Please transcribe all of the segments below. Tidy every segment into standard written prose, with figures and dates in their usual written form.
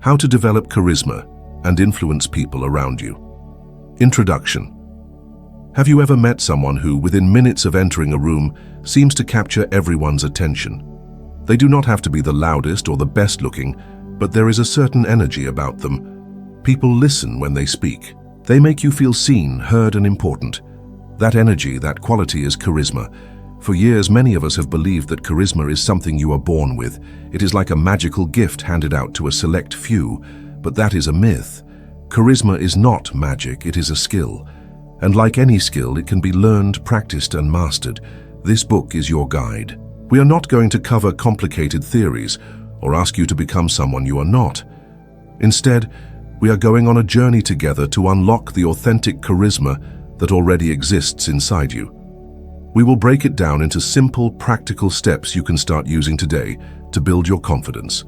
How to develop charisma and influence people around you. Introduction. Have you ever met someone who, within minutes of entering a room, seems to capture everyone's attention? They do not have to be the loudest or the best looking, but there is a certain energy about them. People listen when they speak. They make you feel seen, heard, and important. That energy, that quality is charisma. For years, many of us have believed that charisma is something you are born with. It is like a magical gift handed out to a select few, but that is a myth. Charisma is not magic, it is a skill. And like any skill, it can be learned, practiced, and mastered. This book is your guide. We are not going to cover complicated theories or ask you to become someone you are not. Instead, we are going on a journey together to unlock the authentic charisma that already exists inside you. We will break it down into simple, practical steps you can start using today to build your confidence,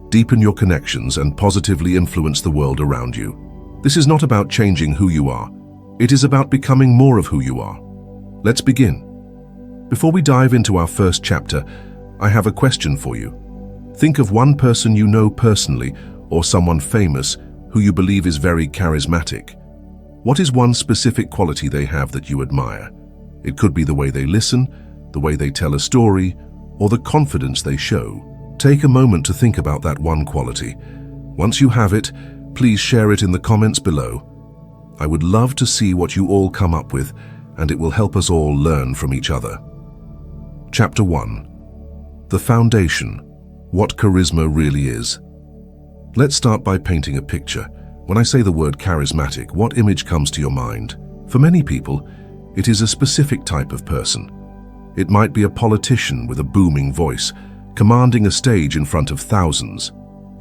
deepen your connections, and positively influence the world around you. This is not about changing who you are. It is about becoming more of who you are. Let's begin. Before we dive into our first chapter, I have a question for you. Think of one person you know personally or someone famous who you believe is very charismatic. What is one specific quality they have that you admire? It could be the way they listen, the way they tell a story, or the confidence they show. Take a moment to think about that one quality. Once you have it, please share it in the comments below. I would love to see what you all come up with, and it will help us all learn from each other. Chapter 1. The Foundation. What charisma really is. Let's start by painting a picture. When I say the word charismatic, what image comes to your mind? For many people, it is a specific type of person. It might be a politician with a booming voice, commanding a stage in front of thousands.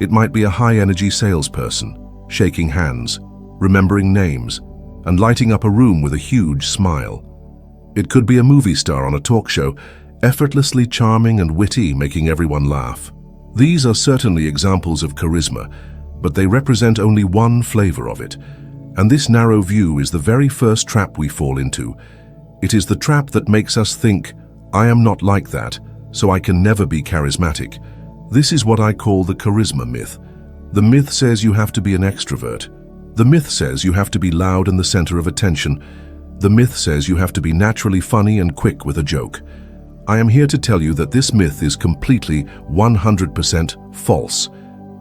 It might be a high-energy salesperson, shaking hands, remembering names, and lighting up a room with a huge smile. It could be a movie star on a talk show, effortlessly charming and witty, making everyone laugh. These are certainly examples of charisma, but they represent only one flavor of it. And this narrow view is the very first trap we fall into. It is the trap that makes us think, I am not like that, so I can never be charismatic. This is what I call the charisma myth. The myth says you have to be an extrovert. The myth says you have to be loud and the center of attention. The myth says you have to be naturally funny and quick with a joke. I am here to tell you that this myth is completely 100% false.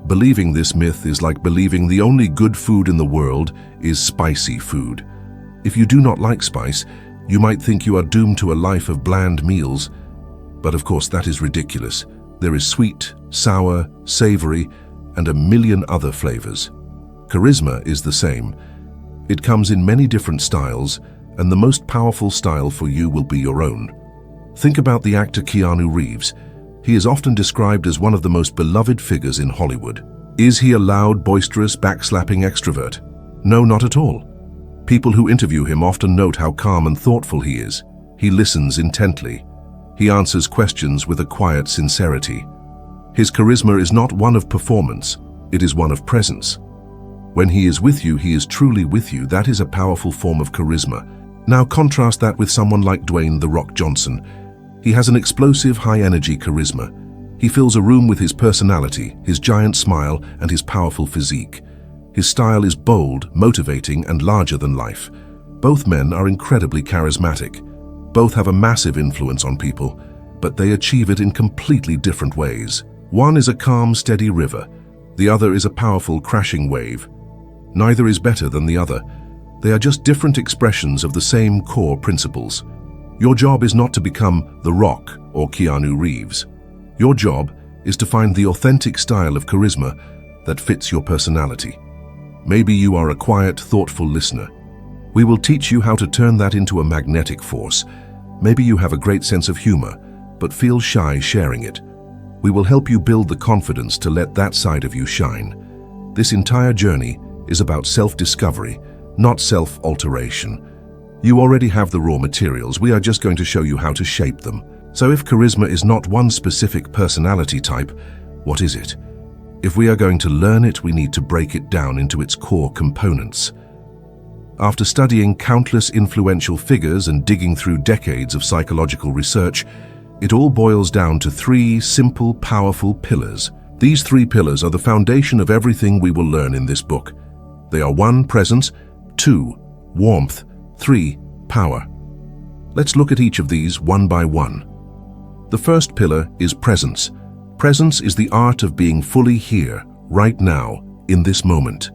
Believing this myth is like believing the only good food in the world is spicy food. If you do not like spice, you might think you are doomed to a life of bland meals. But of course that is ridiculous. There is sweet, sour, savory, and a million other flavors. Charisma is the same. It comes in many different styles, and the most powerful style for you will be your own. Think about the actor Keanu Reeves. He is often described as one of the most beloved figures in Hollywood. Is he a loud, boisterous, backslapping extrovert? No, not at all. People who interview him often note how calm and thoughtful he is. He listens intently. He answers questions with a quiet sincerity. His charisma is not one of performance, it is one of presence. When he is with you, he is truly with you. That is a powerful form of charisma. Now contrast that with someone like Dwayne "The Rock" Johnson. He has an explosive, high-energy charisma. He fills a room with his personality, his giant smile, and his powerful physique. His style is bold, motivating, and larger than life. Both men are incredibly charismatic. Both have a massive influence on people, but they achieve it in completely different ways. One is a calm, steady river. The other is a powerful, crashing wave. Neither is better than the other. They are just different expressions of the same core principles. Your job is not to become The Rock or Keanu Reeves. Your job is to find the authentic style of charisma that fits your personality. Maybe you are a quiet, thoughtful listener. We will teach you how to turn that into a magnetic force. Maybe you have a great sense of humor, but feel shy sharing it. We will help you build the confidence to let that side of you shine. This entire journey is about self-discovery, not self-alteration. You already have the raw materials. We are just going to show you how to shape them. So if charisma is not one specific personality type, what is it? If we are going to learn it, we need to break it down into its core components. After studying countless influential figures and digging through decades of psychological research, it all boils down to three simple, powerful pillars: These three pillars are the foundation of everything we will learn in this book. They are 1. Presence, 2. Warmth, 3. Power. Let's look at each of these one by one. The first pillar is presence. Presence is the art of being fully here, right now, in this moment.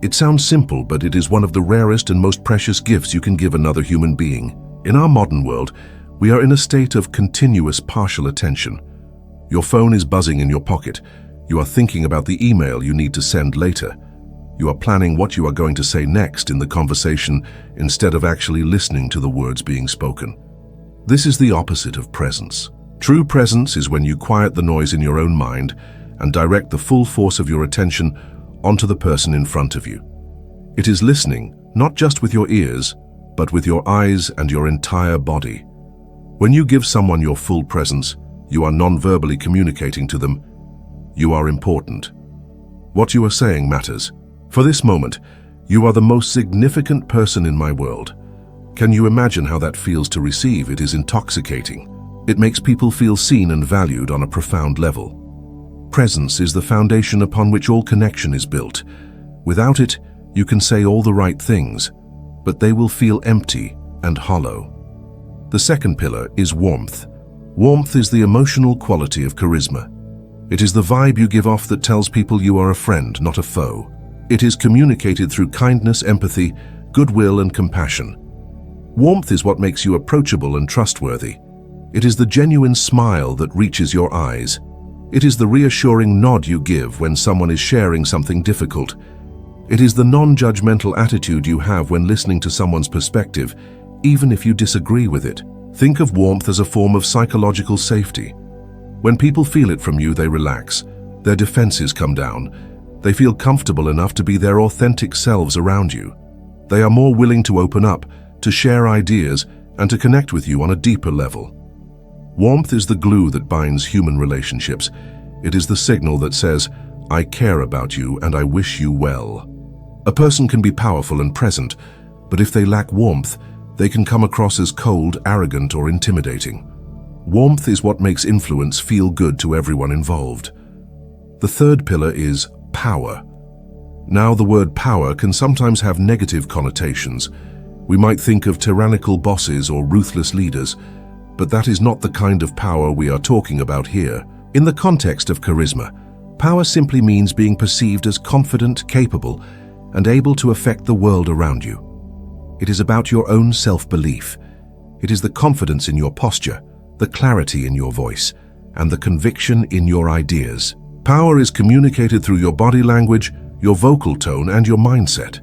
It sounds simple, but it is one of the rarest and most precious gifts you can give another human being. In our modern world, we are in a state of continuous partial attention. Your phone is buzzing in your pocket. You are thinking about the email you need to send later. You are planning what you are going to say next in the conversation instead of actually listening to the words being spoken. This is the opposite of presence. True presence is when you quiet the noise in your own mind and direct the full force of your attention onto the person in front of you. It is listening, not just with your ears, but with your eyes and your entire body. When you give someone your full presence, you are non-verbally communicating to them, you are important. What you are saying matters. For this moment, you are the most significant person in my world. Can you imagine how that feels to receive? It is intoxicating. It makes people feel seen and valued on a profound level. Presence is the foundation upon which all connection is built. Without it, you can say all the right things, but they will feel empty and hollow. The second pillar is warmth. Warmth is the emotional quality of charisma. It is the vibe you give off that tells people you are a friend, not a foe. It is communicated through kindness, empathy, goodwill, and compassion. Warmth is what makes you approachable and trustworthy. It is the genuine smile that reaches your eyes. It is the reassuring nod you give when someone is sharing something difficult. It is the non-judgmental attitude you have when listening to someone's perspective, even if you disagree with it. Think of warmth as a form of psychological safety. When people feel it from you, they relax. Their defenses come down. They feel comfortable enough to be their authentic selves around you. They are more willing to open up, to share ideas, and to connect with you on a deeper level. Warmth is the glue that binds human relationships. It is the signal that says, I care about you and I wish you well. A person can be powerful and present, but if they lack warmth, they can come across as cold, arrogant, or intimidating. Warmth is what makes influence feel good to everyone involved. The third pillar is power. Now, the word power can sometimes have negative connotations. We might think of tyrannical bosses or ruthless leaders, but that is not the kind of power we are talking about here. In the context of charisma, power simply means being perceived as confident, capable, and able to affect the world around you. It is about your own self-belief. It is the confidence in your posture, the clarity in your voice, and the conviction in your ideas. Power is communicated through your body language, your vocal tone, and your mindset.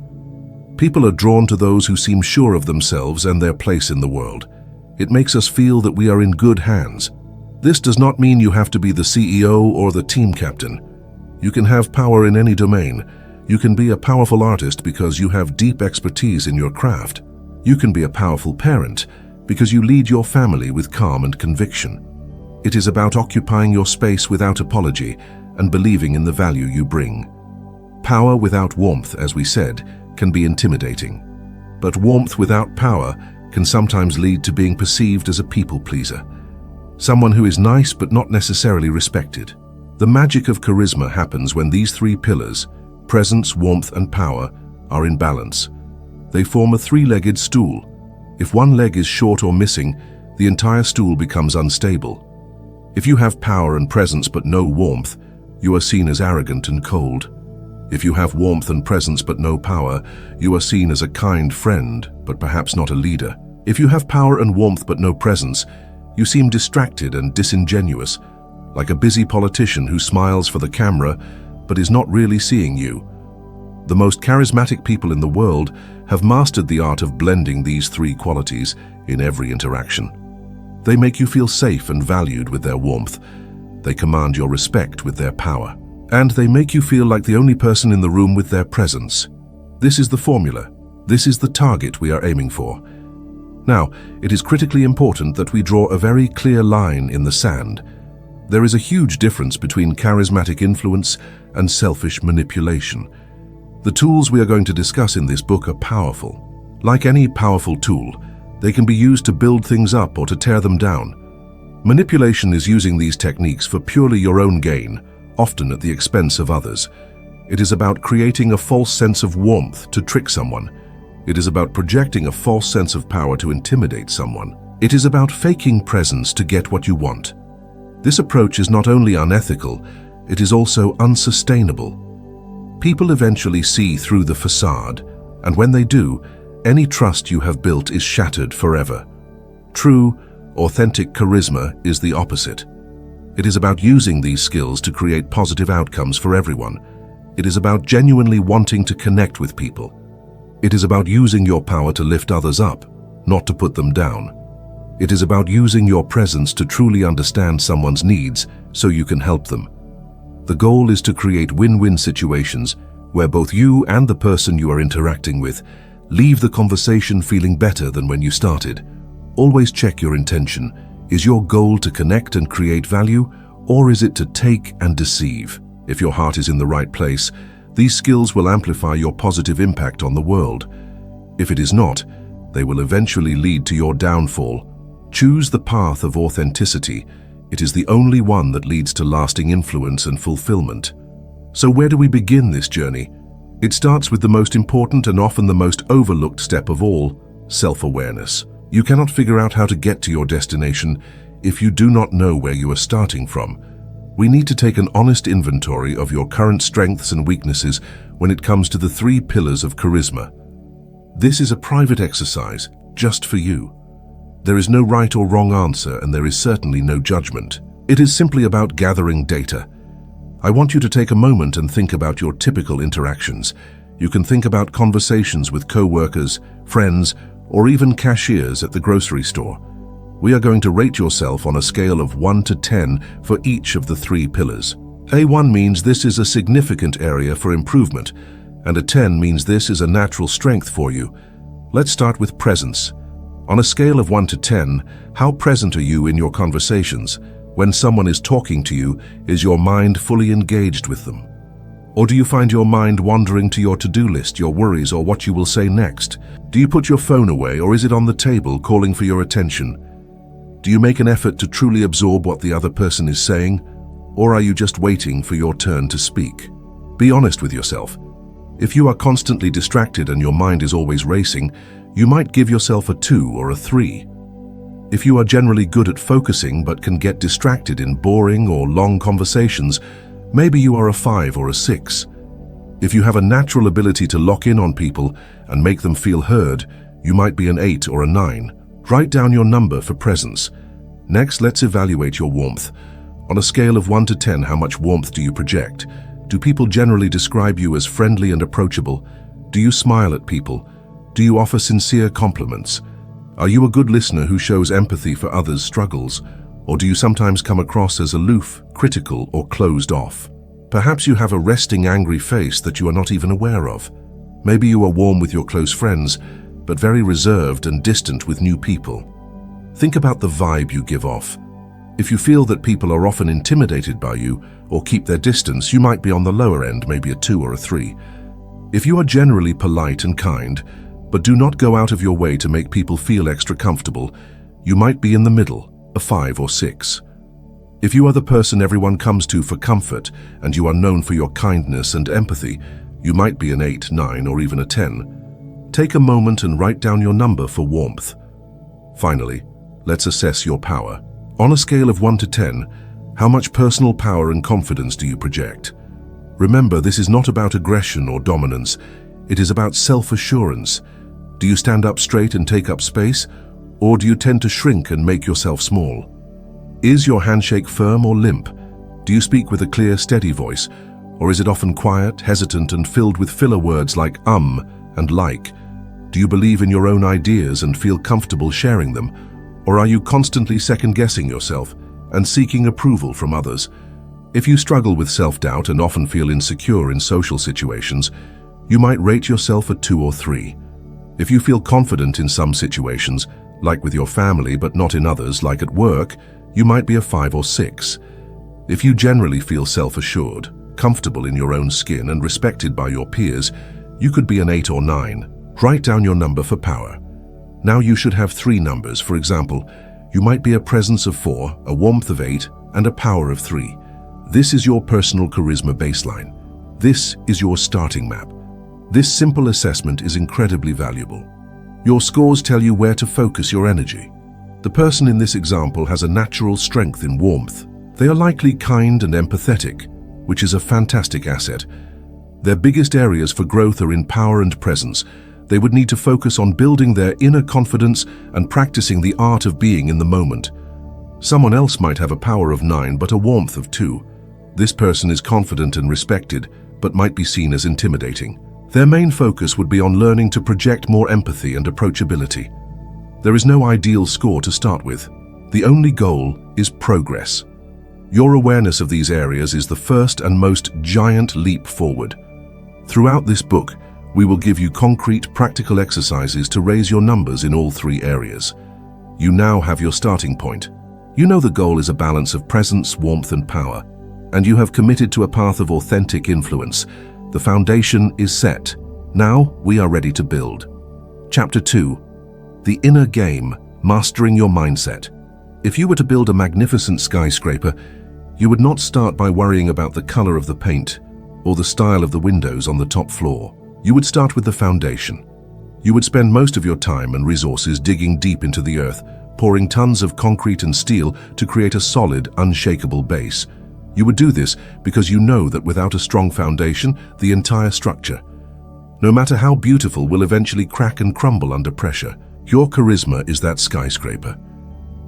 People are drawn to those who seem sure of themselves and their place in the world. It makes us feel that we are in good hands. This does not mean you have to be the CEO or the team captain. You can have power in any domain. You can be a powerful artist because you have deep expertise in your craft. You can be a powerful parent because you lead your family with calm and conviction. It is about occupying your space without apology and believing in the value you bring. Power without warmth, as we said, can be intimidating. But warmth without power can sometimes lead to being perceived as a people pleaser, someone who is nice but not necessarily respected. The magic of charisma happens when these three pillars, presence, warmth, and power, are in balance. They form a three-legged stool. If one leg is short or missing, the entire stool becomes unstable. If you have power and presence but no warmth, you are seen as arrogant and cold. If you have warmth and presence but no power, you are seen as a kind friend, but perhaps not a leader. If you have power and warmth but no presence, you seem distracted and disingenuous, like a busy politician who smiles for the camera but is not really seeing you. The most charismatic people in the world have mastered the art of blending these three qualities in every interaction. They make you feel safe and valued with their warmth. They command your respect with their power. And they make you feel like the only person in the room with their presence. This is the formula. This is the target we are aiming for. Now, it is critically important that we draw a very clear line in the sand. There is a huge difference between charismatic influence and selfish manipulation. The tools we are going to discuss in this book are powerful. Like any powerful tool, they can be used to build things up or to tear them down. Manipulation is using these techniques for purely your own gain, often at the expense of others. It is about creating a false sense of warmth to trick someone. It is about projecting a false sense of power to intimidate someone. It is about faking presence to get what you want. This approach is not only unethical, it is also unsustainable. People eventually see through the facade, and when they do, any trust you have built is shattered forever. True, authentic charisma is the opposite. It is about using these skills to create positive outcomes for everyone. It is about genuinely wanting to connect with people. It is about using your power to lift others up, not to put them down. It is about using your presence to truly understand someone's needs so you can help them. The goal is to create win-win situations where both you and the person you are interacting with leave the conversation feeling better than when you started. Always check your intention. Is your goal to connect and create value, or is it to take and deceive? If your heart is in the right place, these skills will amplify your positive impact on the world. If it is not, they will eventually lead to your downfall. Choose the path of authenticity. It is the only one that leads to lasting influence and fulfillment. So where do we begin this journey? It starts with the most important and often the most overlooked step of all, self-awareness. You cannot figure out how to get to your destination if you do not know where you are starting from. We need to take an honest inventory of your current strengths and weaknesses when it comes to the 3 pillars of charisma. This is a private exercise, just for you. There is no right or wrong answer, and there is certainly no judgment. It is simply about gathering data. I want you to take a moment and think about your typical interactions. You can think about conversations with co-workers, friends, or even cashiers at the grocery store. We are going to rate yourself on a scale of 1 to 10 for each of the 3 pillars. A1 means this is a significant area for improvement, and a 10 means this is a natural strength for you. Let's start with presence. On a scale of 1 to 10, how present are you in your conversations? When someone is talking to you, is your mind fully engaged with them? Or do you find your mind wandering to your to-do list, your worries, or what you will say next? Do you put your phone away, or is it on the table calling for your attention? Do you make an effort to truly absorb what the other person is saying, or are you just waiting for your turn to speak? Be honest with yourself. If you are constantly distracted and your mind is always racing, you might give yourself a 2 or a 3. If you are generally good at focusing but can get distracted in boring or long conversations, maybe you are a 5 or a 6. If you have a natural ability to lock in on people and make them feel heard, you might be an 8 or a 9. Write down your number for presence. Next, let's evaluate your warmth. On a scale of 1 to 10, how much warmth do you project? Do people generally describe you as friendly and approachable? Do you smile at people? Do you offer sincere compliments? Are you a good listener who shows empathy for others' struggles? Or do you sometimes come across as aloof, critical, or closed off? Perhaps you have a resting, angry face that you are not even aware of. Maybe you are warm with your close friends, but very reserved and distant with new people. Think about the vibe you give off. If you feel that people are often intimidated by you or keep their distance, you might be on the lower end, maybe a 2 or a 3. If you are generally polite and kind, but do not go out of your way to make people feel extra comfortable, you might be in the middle, a 5 or 6. If you are the person everyone comes to for comfort and you are known for your kindness and empathy, you might be an 8, 9, or even a 10. Take a moment and write down your number for warmth. Finally, let's assess your power. On a scale of 1 to 10, how much personal power and confidence do you project? Remember, this is not about aggression or dominance. It is about self-assurance. Do you stand up straight and take up space, or do you tend to shrink and make yourself small? Is your handshake firm or limp? Do you speak with a clear, steady voice, or is it often quiet, hesitant, and filled with filler words like and like? Do you believe in your own ideas and feel comfortable sharing them, or are you constantly second-guessing yourself and seeking approval from others? If you struggle with self-doubt and often feel insecure in social situations, you might rate yourself a 2 or 3. If you feel confident in some situations, like with your family but not in others, like at work, you might be a 5 or 6. If you generally feel self-assured, comfortable in your own skin and respected by your peers, you could be an 8 or 9. Write down your number for power. Now you should have 3 numbers. For example, you might be a presence of 4, a warmth of 8, and a power of 3. This is your personal charisma baseline. This is your starting map. This simple assessment is incredibly valuable. Your scores tell you where to focus your energy. The person in this example has a natural strength in warmth. They are likely kind and empathetic, which is a fantastic asset. Their biggest areas for growth are in power and presence. They would need to focus on building their inner confidence and practicing the art of being in the moment. Someone else might have a power of 9 but a warmth of 2. This person is confident and respected, but might be seen as intimidating. Their main focus would be on learning to project more empathy and approachability. There is no ideal score to start with. The only goal is progress. Your awareness of these areas is the first and most giant leap forward. Throughout this book, we will give you concrete, practical exercises to raise your numbers in all 3 areas. You now have your starting point. You know the goal is a balance of presence, warmth, and power, and you have committed to a path of authentic influence. The foundation is set. Now we are ready to build. Chapter 2. The Inner Game, Mastering Your Mindset. If you were to build a magnificent skyscraper, you would not start by worrying about the color of the paint or the style of the windows on the top floor. You would start with the foundation. You would spend most of your time and resources digging deep into the earth, pouring tons of concrete and steel to create a solid, unshakable base. You would do this because you know that without a strong foundation, the entire structure, no matter how beautiful, will eventually crack and crumble under pressure. Your charisma is that skyscraper.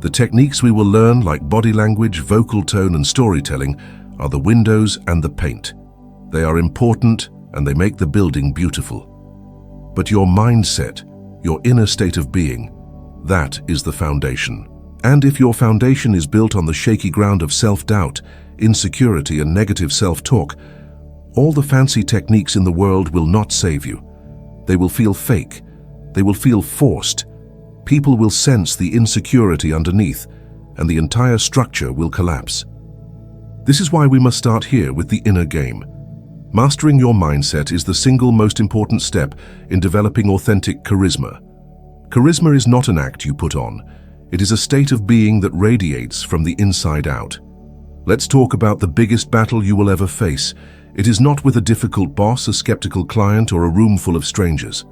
The techniques we will learn, like body language, vocal tone, and storytelling, are the windows and the paint. They are important and they make the building beautiful. But your mindset, your inner state of being, that is the foundation. And if your foundation is built on the shaky ground of self-doubt, insecurity, and negative self-talk, all the fancy techniques in the world will not save you. They will feel fake. They will feel forced. People will sense the insecurity underneath, and the entire structure will collapse. This is why we must start here with the inner game. Mastering your mindset is the single most important step in developing authentic charisma. Charisma is not an act you put on. It is a state of being that radiates from the inside out. Let's talk about the biggest battle you will ever face. It is not with a difficult boss, a skeptical client, or a room full of strangers.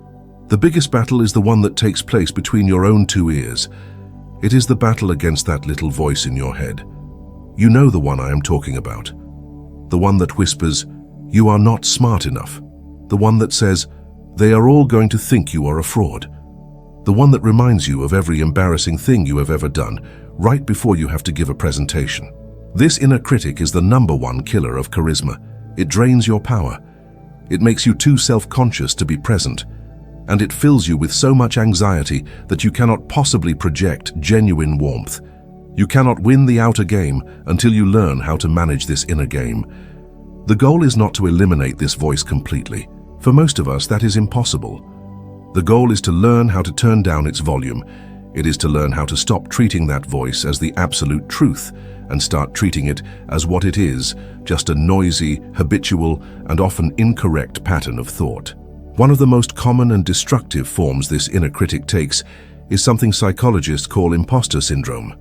The biggest battle is the one that takes place between your own 2 ears. It is the battle against that little voice in your head. You know the one I am talking about. The one that whispers, "You are not smart enough." The one that says, "They are all going to think you are a fraud." The one that reminds you of every embarrassing thing you have ever done, right before you have to give a presentation. This inner critic is the #1 killer of charisma. It drains your power. It makes you too self-conscious to be present. And it fills you with so much anxiety that you cannot possibly project genuine warmth. You cannot win the outer game until you learn how to manage this inner game. The goal is not to eliminate this voice completely. For most of us, that is impossible. The goal is to learn how to turn down its volume. It is to learn how to stop treating that voice as the absolute truth and start treating it as what it is, just a noisy, habitual, and often incorrect pattern of thought. One of the most common and destructive forms this inner critic takes is something psychologists call imposter syndrome.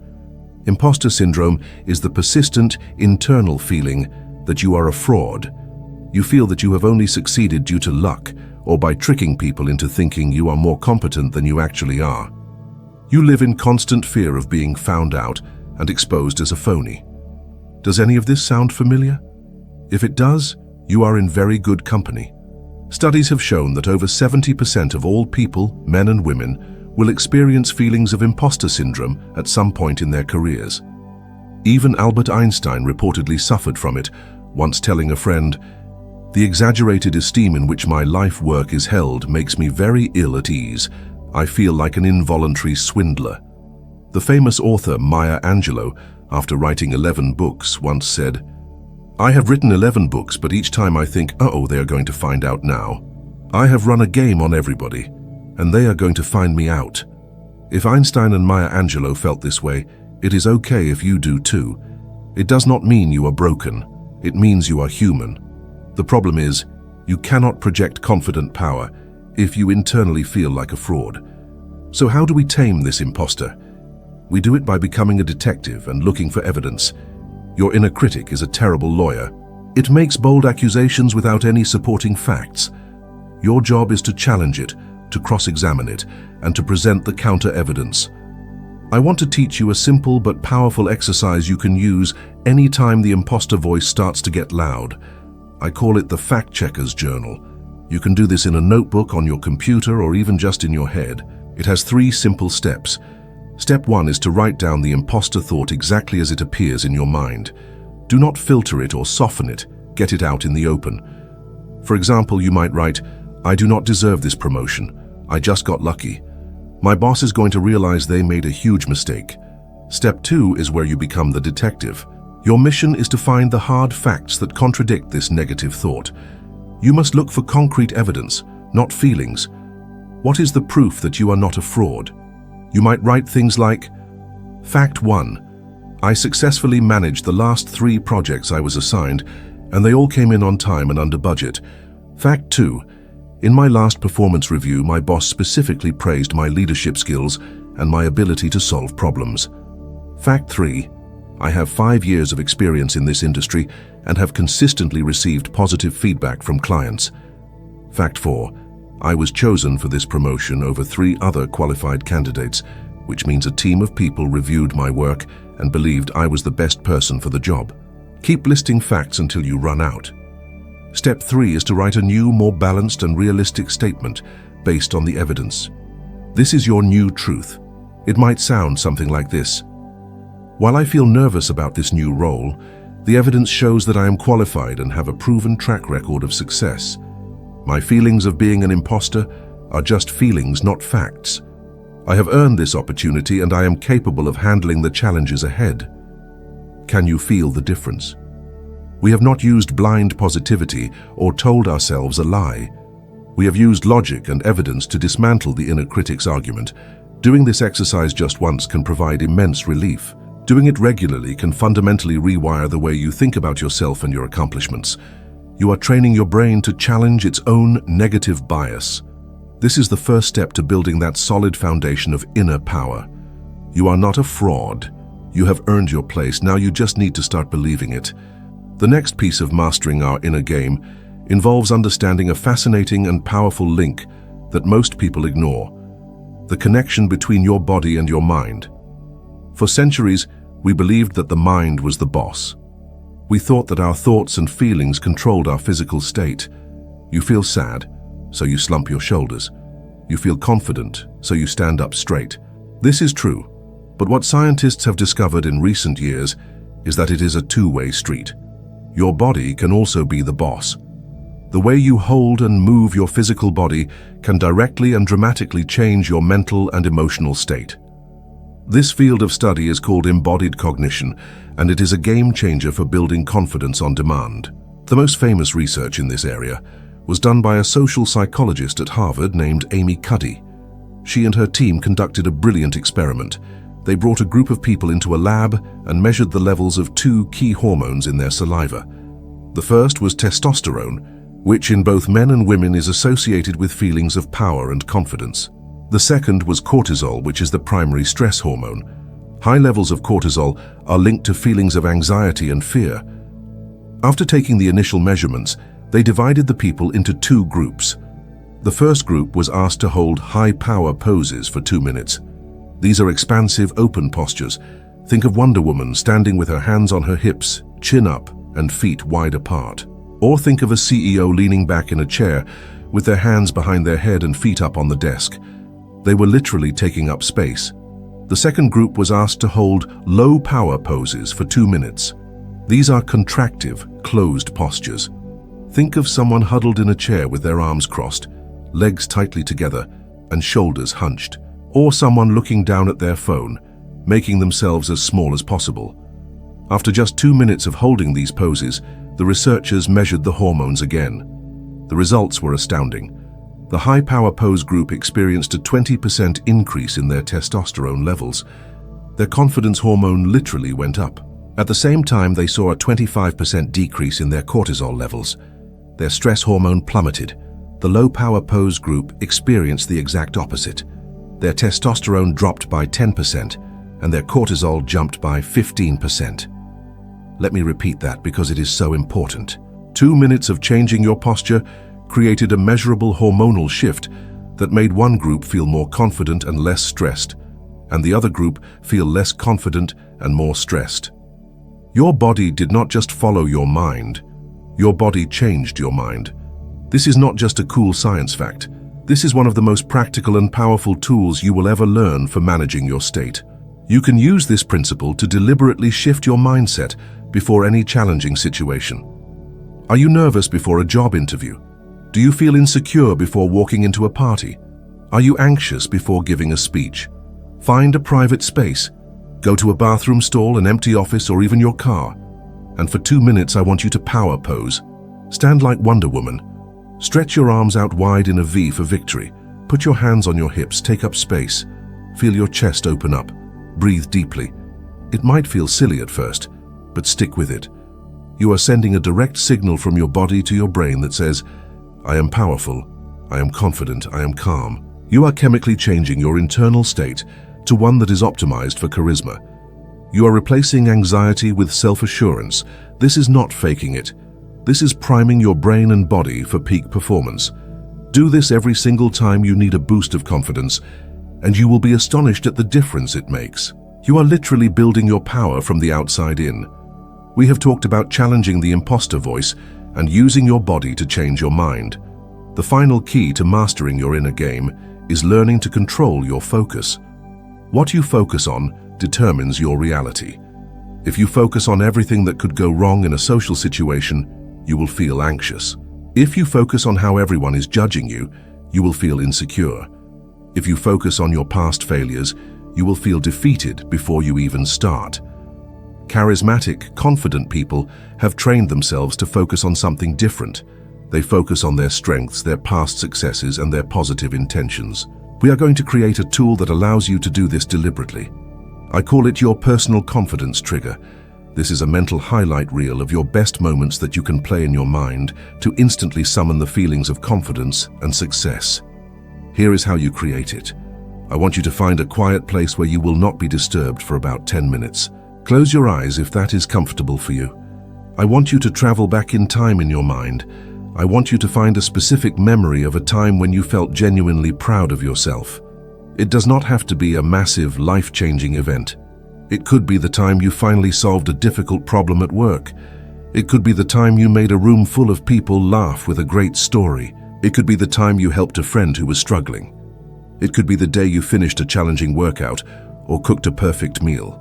Imposter syndrome is the persistent, internal feeling that you are a fraud. You feel that you have only succeeded due to luck or by tricking people into thinking you are more competent than you actually are. You live in constant fear of being found out and exposed as a phony. Does any of this sound familiar? If it does, you are in very good company. Studies have shown that over 70% of all people, men and women, will experience feelings of imposter syndrome at some point in their careers. Even Albert Einstein reportedly suffered from it, once telling a friend, "The exaggerated esteem in which my life work is held makes me very ill at ease. I feel like an involuntary swindler." The famous author Maya Angelou, after writing 11 books, once said, "I have written 11 books, but each time I think, uh-oh, they are going to find out now. I have run a game on everybody, and they are going to find me out." If Einstein and Maya Angelou felt this way, it is okay if you do too. It does not mean you are broken. It means you are human. The problem is, you cannot project confident power if you internally feel like a fraud. So how do we tame this imposter? We do it by becoming a detective and looking for evidence. Your inner critic is a terrible lawyer. It makes bold accusations without any supporting facts. Your job is to challenge it, to cross-examine it, and to present the counter-evidence. I want to teach you a simple but powerful exercise you can use anytime the imposter voice starts to get loud. I call it the Fact Checker's Journal. You can do this in a notebook, on your computer, or even just in your head. It has 3 simple steps. Step 1 is to write down the imposter thought exactly as it appears in your mind. Do not filter it or soften it. Get it out in the open. For example, you might write, "I do not deserve this promotion. I just got lucky. My boss is going to realize they made a huge mistake." Step 2 is where you become the detective. Your mission is to find the hard facts that contradict this negative thought. You must look for concrete evidence, not feelings. What is the proof that you are not a fraud? You might write things like, "Fact 1. I successfully managed the last 3 projects I was assigned, and they all came in on time and under budget. Fact 2. In my last performance review, my boss specifically praised my leadership skills and my ability to solve problems. Fact 3. I have 5 years of experience in this industry and have consistently received positive feedback from clients. Fact 4. I was chosen for this promotion over 3 other qualified candidates, which means a team of people reviewed my work and believed I was the best person for the job." Keep listing facts until you run out. Step 3 is to write a new, more balanced and realistic statement based on the evidence. This is your new truth. It might sound something like this. "While I feel nervous about this new role, the evidence shows that I am qualified and have a proven track record of success. My feelings of being an imposter are just feelings, not facts. I have earned this opportunity and I am capable of handling the challenges ahead." Can you feel the difference? We have not used blind positivity or told ourselves a lie. We have used logic and evidence to dismantle the inner critic's argument. Doing this exercise just once can provide immense relief. Doing it regularly can fundamentally rewire the way you think about yourself and your accomplishments. You are training your brain to challenge its own negative bias. This is the first step to building that solid foundation of inner power. You are not a fraud. You have earned your place. Now you just need to start believing it. The next piece of mastering our inner game involves understanding a fascinating and powerful link that most people ignore: the connection between your body and your mind. For centuries, we believed that the mind was the boss. We thought that our thoughts and feelings controlled our physical state. You feel sad, so you slump your shoulders. You feel confident, so you stand up straight. This is true, but what scientists have discovered in recent years is that it is a two-way street. Your body can also be the boss. The way you hold and move your physical body can directly and dramatically change your mental and emotional state. This field of study is called embodied cognition, and it is a game changer for building confidence on demand. The most famous research in this area was done by a social psychologist at Harvard named Amy Cuddy. She and her team conducted a brilliant experiment. They brought a group of people into a lab and measured the levels of 2 key hormones in their saliva. The first was testosterone, which in both men and women is associated with feelings of power and confidence. The second was cortisol, which is the primary stress hormone. High levels of cortisol are linked to feelings of anxiety and fear. After taking the initial measurements, they divided the people into 2 groups. The first group was asked to hold high-power poses for 2 minutes. These are expansive, open postures. Think of Wonder Woman standing with her hands on her hips, chin up, and feet wide apart. Or think of a CEO leaning back in a chair with their hands behind their head and feet up on the desk. They were literally taking up space. The second group was asked to hold low-power poses for 2 minutes. These are contractive, closed postures. Think of someone huddled in a chair with their arms crossed, legs tightly together, and shoulders hunched. Or someone looking down at their phone, making themselves as small as possible. After just 2 minutes of holding these poses, the researchers measured the hormones again. The results were astounding. The high-power pose group experienced a 20% increase in their testosterone levels. Their confidence hormone literally went up. At the same time, they saw a 25% decrease in their cortisol levels. Their stress hormone plummeted. The low-power pose group experienced the exact opposite. Their testosterone dropped by 10% and their cortisol jumped by 15%. Let me repeat that because it is so important. 2 minutes of changing your posture created a measurable hormonal shift that made one group feel more confident and less stressed, and the other group feel less confident and more stressed. Your body did not just follow your mind, your body changed your mind. This is not just a cool science fact. This is one of the most practical and powerful tools you will ever learn for managing your state. You can use this principle to deliberately shift your mindset before any challenging situation. Are you nervous before a job interview? Do you feel insecure before walking into a party? Are you anxious before giving a speech? Find a private space. Go to a bathroom stall, an empty office, or even your car. And for 2 minutes, I want you to power pose. Stand like Wonder Woman. Stretch your arms out wide in a V for victory. Put your hands on your hips, take up space. Feel your chest open up. Breathe deeply. It might feel silly at first, but stick with it. You are sending a direct signal from your body to your brain that says, I am powerful, I am confident, I am calm. You are chemically changing your internal state to one that is optimized for charisma. You are replacing anxiety with self-assurance. This is not faking it. This is priming your brain and body for peak performance. Do this every single time you need a boost of confidence, and you will be astonished at the difference it makes. You are literally building your power from the outside in. We have talked about challenging the imposter voice and using your body to change your mind. The final key to mastering your inner game is learning to control your focus. What you focus on determines your reality. If you focus on everything that could go wrong in a social situation, you will feel anxious. If you focus on how everyone is judging you, you will feel insecure. If you focus on your past failures, you will feel defeated before you even start. Charismatic, confident people have trained themselves to focus on something different. They focus on their strengths, their past successes, and their positive intentions. We are going to create a tool that allows you to do this deliberately. I call it your personal confidence trigger. This is a mental highlight reel of your best moments that you can play in your mind to instantly summon the feelings of confidence and success. Here is how you create it. I want you to find a quiet place where you will not be disturbed for about 10 minutes. Close your eyes if that is comfortable for you. I want you to travel back in time in your mind. I want you to find a specific memory of a time when you felt genuinely proud of yourself. It does not have to be a massive, life-changing event. It could be the time you finally solved a difficult problem at work. It could be the time you made a room full of people laugh with a great story. It could be the time you helped a friend who was struggling. It could be the day you finished a challenging workout or cooked a perfect meal.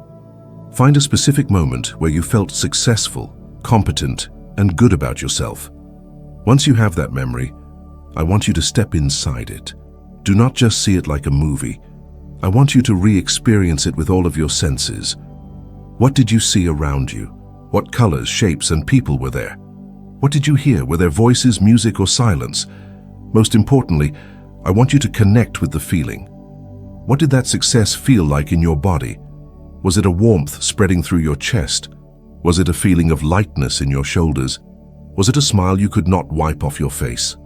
Find a specific moment where you felt successful, competent, and good about yourself. Once you have that memory, I want you to step inside it. Do not just see it like a movie. I want you to re-experience it with all of your senses. What did you see around you? What colors, shapes, and people were there? What did you hear? Were there voices, music, or silence? Most importantly, I want you to connect with the feeling. What did that success feel like in your body? Was it a warmth spreading through your chest? Was it a feeling of lightness in your shoulders? Was it a smile you could not wipe off your face?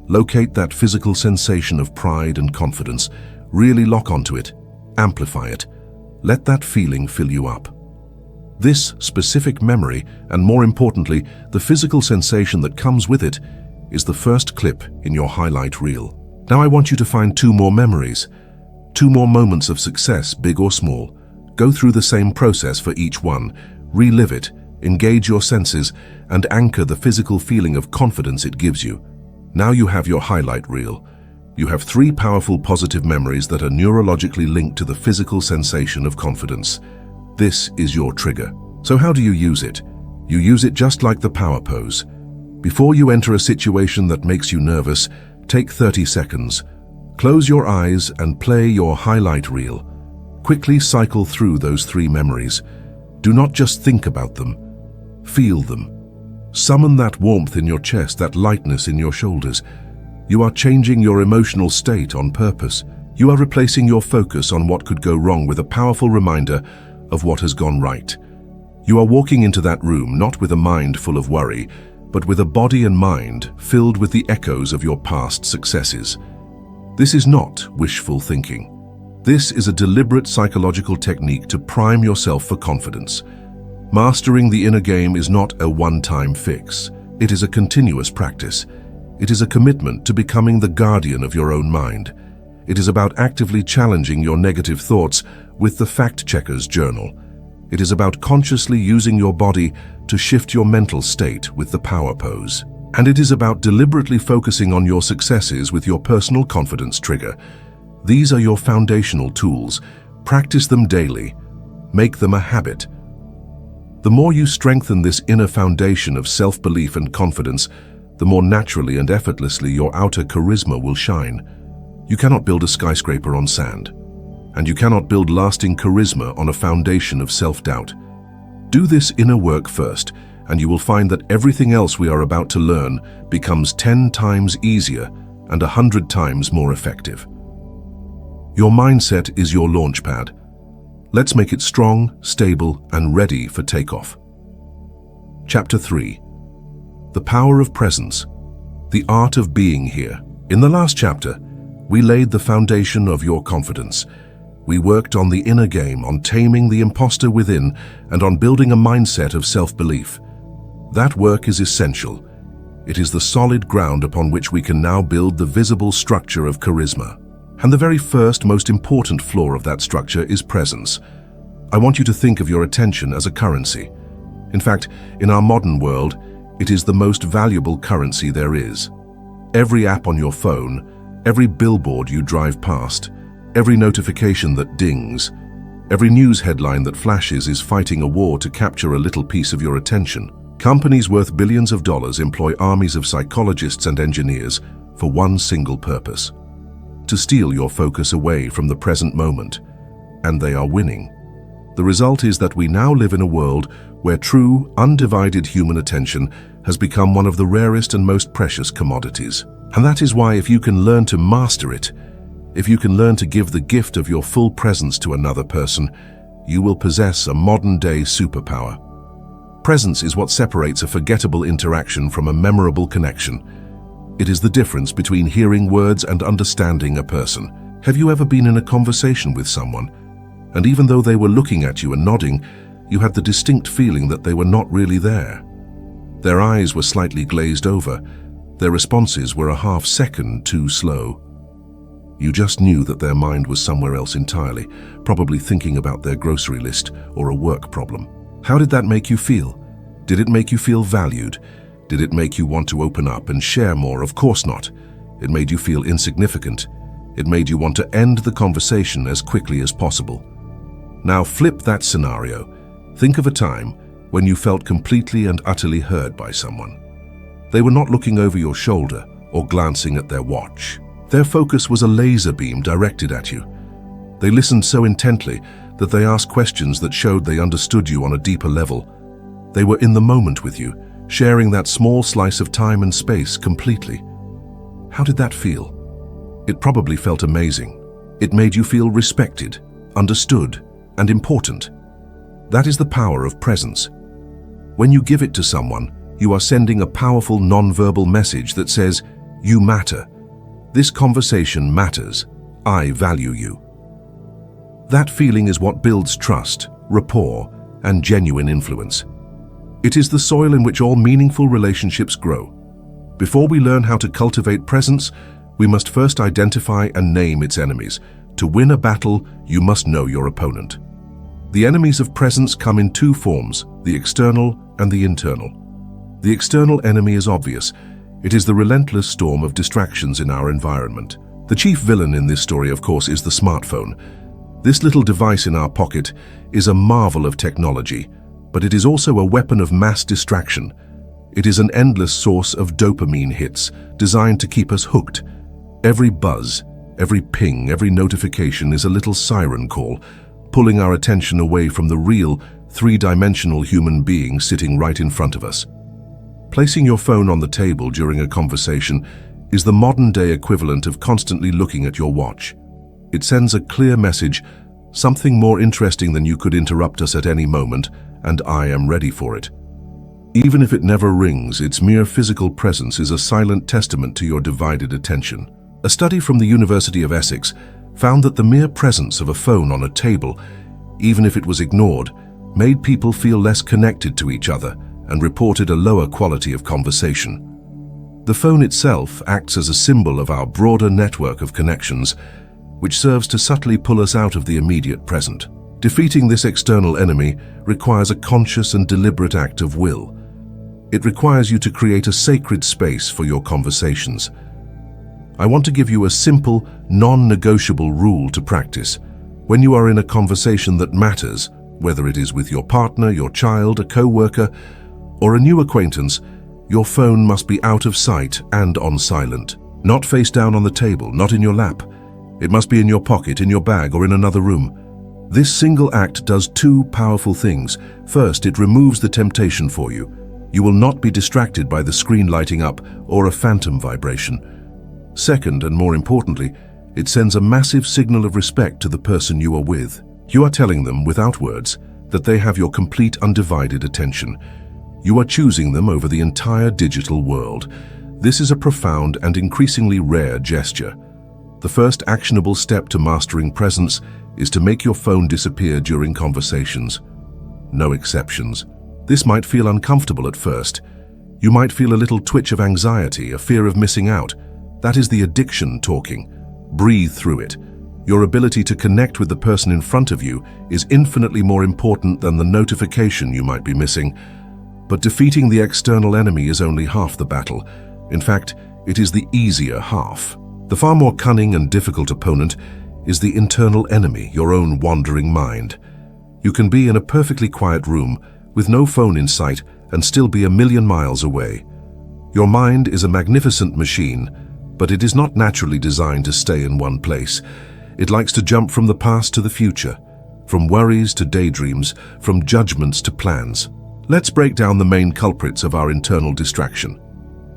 Locate that physical sensation of pride and confidence. Really lock onto it. Amplify it. Let that feeling fill you up. This specific memory, and more importantly, the physical sensation that comes with it, is the first clip in your highlight reel. Now I want you to find 2 more memories, 2 more moments of success, big or small. Go through the same process for each one. Relive it, engage your senses, and anchor the physical feeling of confidence it gives you. Now you have your highlight reel. You have 3 powerful positive memories that are neurologically linked to the physical sensation of confidence. This is your trigger. So how do you use it? You use it just like the power pose. Before you enter a situation that makes you nervous, take 30 seconds. Close your eyes and play your highlight reel. Quickly cycle through those 3 memories. Do not just think about them. Feel them. Summon that warmth in your chest, that lightness in your shoulders. You are changing your emotional state on purpose. You are replacing your focus on what could go wrong with a powerful reminder of what has gone right. You are walking into that room not with a mind full of worry, but with a body and mind filled with the echoes of your past successes. This is not wishful thinking. This is a deliberate psychological technique to prime yourself for confidence. Mastering the inner game is not a one-time fix. It is a continuous practice. It is a commitment to becoming the guardian of your own mind. It is about actively challenging your negative thoughts with the fact-checker's journal. It is about consciously using your body to shift your mental state with the power pose. And it is about deliberately focusing on your successes with your personal confidence trigger. These are your foundational tools. Practice them daily. Make them a habit. The more you strengthen this inner foundation of self-belief and confidence, the more naturally and effortlessly your outer charisma will shine. You cannot build a skyscraper on sand, and you cannot build lasting charisma on a foundation of self-doubt. Do this inner work first, and you will find that everything else we are about to learn becomes 10 times easier and 100 times more effective. Your mindset is your launch pad. Let's make it strong, stable, and ready for takeoff. Chapter 3. The Power of Presence. The Art of Being Here. In the last chapter, we laid the foundation of your confidence. We worked on the inner game, on taming the imposter within, and on building a mindset of self-belief. That work is essential. It is the solid ground upon which we can now build the visible structure of charisma. And the very first, most important floor of that structure is presence. I want you to think of your attention as a currency. In fact, in our modern world, it is the most valuable currency there is. Every app on your phone, every billboard you drive past, every notification that dings, every news headline that flashes is fighting a war to capture a little piece of your attention. Companies worth billions of dollars employ armies of psychologists and engineers for one single purpose: to steal your focus away from the present moment. And they are winning. The result is that we now live in a world where true, undivided human attention has become one of the rarest and most precious commodities. And that is why, if you can learn to master it, if you can learn to give the gift of your full presence to another person, you will possess a modern-day superpower. Presence is what separates a forgettable interaction from a memorable connection. It is the difference between hearing words and understanding a person. Have you ever been in a conversation with someone, and even though they were looking at you and nodding, you had the distinct feeling that they were not really there? Their eyes were slightly glazed over. Their responses were a half-second too slow. You just knew that their mind was somewhere else entirely, probably thinking about their grocery list or a work problem. How did that make you feel? Did it make you feel valued? Did it make you want to open up and share more? Of course not. It made you feel insignificant. It made you want to end the conversation as quickly as possible. Now flip that scenario. Think of a time when you felt completely and utterly heard by someone. They were not looking over your shoulder or glancing at their watch. Their focus was a laser beam directed at you. They listened so intently that they asked questions that showed they understood you on a deeper level. They were in the moment with you, sharing that small slice of time and space completely. How did that feel? It probably felt amazing. It made you feel respected, understood, and important. That is the power of presence. When you give it to someone, you are sending a powerful non-verbal message that says, "You matter. This conversation matters. I value you." That feeling is what builds trust, rapport, and genuine influence. It is the soil in which all meaningful relationships grow. Before we learn how to cultivate presence, we must first identify and name its enemies. To win a battle, you must know your opponent. The enemies of presence come in two forms: the external and the internal. The external enemy is obvious. It is the relentless storm of distractions in our environment. The chief villain in this story, of course, is the smartphone. This little device in our pocket is a marvel of technology, but it is also a weapon of mass distraction. It is an endless source of dopamine hits designed to keep us hooked. Every buzz, every ping, every notification is a little siren call, pulling our attention away from the real, three-dimensional human being sitting right in front of us. Placing your phone on the table during a conversation is the modern-day equivalent of constantly looking at your watch. It sends a clear message: something more interesting than you could interrupt us at any moment, and I am ready for it. Even if it never rings, its mere physical presence is a silent testament to your divided attention. A study from the University of Essex found that the mere presence of a phone on a table, even if it was ignored, made people feel less connected to each other and reported a lower quality of conversation. The phone itself acts as a symbol of our broader network of connections, which serves to subtly pull us out of the immediate present. Defeating this external enemy requires a conscious and deliberate act of will. It requires you to create a sacred space for your conversations. I want to give you a simple, non-negotiable rule to practice. When you are in a conversation that matters, whether it is with your partner, your child, a co-worker, or a new acquaintance, your phone must be out of sight and on silent. Not face down on the table, not in your lap. It must be in your pocket, in your bag, or in another room. This single act does two powerful things. First, it removes the temptation for you. You will not be distracted by the screen lighting up or a phantom vibration. Second, and more importantly, it sends a massive signal of respect to the person you are with. You are telling them, without words, that they have your complete undivided attention. You are choosing them over the entire digital world. This is a profound and increasingly rare gesture. The first actionable step to mastering presence is to make your phone disappear during conversations. No exceptions. This might feel uncomfortable at first. You might feel a little twitch of anxiety, a fear of missing out. That is the addiction talking. Breathe through it. Your ability to connect with the person in front of you is infinitely more important than the notification you might be missing. But defeating the external enemy is only half the battle. In fact, it is the easier half. The far more cunning and difficult opponent is the internal enemy, your own wandering mind. You can be in a perfectly quiet room with no phone in sight and still be a million miles away. Your mind is a magnificent machine, but it is not naturally designed to stay in one place. It likes to jump from the past to the future, from worries to daydreams, from judgments to plans. Let's break down the main culprits of our internal distraction.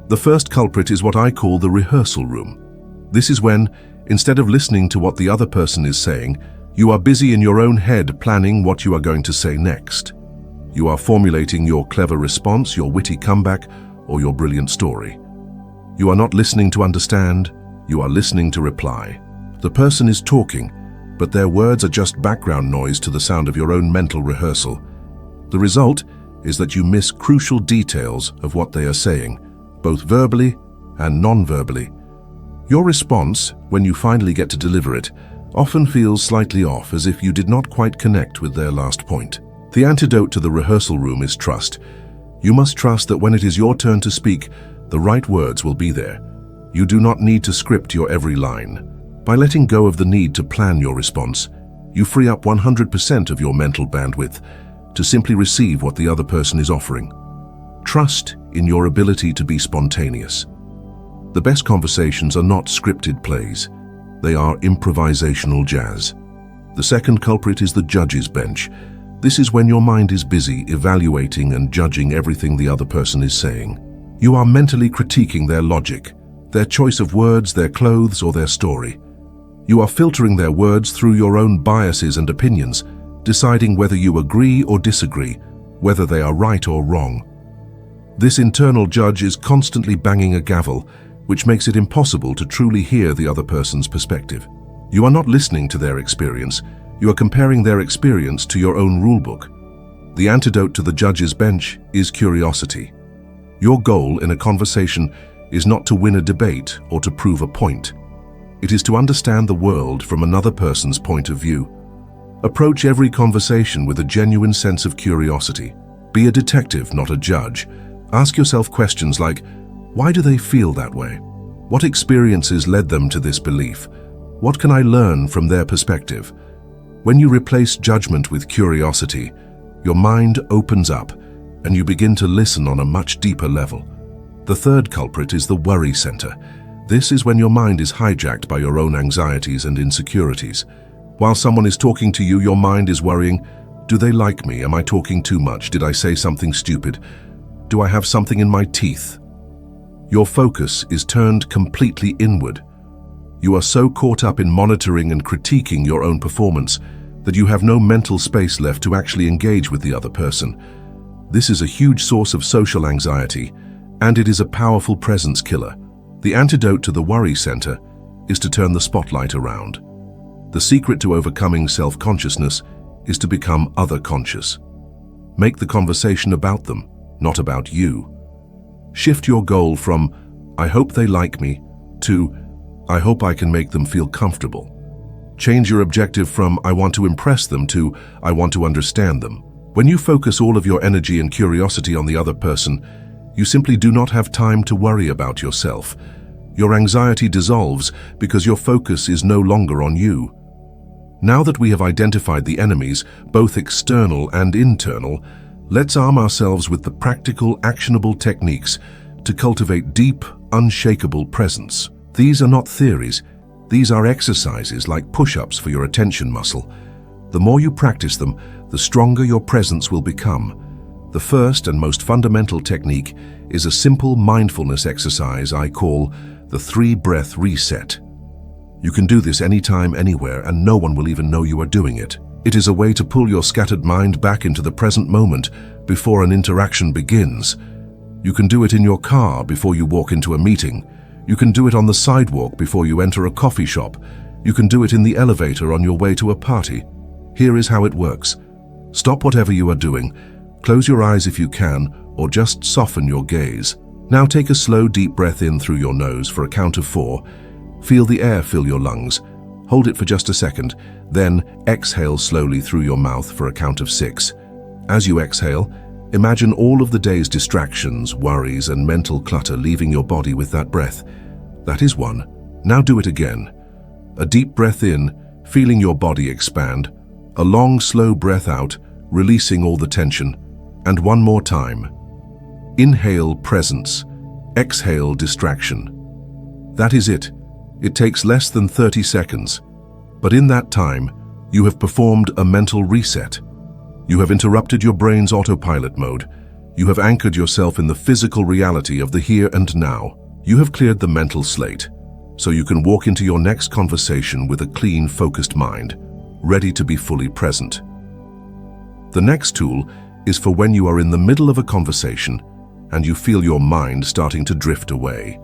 The first culprit is what I call the rehearsal room. This is when, instead of listening to what the other person is saying, you are busy in your own head planning what you are going to say next. You are formulating your clever response, your witty comeback, or your brilliant story. You are not listening to understand, you are listening to reply. The person is talking, but their words are just background noise to the sound of your own mental rehearsal. The result is that you miss crucial details of what they are saying, both verbally and non-verbally. Your response, when you finally get to deliver it, often feels slightly off, as if you did not quite connect with their last point. The antidote to the rehearsal room is trust. You must trust that when it is your turn to speak, the right words will be there. You do not need to script your every line. By letting go of the need to plan your response, you free up 100% of your mental bandwidth to simply receive what the other person is offering. Trust in your ability to be spontaneous. The best conversations are not scripted plays. They are improvisational jazz. The second culprit is the judge's bench. This is when your mind is busy evaluating and judging everything the other person is saying. You are mentally critiquing their logic, their choice of words, their clothes, or their story. You are filtering their words through your own biases and opinions, deciding whether you agree or disagree, whether they are right or wrong. This internal judge is constantly banging a gavel, which makes it impossible to truly hear the other person's perspective. You are not listening to their experience, you are comparing their experience to your own rulebook. The antidote to the judge's bench is curiosity. Your goal in a conversation is not to win a debate or to prove a point. It is to understand the world from another person's point of view. Approach every conversation with a genuine sense of curiosity. Be a detective, not a judge. Ask yourself questions like, why do they feel that way? What experiences led them to this belief? What can I learn from their perspective? When you replace judgment with curiosity, your mind opens up and you begin to listen on a much deeper level. The third culprit is the worry center. This is when your mind is hijacked by your own anxieties and insecurities. While someone is talking to you, your mind is worrying, do they like me? Am I talking too much? Did I say something stupid? Do I have something in my teeth? Your focus is turned completely inward. You are so caught up in monitoring and critiquing your own performance that you have no mental space left to actually engage with the other person. This is a huge source of social anxiety, and it is a powerful presence killer. The antidote to the worry center is to turn the spotlight around. The secret to overcoming self-consciousness is to become other-conscious. Make the conversation about them, not about you. Shift your goal from, "I hope they like me," to, "I hope I can make them feel comfortable." Change your objective from, "I want to impress them," to, "I want to understand them." When you focus all of your energy and curiosity on the other person, you simply do not have time to worry about yourself. Your anxiety dissolves because your focus is no longer on you. Now that we have identified the enemies, both external and internal, let's arm ourselves with the practical, actionable techniques to cultivate deep, unshakable presence. These are not theories. These are exercises like push-ups for your attention muscle. The more you practice them, the stronger your presence will become. The first and most fundamental technique is a simple mindfulness exercise I call the 3-breath reset. You can do this anytime, anywhere, and no one will even know you are doing it. It is a way to pull your scattered mind back into the present moment before an interaction begins. You can do it in your car before you walk into a meeting. You can do it on the sidewalk before you enter a coffee shop. You can do it in the elevator on your way to a party. Here is how it works. Stop whatever you are doing. Close your eyes if you can, or just soften your gaze. Now take a slow, deep breath in through your nose for a count of 4. Feel the air fill your lungs. Hold it for just a second, then exhale slowly through your mouth for a count of 6. As you exhale, imagine all of the day's distractions, worries, and mental clutter leaving your body with that breath. That is 1. Now do it again. A deep breath in, feeling your body expand. A long, slow breath out, releasing all the tension. And one more time. Inhale presence. Exhale distraction. That is it. It takes less than 30 seconds. But in that time, you have performed a mental reset. You have interrupted your brain's autopilot mode. You have anchored yourself in the physical reality of the here and now. You have cleared the mental slate, so you can walk into your next conversation with a clean, focused mind, ready to be fully present. The next tool is for when you are in the middle of a conversation and you feel your mind starting to drift away.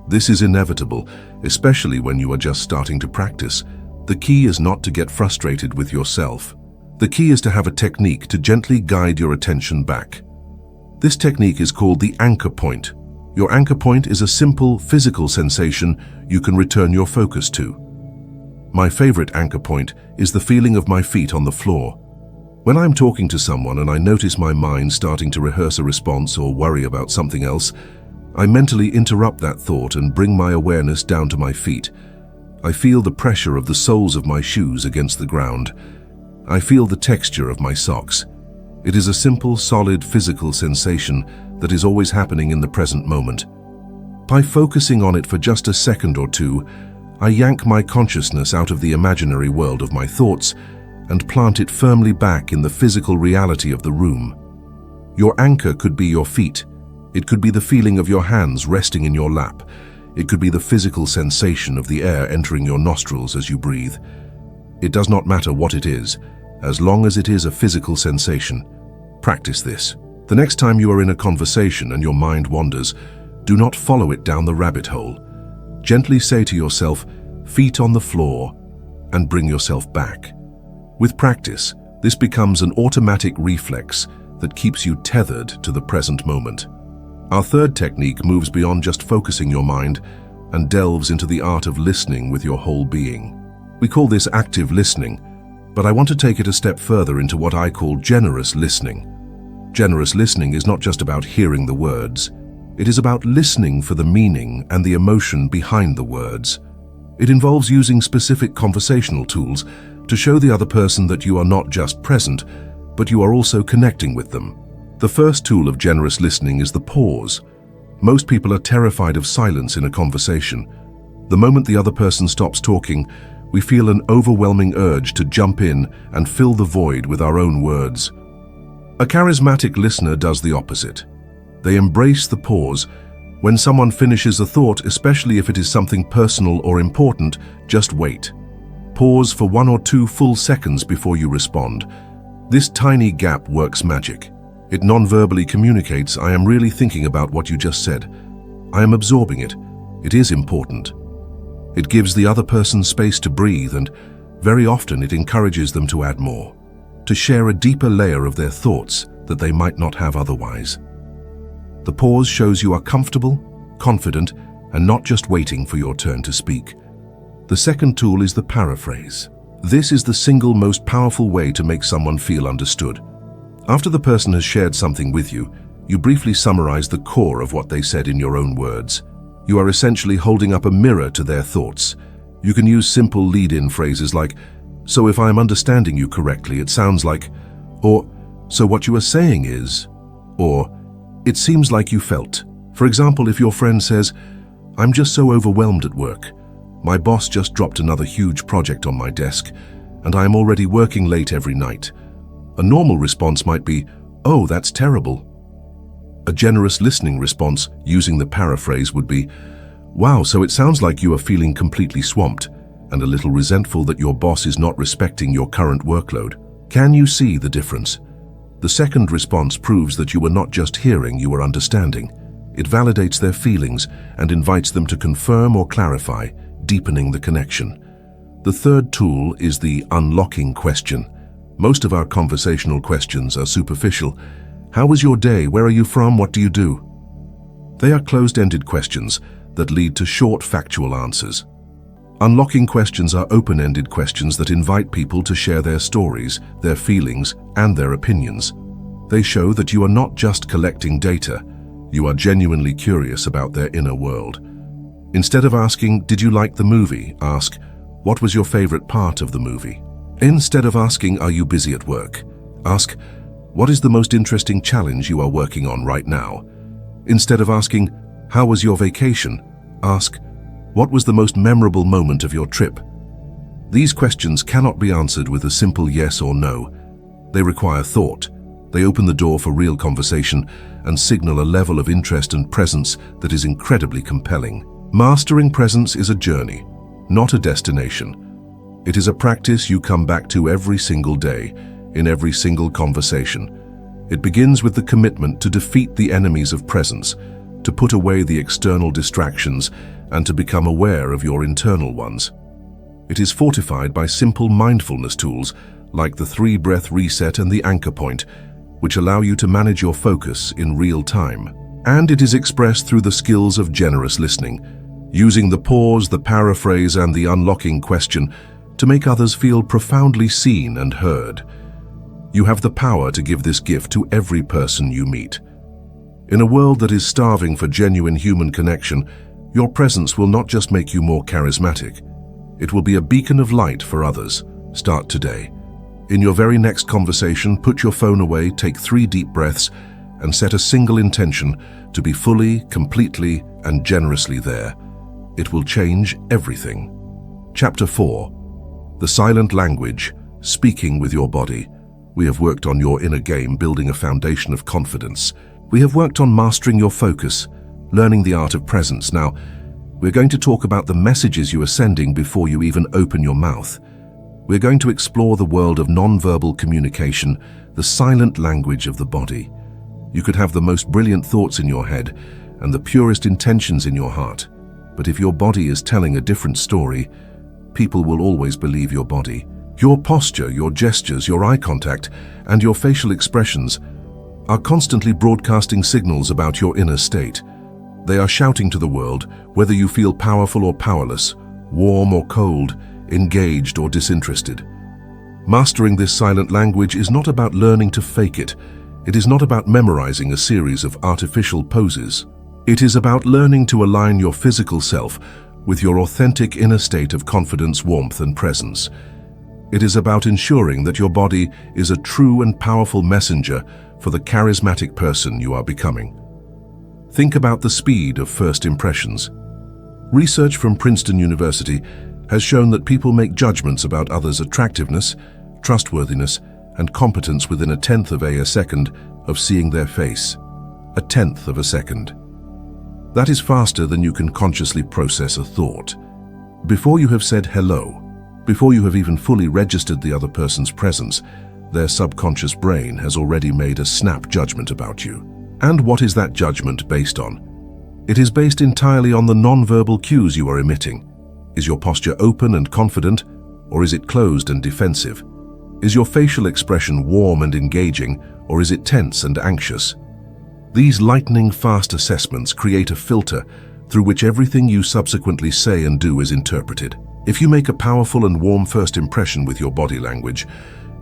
This is inevitable, especially when you are just starting to practice. The key is not to get frustrated with yourself. The key is to have a technique to gently guide your attention back. This technique is called the anchor point. Your anchor point is a simple physical sensation you can return your focus to. My favorite anchor point is the feeling of my feet on the floor. When I'm talking to someone and I notice my mind starting to rehearse a response or worry about something else, I mentally interrupt that thought and bring my awareness down to my feet. I feel the pressure of the soles of my shoes against the ground. I feel the texture of my socks. It is a simple, solid physical sensation that is always happening in the present moment. By focusing on it for just a second or two, I yank my consciousness out of the imaginary world of my thoughts and plant it firmly back in the physical reality of the room. Your anchor could be your feet. It could be the feeling of your hands resting in your lap. It could be the physical sensation of the air entering your nostrils as you breathe. It does not matter what it is, as long as it is a physical sensation. Practice this. The next time you are in a conversation and your mind wanders, do not follow it down the rabbit hole. Gently say to yourself, "Feet on the floor," and bring yourself back. With practice, this becomes an automatic reflex that keeps you tethered to the present moment. Our third technique moves beyond just focusing your mind and delves into the art of listening with your whole being. We call this active listening, but I want to take it a step further into what I call generous listening. Generous listening is not just about hearing the words. It is about listening for the meaning and the emotion behind the words. It involves using specific conversational tools to show the other person that you are not just present, but you are also connecting with them. The first tool of generous listening is the pause. Most people are terrified of silence in a conversation. The moment the other person stops talking, we feel an overwhelming urge to jump in and fill the void with our own words. A charismatic listener does the opposite. They embrace the pause. When someone finishes a thought, especially if it is something personal or important, just wait. Pause for 1 or 2 full seconds before you respond. This tiny gap works magic. It non-verbally communicates, "I am really thinking about what you just said. I am absorbing it. It is important." It gives the other person space to breathe, and very often it encourages them to add more. to share a deeper layer of their thoughts that they might not have otherwise. The pause shows you are comfortable, confident, and not just waiting for your turn to speak. The second tool is the paraphrase. This is the single most powerful way to make someone feel understood. After the person has shared something with you, you briefly summarize the core of what they said in your own words. You are essentially holding up a mirror to their thoughts. You can use simple lead-in phrases like, "So if I'm understanding you correctly, it sounds like," or "So what you are saying is," or "It seems like you felt." For example, if your friend says, "I'm just so overwhelmed at work. My boss just dropped another huge project on my desk, and I am already working late every night." A normal response might be, "Oh, that's terrible." A generous listening response using the paraphrase would be, "Wow, so it sounds like you are feeling completely swamped and a little resentful that your boss is not respecting your current workload." Can you see the difference? The second response proves that you were not just hearing, you were understanding. It validates their feelings and invites them to confirm or clarify, deepening the connection. The third tool is the unlocking question. Most of our conversational questions are superficial. How was your day? Where are you from? What do you do? They are closed-ended questions that lead to short, factual answers. Unlocking questions are open-ended questions that invite people to share their stories, their feelings, and their opinions. They show that you are not just collecting data, you are genuinely curious about their inner world. Instead of asking, "Did you like the movie?" ask, "What was your favorite part of the movie?" Instead of asking, "Are you busy at work?" ask, "What is the most interesting challenge you are working on right now?" Instead of asking, "How was your vacation?" ask, "What was the most memorable moment of your trip?" These questions cannot be answered with a simple yes or no. They require thought. They open the door for real conversation and signal a level of interest and presence that is incredibly compelling. Mastering presence is a journey, not a destination. It is a practice you come back to every single day, in every single conversation. It begins with the commitment to defeat the enemies of presence, to put away the external distractions, and to become aware of your internal ones. It is fortified by simple mindfulness tools like the 3-breath reset and the anchor point, which allow you to manage your focus in real time. And it is expressed through the skills of generous listening, using the pause, the paraphrase, and the unlocking question to make others feel profoundly seen and heard. You have the power to give this gift to every person you meet. In a world that is starving for genuine human connection, your presence will not just make you more charismatic. It will be a beacon of light for others. Start today. In your very next conversation, put your phone away, take 3 deep breaths, and set a single intention to be fully, completely, and generously there. It will change everything. Chapter 4. The Silent Language, Speaking with Your Body. We have worked on your inner game, building a foundation of confidence. We have worked on mastering your focus, learning the art of presence. Now, we're going to talk about the messages you are sending before you even open your mouth. We're going to explore the world of nonverbal communication, the silent language of the body. You could have the most brilliant thoughts in your head and the purest intentions in your heart, but if your body is telling a different story, people will always believe your body. Your posture, your gestures, your eye contact, and your facial expressions are constantly broadcasting signals about your inner state. They are shouting to the world whether you feel powerful or powerless, warm or cold, engaged or disinterested. Mastering this silent language is not about learning to fake it. It is not about memorizing a series of artificial poses. It is about learning to align your physical self with your authentic inner state of confidence, warmth, and presence. It is about ensuring that your body is a true and powerful messenger for the charismatic person you are becoming. Think about the speed of first impressions. Research from Princeton University has shown that people make judgments about others' attractiveness, trustworthiness, and competence within 1/10 of a second of seeing their face. 1/10 of a second. That is faster than you can consciously process a thought. Before you have said hello, before you have even fully registered the other person's presence, their subconscious brain has already made a snap judgment about you. And what is that judgment based on? It is based entirely on the nonverbal cues you are emitting. Is your posture open and confident, or is it closed and defensive? Is your facial expression warm and engaging, or is it tense and anxious? These lightning-fast assessments create a filter through which everything you subsequently say and do is interpreted. If you make a powerful and warm first impression with your body language,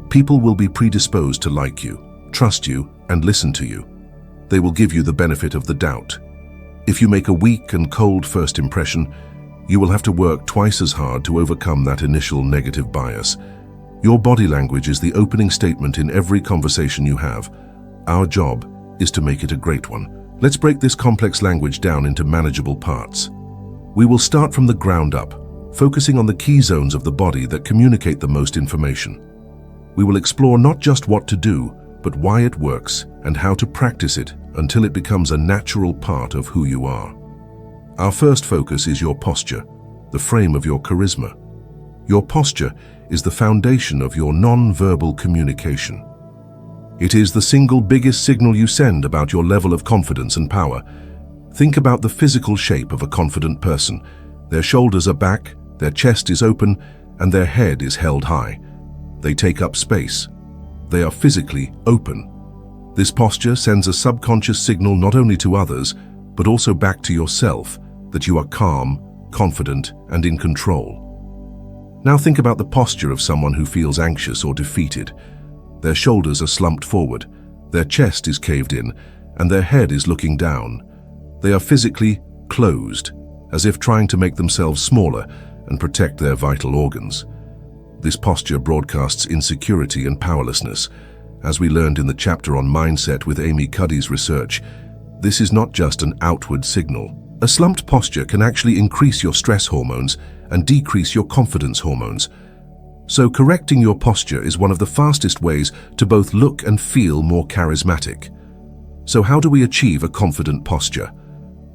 people will be predisposed to like you, trust you, and listen to you. They will give you the benefit of the doubt. If you make a weak and cold first impression, you will have to work twice as hard to overcome that initial negative bias. Your body language is the opening statement in every conversation you have. Our job is to make it a great one. Let's break this complex language down into manageable parts. We will start from the ground up, focusing on the key zones of the body that communicate the most information. We will explore not just what to do, but why it works and how to practice it until it becomes a natural part of who you are. Our first focus is your posture, the frame of your charisma. Your posture is the foundation of your non-verbal communication. It is the single biggest signal you send about your level of confidence and power. Think about the physical shape of a confident person. Their shoulders are back, their chest is open, and their head is held high. They take up space. They are physically open. This posture sends a subconscious signal not only to others, but also back to yourself that you are calm, confident, and in control. Now think about the posture of someone who feels anxious or defeated. Their shoulders are slumped forward, their chest is caved in, and their head is looking down. They are physically closed, as if trying to make themselves smaller and protect their vital organs. This posture broadcasts insecurity and powerlessness. As we learned in the chapter on mindset with Amy Cuddy's research, this is not just an outward signal. A slumped posture can actually increase your stress hormones and decrease your confidence hormones. So correcting your posture is one of the fastest ways to both look and feel more charismatic. So how do we achieve a confident posture?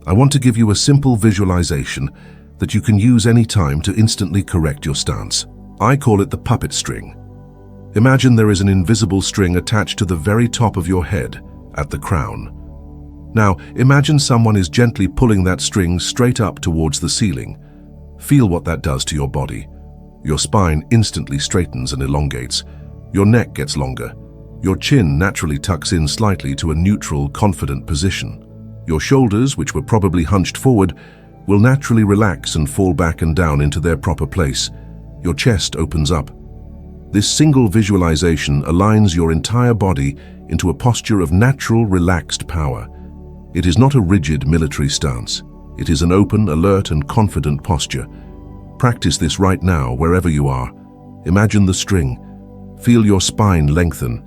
I want to give you a simple visualization that you can use anytime to instantly correct your stance. I call it the puppet string. Imagine there is an invisible string attached to the very top of your head, at the crown. Now, imagine someone is gently pulling that string straight up towards the ceiling. Feel what that does to your body. Your spine instantly straightens and elongates. Your neck gets longer. Your chin naturally tucks in slightly to a neutral, confident position. Your shoulders, which were probably hunched forward, will naturally relax and fall back and down into their proper place. Your chest opens up. This single visualization aligns your entire body into a posture of natural, relaxed power. It is not a rigid military stance. It is an open, alert, and confident posture. Practice this right now, wherever you are. Imagine the string. Feel your spine lengthen.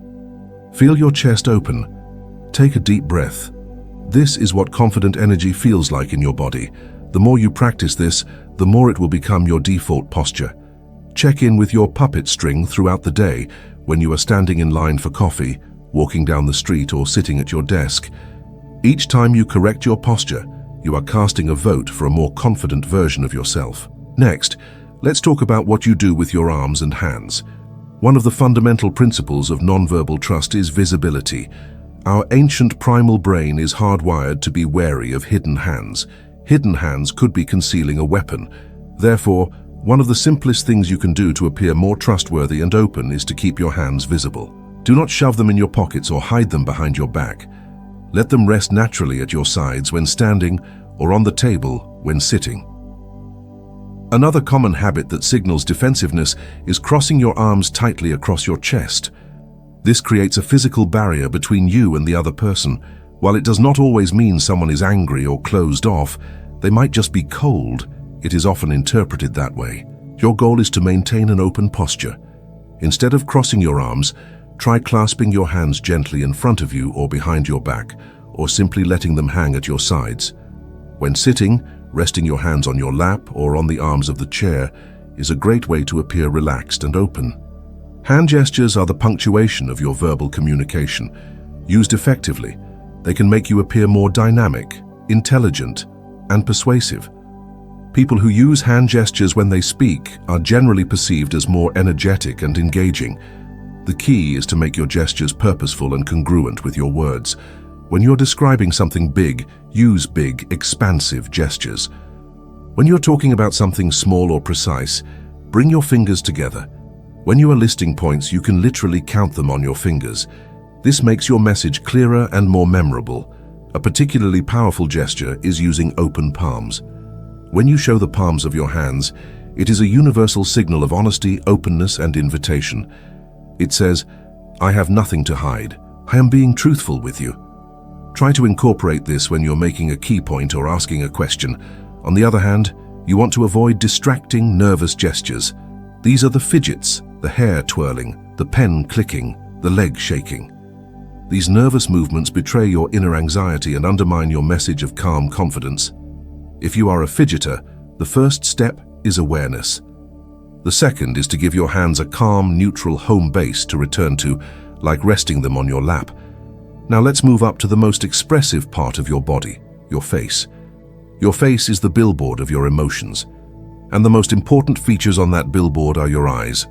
Feel your chest open. Take a deep breath. This is what confident energy feels like in your body. The more you practice this, the more it will become your default posture. Check in with your puppet string throughout the day when you are standing in line for coffee, walking down the street, or sitting at your desk. Each time you correct your posture, you are casting a vote for a more confident version of yourself. Next, let's talk about what you do with your arms and hands. One of the fundamental principles of nonverbal trust is visibility. Our ancient primal brain is hardwired to be wary of hidden hands. Hidden hands could be concealing a weapon. Therefore, one of the simplest things you can do to appear more trustworthy and open is to keep your hands visible. Do not shove them in your pockets or hide them behind your back. Let them rest naturally at your sides when standing or on the table when sitting. Another common habit that signals defensiveness is crossing your arms tightly across your chest. This creates a physical barrier between you and the other person. While it does not always mean someone is angry or closed off, they might just be cold. It is often interpreted that way. Your goal is to maintain an open posture. Instead of crossing your arms, try clasping your hands gently in front of you or behind your back, or simply letting them hang at your sides. When sitting, resting your hands on your lap or on the arms of the chair is a great way to appear relaxed and open. Hand gestures are the punctuation of your verbal communication. Used effectively, they can make you appear more dynamic, intelligent, and persuasive. People who use hand gestures when they speak are generally perceived as more energetic and engaging. The key is to make your gestures purposeful and congruent with your words. When you're describing something big, use big, expansive gestures. When you're talking about something small or precise, bring your fingers together. When you are listing points, you can literally count them on your fingers. This makes your message clearer and more memorable. A particularly powerful gesture is using open palms. When you show the palms of your hands, it is a universal signal of honesty, openness, and invitation. It says, "I have nothing to hide. I am being truthful with you." Try to incorporate this when you're making a key point or asking a question. On the other hand, you want to avoid distracting, nervous gestures. These are the fidgets, the hair twirling, the pen clicking, the leg shaking. These nervous movements betray your inner anxiety and undermine your message of calm confidence. If you are a fidgeter, the first step is awareness. The second is to give your hands a calm, neutral home base to return to, like resting them on your lap. Now let's move up to the most expressive part of your body, your face. Your face is the billboard of your emotions, and the most important features on that billboard are your eyes.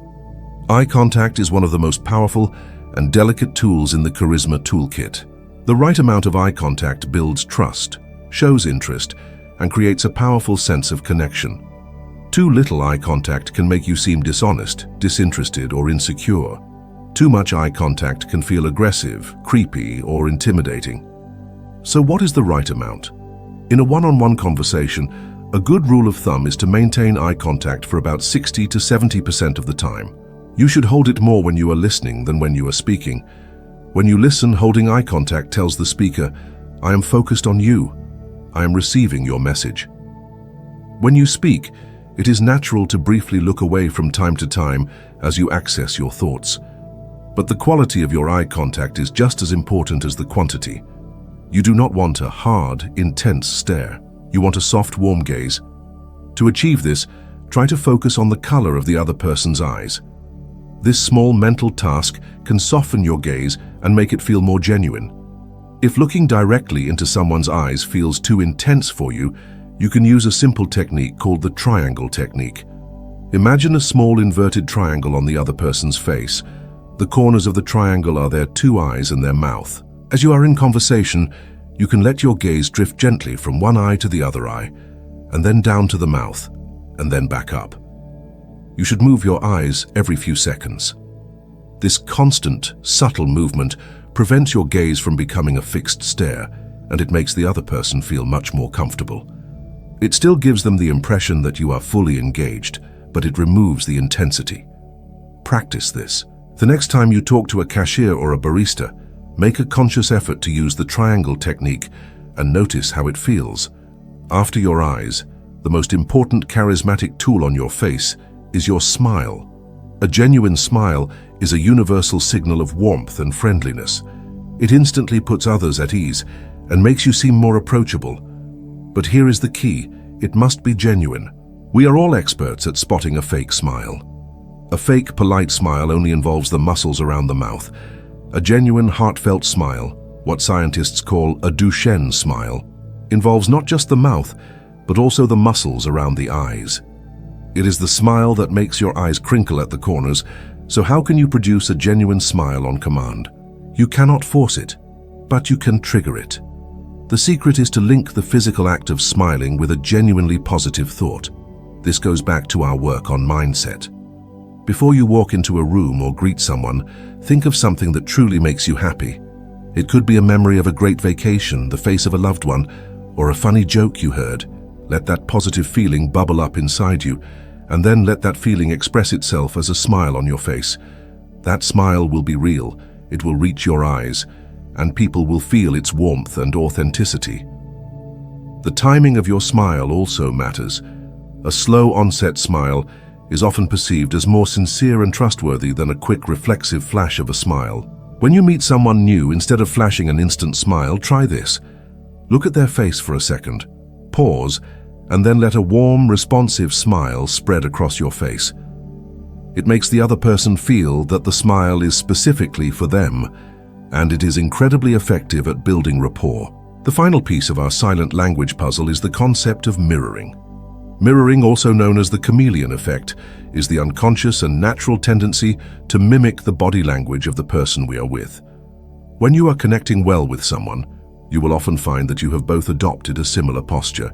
Eye contact is one of the most powerful and delicate tools in the Charisma toolkit. The right amount of eye contact builds trust, shows interest, and creates a powerful sense of connection. Too little eye contact can make you seem dishonest, disinterested, or insecure. Too much eye contact can feel aggressive, creepy, or intimidating. So what is the right amount? In a one-on-one conversation, a good rule of thumb is to maintain eye contact for about 60 to 70% of the time. You should hold it more when you are listening than when you are speaking. When you listen, holding eye contact tells the speaker, "I am focused on you. I am receiving your message." When you speak, it is natural to briefly look away from time to time as you access your thoughts. But the quality of your eye contact is just as important as the quantity. You do not want a hard, intense stare. You want a soft, warm gaze. To achieve this, try to focus on the color of the other person's eyes. This small mental task can soften your gaze and make it feel more genuine. If looking directly into someone's eyes feels too intense for you, you can use a simple technique called the triangle technique. Imagine a small inverted triangle on the other person's face. The corners of the triangle are their two eyes and their mouth. As you are in conversation, you can let your gaze drift gently from one eye to the other eye, and then down to the mouth, and then back up. You should move your eyes every few seconds. This constant, subtle movement prevents your gaze from becoming a fixed stare, and it makes the other person feel much more comfortable. It still gives them the impression that you are fully engaged, but it removes the intensity. Practice this. The next time you talk to a cashier or a barista, make a conscious effort to use the triangle technique and notice how it feels. After your eyes, the most important charismatic tool on your face is your smile. A genuine smile is a universal signal of warmth and friendliness. It instantly puts others at ease and makes you seem more approachable. But here is the key: it must be genuine. We are all experts at spotting a fake smile. A fake, polite smile only involves the muscles around the mouth. A genuine, heartfelt smile, what scientists call a Duchenne smile, involves not just the mouth, but also the muscles around the eyes. It is the smile that makes your eyes crinkle at the corners, so how can you produce a genuine smile on command? You cannot force it, but you can trigger it. The secret is to link the physical act of smiling with a genuinely positive thought. This goes back to our work on mindset. Before you walk into a room or greet someone, think of something that truly makes you happy. It could be a memory of a great vacation, the face of a loved one, or a funny joke you heard. Let that positive feeling bubble up inside you, and then let that feeling express itself as a smile on your face. That smile will be real, it will reach your eyes, and people will feel its warmth and authenticity. The timing of your smile also matters. A slow onset smile is often perceived as more sincere and trustworthy than a quick reflexive flash of a smile. When you meet someone new, instead of flashing an instant smile, try this. Look at their face for a second, pause, and then let a warm, responsive smile spread across your face. It makes the other person feel that the smile is specifically for them, and it is incredibly effective at building rapport. The final piece of our silent language puzzle is the concept of mirroring. Mirroring, also known as the chameleon effect, is the unconscious and natural tendency to mimic the body language of the person we are with. When you are connecting well with someone, you will often find that you have both adopted a similar posture,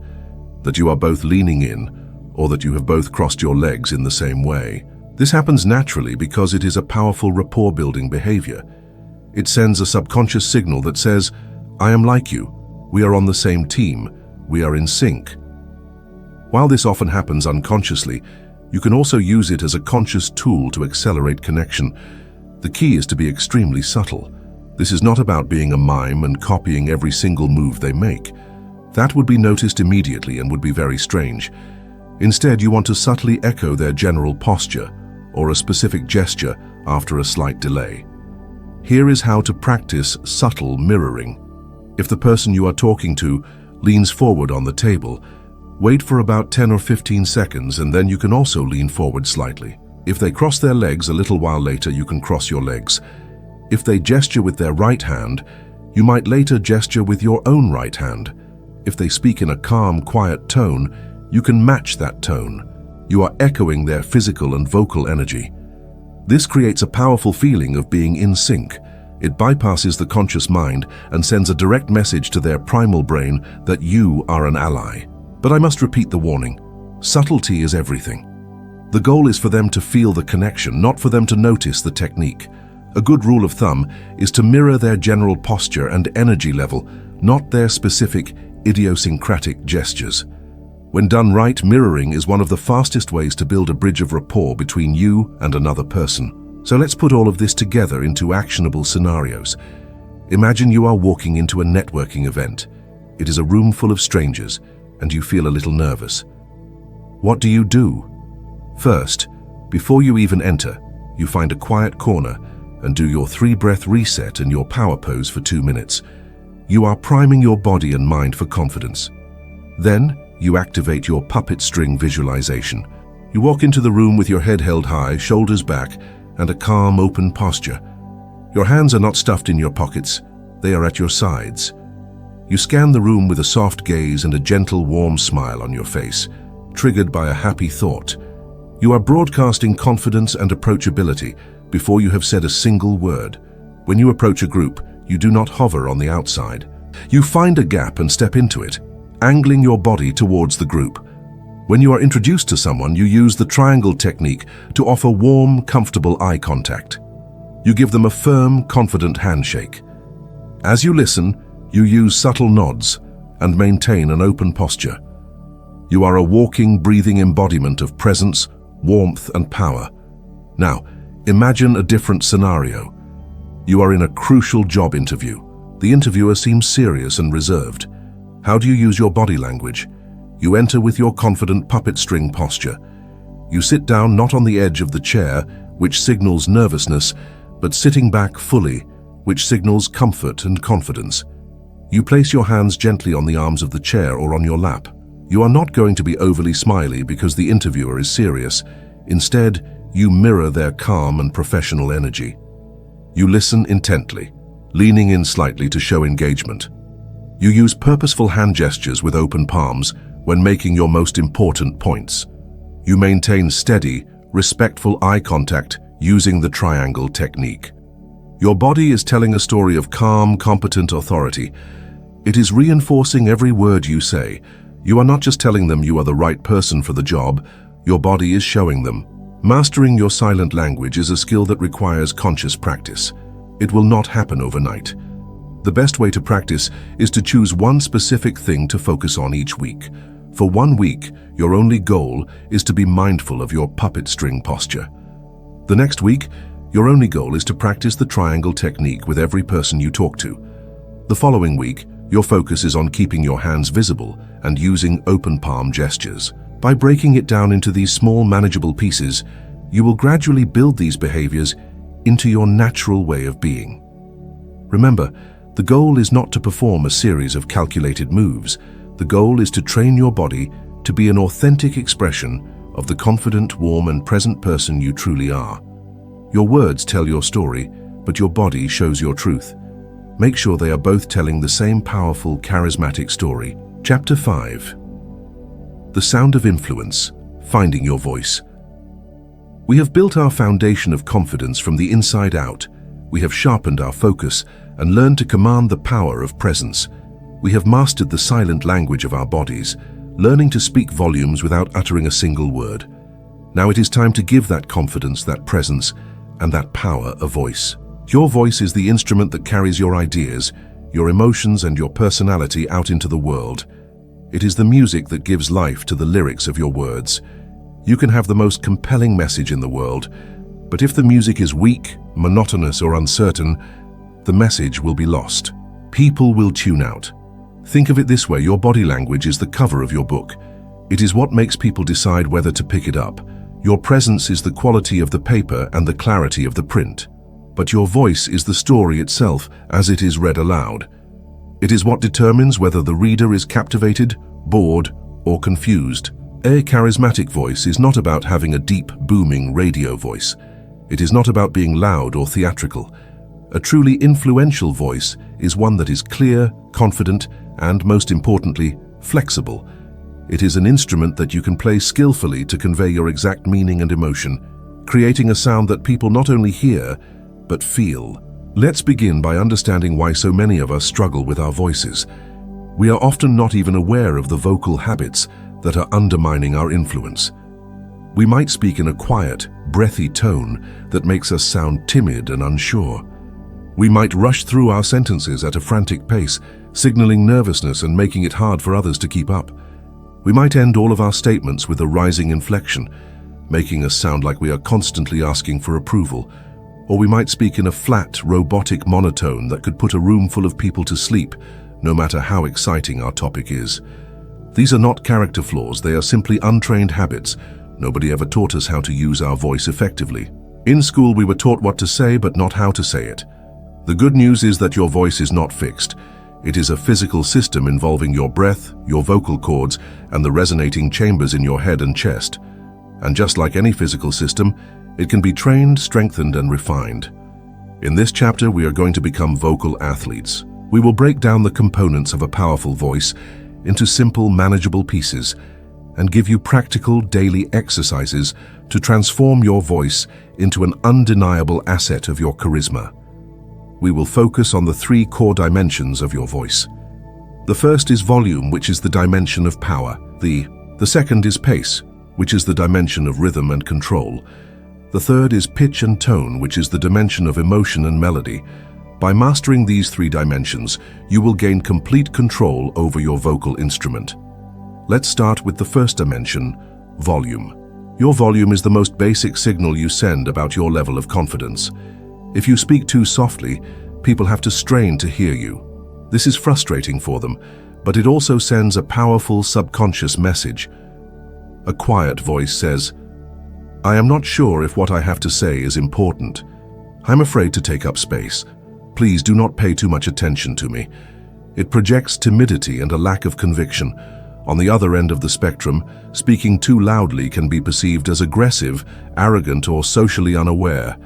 that you are both leaning in, or that you have both crossed your legs in the same way. This happens naturally because it is a powerful rapport-building behavior. It sends a subconscious signal that says, "I am like you. We are on the same team. We are in sync." While this often happens unconsciously, you can also use it as a conscious tool to accelerate connection. The key is to be extremely subtle. This is not about being a mime and copying every single move they make. That would be noticed immediately and would be very strange. Instead, you want to subtly echo their general posture or a specific gesture after a slight delay. Here is how to practice subtle mirroring. If the person you are talking to leans forward on the table, wait for about 10 or 15 seconds and then you can also lean forward slightly. If they cross their legs a little while later, you can cross your legs. If they gesture with their right hand, you might later gesture with your own right hand. If they speak in a calm, quiet tone, you can match that tone. You are echoing their physical and vocal energy. This creates a powerful feeling of being in sync. It bypasses the conscious mind and sends a direct message to their primal brain that you are an ally. But I must repeat the warning. Subtlety is everything. The goal is for them to feel the connection, not for them to notice the technique. A good rule of thumb is to mirror their general posture and energy level, not their specific idiosyncratic gestures. When done right, mirroring is one of the fastest ways to build a bridge of rapport between you and another person. So let's put all of this together into actionable scenarios. Imagine you are walking into a networking event. It is a room full of strangers, and you feel a little nervous. What do you do? First, before you even enter, you find a quiet corner and do your 3-breath reset and your power pose for 2 minutes. You are priming your body and mind for confidence. Then, you activate your puppet string visualization. You walk into the room with your head held high, shoulders back, and a calm, open posture. Your hands are not stuffed in your pockets, they are at your sides. You scan the room with a soft gaze and a gentle, warm smile on your face, triggered by a happy thought. You are broadcasting confidence and approachability before you have said a single word. When you approach a group, you do not hover on the outside. You find a gap and step into it, angling your body towards the group. When you are introduced to someone, you use the triangle technique to offer warm, comfortable eye contact. You give them a firm, confident handshake. As you listen, you use subtle nods and maintain an open posture. You are a walking, breathing embodiment of presence, warmth, and power. Now, imagine a different scenario. You are in a crucial job interview. The interviewer seems serious and reserved. How do you use your body language? You enter with your confident puppet string posture. You sit down not on the edge of the chair, which signals nervousness, but sitting back fully, which signals comfort and confidence. You place your hands gently on the arms of the chair or on your lap. You are not going to be overly smiley because the interviewer is serious. Instead, you mirror their calm and professional energy. You listen intently, leaning in slightly to show engagement. You use purposeful hand gestures with open palms when making your most important points. You maintain steady, respectful eye contact using the triangle technique. Your body is telling a story of calm, competent authority. It is reinforcing every word you say. You are not just telling them you are the right person for the job, your body is showing them. Mastering your silent language is a skill that requires conscious practice. It will not happen overnight. The best way to practice is to choose one specific thing to focus on each week. For 1 week, your only goal is to be mindful of your puppet string posture. The next week, your only goal is to practice the triangle technique with every person you talk to. The following week, your focus is on keeping your hands visible and using open palm gestures. By breaking it down into these small, manageable pieces, you will gradually build these behaviors into your natural way of being. Remember, the goal is not to perform a series of calculated moves. The goal is to train your body to be an authentic expression of the confident, warm, and present person you truly are. Your words tell your story, but your body shows your truth. Make sure they are both telling the same powerful, charismatic story. Chapter 5. The Sound of Influence, Finding Your Voice. We have built our foundation of confidence from the inside out. We have sharpened our focus and learned to command the power of presence. We have mastered the silent language of our bodies, learning to speak volumes without uttering a single word. Now it is time to give that confidence, that presence, and that power a voice. Your voice is the instrument that carries your ideas, your emotions, and your personality out into the world. It is the music that gives life to the lyrics of your words. You can have the most compelling message in the world, but if the music is weak, monotonous, or uncertain, the message will be lost. People will tune out. Think of it this way: your body language is the cover of your book. It is what makes people decide whether to pick it up. Your presence is the quality of the paper and the clarity of the print. But your voice is the story itself as it is read aloud. It is what determines whether the reader is captivated, bored, or confused. A charismatic voice is not about having a deep, booming radio voice. It is not about being loud or theatrical. A truly influential voice is one that is clear, confident, and, most importantly, flexible. It is an instrument that you can play skillfully to convey your exact meaning and emotion, creating a sound that people not only hear, but feel. Let's begin by understanding why so many of us struggle with our voices. We are often not even aware of the vocal habits that are undermining our influence. We might speak in a quiet, breathy tone that makes us sound timid and unsure. We might rush through our sentences at a frantic pace, signaling nervousness and making it hard for others to keep up. We might end all of our statements with a rising inflection, making us sound like we are constantly asking for approval. Or we might speak in a flat, robotic monotone that could put a room full of people to sleep, no matter how exciting our topic is. These are not character flaws, they are simply untrained habits. Nobody ever taught us how to use our voice effectively. In school, we were taught what to say, but not how to say it. The good news is that your voice is not fixed. It is a physical system involving your breath, your vocal cords, and the resonating chambers in your head and chest. And just like any physical system, it can be trained, strengthened, and refined. In this chapter, we are going to become vocal athletes. We will break down the components of a powerful voice into simple, manageable pieces and give you practical daily exercises to transform your voice into an undeniable asset of your charisma. We will focus on the 3 core dimensions of your voice. The first is volume, which is the dimension of power. The second is pace, which is the dimension of rhythm and control. The third is pitch and tone, which is the dimension of emotion and melody. By mastering these 3 dimensions, you will gain complete control over your vocal instrument. Let's start with the first dimension, volume. Your volume is the most basic signal you send about your level of confidence. If you speak too softly, people have to strain to hear you. This is frustrating for them, but it also sends a powerful subconscious message. A quiet voice says, "I am not sure if what I have to say is important. I'm afraid to take up space. Please do not pay too much attention to me." It projects timidity and a lack of conviction. On the other end of the spectrum, speaking too loudly can be perceived as aggressive, arrogant, or socially unaware.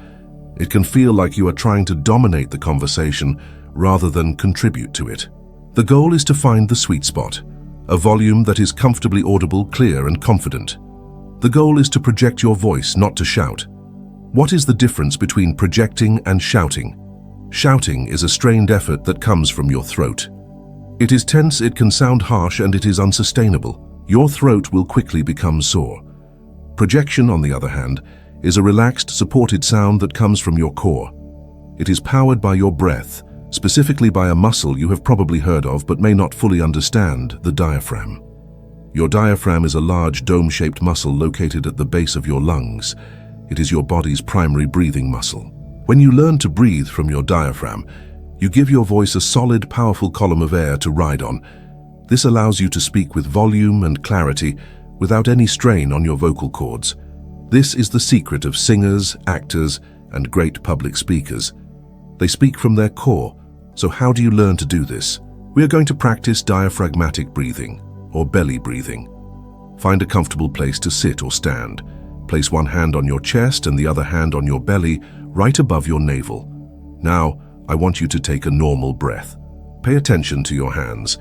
It can feel like you are trying to dominate the conversation rather than contribute to it. The goal is to find the sweet spot, a volume that is comfortably audible, clear, and confident. The goal is to project your voice, not to shout. What is the difference between projecting and shouting? Shouting is a strained effort that comes from your throat. It is tense, it can sound harsh, and it is unsustainable. Your throat will quickly become sore. Projection, on the other hand, is a relaxed, supported sound that comes from your core. It is powered by your breath, specifically by a muscle you have probably heard of but may not fully understand, the diaphragm. Your diaphragm is a large dome-shaped muscle located at the base of your lungs. It is your body's primary breathing muscle. When you learn to breathe from your diaphragm, you give your voice a solid, powerful column of air to ride on. This allows you to speak with volume and clarity without any strain on your vocal cords. This is the secret of singers, actors, and great public speakers. They speak from their core. So how do you learn to do this? We are going to practice diaphragmatic breathing, or belly breathing. Find a comfortable place to sit or stand. Place one hand on your chest and the other hand on your belly, right above your navel. Now, I want you to take a normal breath. Pay attention to your hands.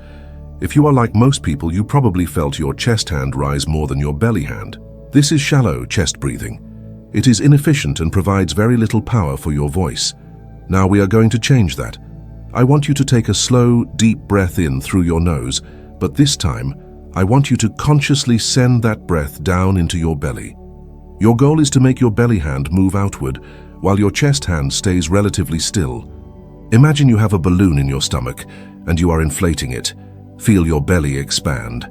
If you are like most people, you probably felt your chest hand rise more than your belly hand. This is shallow chest breathing. It is inefficient and provides very little power for your voice. Now we are going to change that. I want you to take a slow, deep breath in through your nose, but this time, I want you to consciously send that breath down into your belly. Your goal is to make your belly hand move outward while your chest hand stays relatively still. Imagine you have a balloon in your stomach and you are inflating it. Feel your belly expand.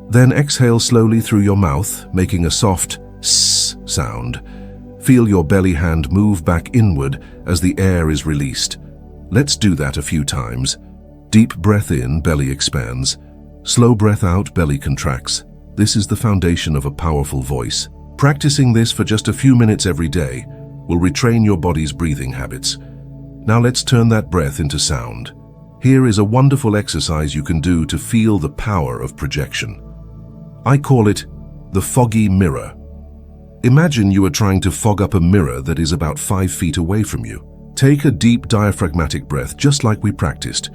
Then exhale slowly through your mouth, making a soft "s" sound. Feel your belly hand move back inward as the air is released. Let's do that a few times. Deep breath in, belly expands. Slow breath out, belly contracts. This is the foundation of a powerful voice. Practicing this for just a few minutes every day will retrain your body's breathing habits. Now let's turn that breath into sound. Here is a wonderful exercise you can do to feel the power of projection. I call it the foggy mirror. Imagine you are trying to fog up a mirror that is about 5 feet away from you. Take a deep diaphragmatic breath just like we practiced.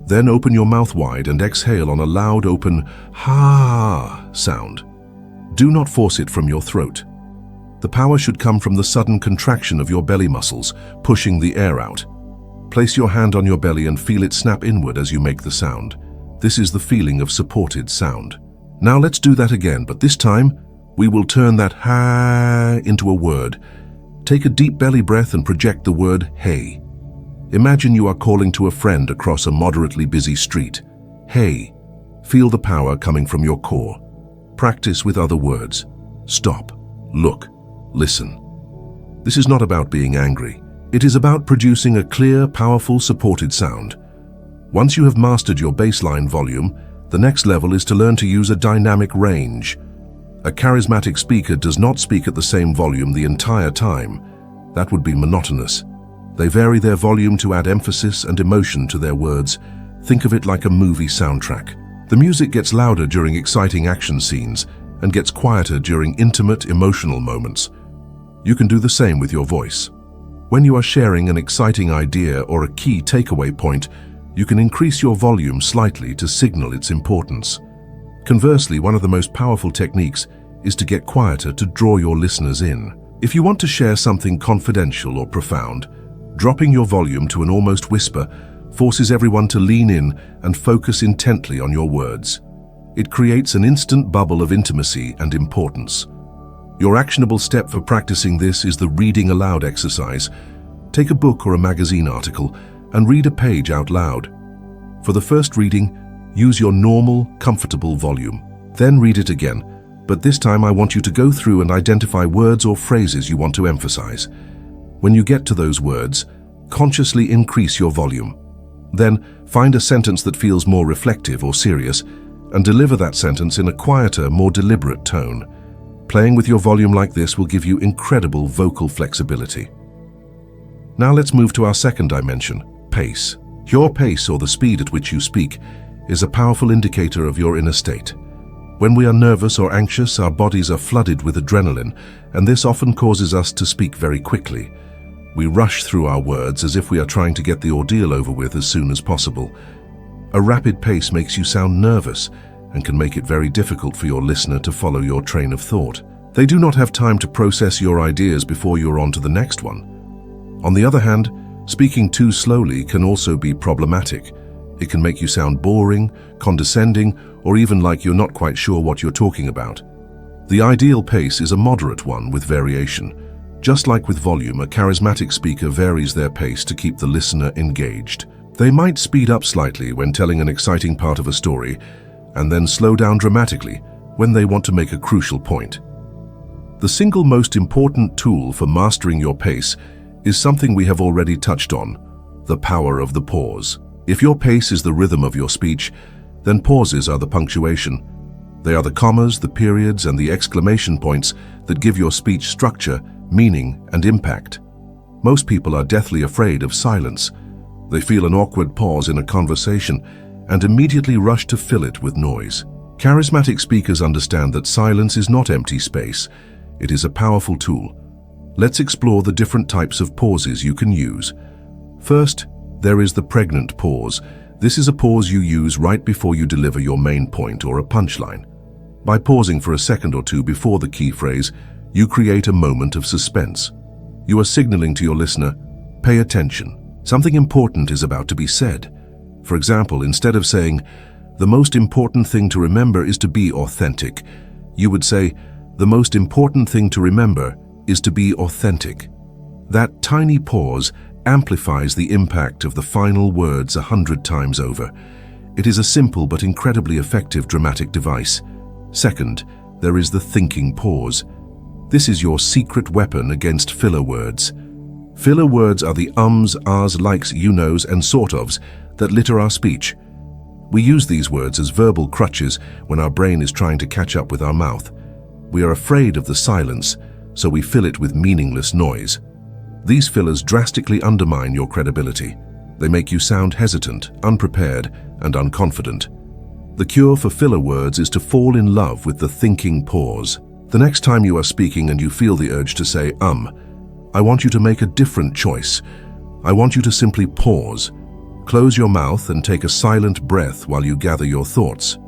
Then open your mouth wide and exhale on a loud open "ha" sound. Do not force it from your throat. The power should come from the sudden contraction of your belly muscles, pushing the air out. Place your hand on your belly and feel it snap inward as you make the sound. This is the feeling of supported sound. Now let's do that again, but this time we will turn that "ha" into a word. Take a deep belly breath and project the word "hey." Imagine you are calling to a friend across a moderately busy street. Hey. Feel the power coming from your core. Practice with other words. Stop, look, listen. This is not about being angry. It is about producing a clear, powerful, supported sound. Once you have mastered your baseline volume, the next level is to learn to use a dynamic range. A charismatic speaker does not speak at the same volume the entire time. That would be monotonous. They vary their volume to add emphasis and emotion to their words. Think of it like a movie soundtrack. The music gets louder during exciting action scenes and gets quieter during intimate, emotional moments. You can do the same with your voice. When you are sharing an exciting idea or a key takeaway point, you can increase your volume slightly to signal its importance. Conversely, one of the most powerful techniques is to get quieter to draw your listeners in. If you want to share something confidential or profound, dropping your volume to an almost whisper forces everyone to lean in and focus intently on your words. It creates an instant bubble of intimacy and importance. Your actionable step for practicing this is the reading aloud exercise. Take a book or a magazine article and read a page out loud. For the first reading, use your normal, comfortable volume. Then read it again, but this time I want you to go through and identify words or phrases you want to emphasize. When you get to those words, consciously increase your volume. Then find a sentence that feels more reflective or serious and deliver that sentence in a quieter, more deliberate tone. Playing with your volume like this will give you incredible vocal flexibility. Now let's move to our second dimension, pace. Your pace, or the speed at which you speak, is a powerful indicator of your inner state. When we are nervous or anxious, our bodies are flooded with adrenaline, and this often causes us to speak very quickly. We rush through our words as if we are trying to get the ordeal over with as soon as possible. A rapid pace makes you sound nervous and can make it very difficult for your listener to follow your train of thought. They do not have time to process your ideas before you're on to the next one. On the other hand, speaking too slowly can also be problematic. It can make you sound boring, condescending, or even like you're not quite sure what you're talking about. The ideal pace is a moderate one with variation. Just like with volume, a charismatic speaker varies their pace to keep the listener engaged. They might speed up slightly when telling an exciting part of a story, and then slow down dramatically when they want to make a crucial point. The single most important tool for mastering your pace is something we have already touched on, the power of the pause. If your pace is the rhythm of your speech, then pauses are the punctuation. They are the commas, the periods, and the exclamation points that give your speech structure, meaning, and impact. Most people are deathly afraid of silence. They feel an awkward pause in a conversation and immediately rush to fill it with noise. Charismatic speakers understand that silence is not empty space. It is a powerful tool. Let's explore the different types of pauses you can use. First, there is the pregnant pause. This is a pause you use right before you deliver your main point or a punchline. By pausing for a second or two before the key phrase, you create a moment of suspense. You are signaling to your listener, pay attention. Something important is about to be said. For example, instead of saying, the most important thing to remember is to be authentic, you would say, the most important thing to remember is to be authentic. That tiny pause amplifies the impact of the final words 100 times over. It is a simple but incredibly effective dramatic device. Second, there is the thinking pause. This is your secret weapon against filler words. Filler words are the ums, ahs, likes, you knows, and sort ofs that litter our speech. We use these words as verbal crutches when our brain is trying to catch up with our mouth. We are afraid of the silence, so we fill it with meaningless noise. These fillers drastically undermine your credibility. They make you sound hesitant, unprepared, and unconfident. The cure for filler words is to fall in love with the thinking pause. The next time you are speaking and you feel the urge to say, I want you to make a different choice. I want you to simply pause. Close your mouth and take a silent breath while you gather your thoughts.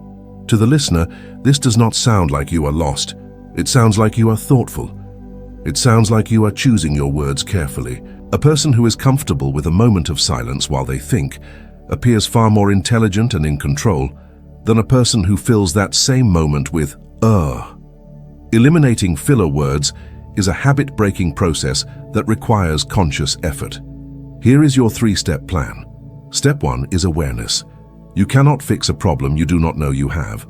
To the listener, this does not sound like you are lost. It sounds like you are thoughtful. It sounds like you are choosing your words carefully. A person who is comfortable with a moment of silence while they think appears far more intelligent and in control than a person who fills that same moment with Eliminating filler words is a habit-breaking process that requires conscious effort. Here is your 3-step plan. Step 1 is awareness. You cannot fix a problem you do not know you have.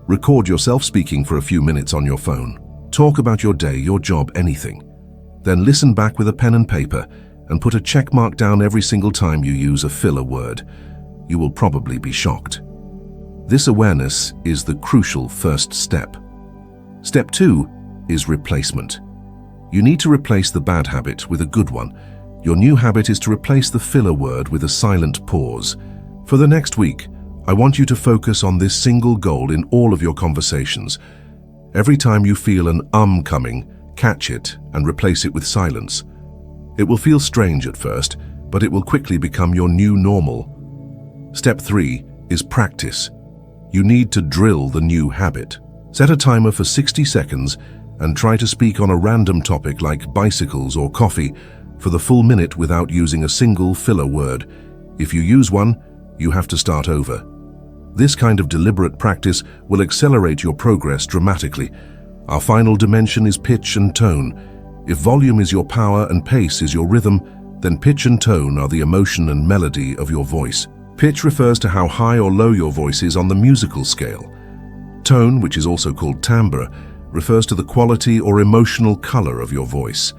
Record yourself speaking for a few minutes on your phone. Talk about your day, your job, anything. Then listen back with a pen and paper and put a check mark down every single time you use a filler word. You will probably be shocked. This awareness is the crucial first step. Step 2 is replacement. You need to replace the bad habit with a good one. Your new habit is to replace the filler word with a silent pause. For the next week, I want you to focus on this single goal in all of your conversations. Every time you feel an coming, catch it and replace it with silence. It will feel strange at first, but it will quickly become your new normal. Step 3 is practice. You need to drill the new habit. Set a timer for 60 seconds and try to speak on a random topic like bicycles or coffee for the full minute without using a single filler word. If you use one, you have to start over. This kind of deliberate practice will accelerate your progress dramatically. Our final dimension is pitch and tone. If volume is your power and pace is your rhythm, then pitch and tone are the emotion and melody of your voice. Pitch refers to how high or low your voice is on the musical scale. Tone, which is also called timbre, refers to the quality or emotional color of your voice.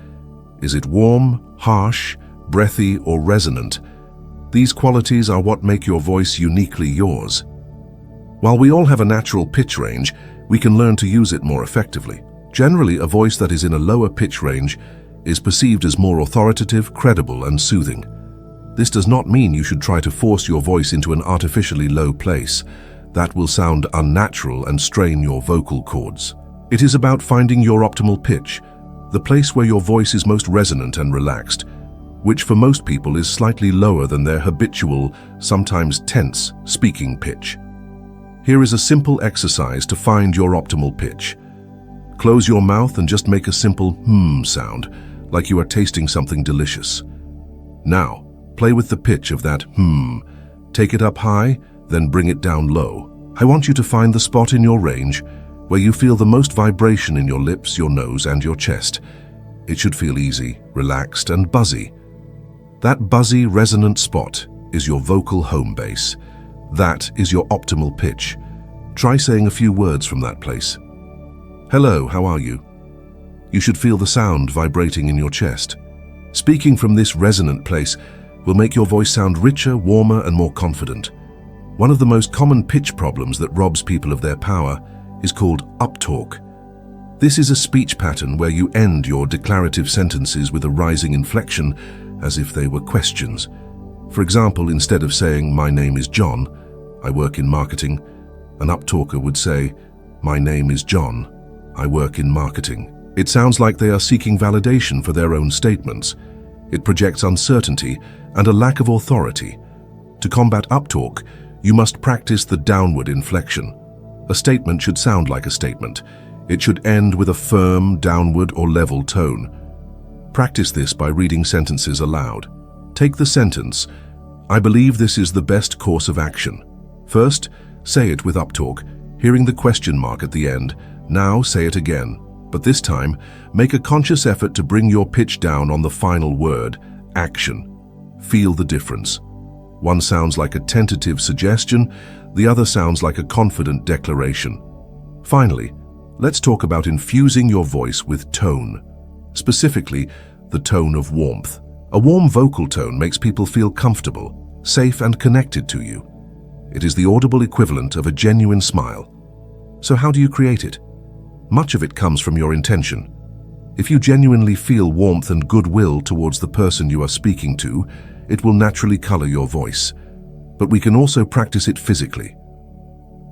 Is it warm, harsh, breathy, or resonant? These qualities are what make your voice uniquely yours. While we all have a natural pitch range, we can learn to use it more effectively. Generally, a voice that is in a lower pitch range is perceived as more authoritative, credible, and soothing. This does not mean you should try to force your voice into an artificially low place. That will sound unnatural and strain your vocal cords. It is about finding your optimal pitch, the place where your voice is most resonant and relaxed, which for most people is slightly lower than their habitual, sometimes tense, speaking pitch. Here is a simple exercise to find your optimal pitch. Close your mouth and just make a simple sound, like you are tasting something delicious. Now, play with the pitch of that Take it up high, then bring it down low. I want you to find the spot in your range where you feel the most vibration in your lips, your nose, and your chest. It should feel easy, relaxed, and buzzy. That buzzy, resonant spot is your vocal home base. That is your optimal pitch. Try saying a few words from that place. Hello, how are you? You should feel the sound vibrating in your chest. Speaking from this resonant place will make your voice sound richer, warmer, and more confident. One of the most common pitch problems that robs people of their power is called uptalk. This is a speech pattern where you end your declarative sentences with a rising inflection as if they were questions. For example, instead of saying, "My name is John, I work in marketing," an uptalker would say, "My name is John, I work in marketing." It sounds like they are seeking validation for their own statements. It projects uncertainty and a lack of authority. To combat uptalk, you must practice the downward inflection. A statement should sound like a statement. It should end with a firm, downward, or level tone. Practice this by reading sentences aloud. Take the sentence, "I believe this is the best course of action." First, say it with uptalk, hearing the question mark at the end. Now say it again. But this time, make a conscious effort to bring your pitch down on the final word, action. Feel the difference. One sounds like a tentative suggestion, the other sounds like a confident declaration. Finally, let's talk about infusing your voice with tone. Specifically, the tone of warmth. A warm vocal tone makes people feel comfortable, safe, and connected to you. It is the audible equivalent of a genuine smile. So how do you create it? Much of it comes from your intention. If you genuinely feel warmth and goodwill towards the person you are speaking to, it will naturally color your voice. But we can also practice it physically.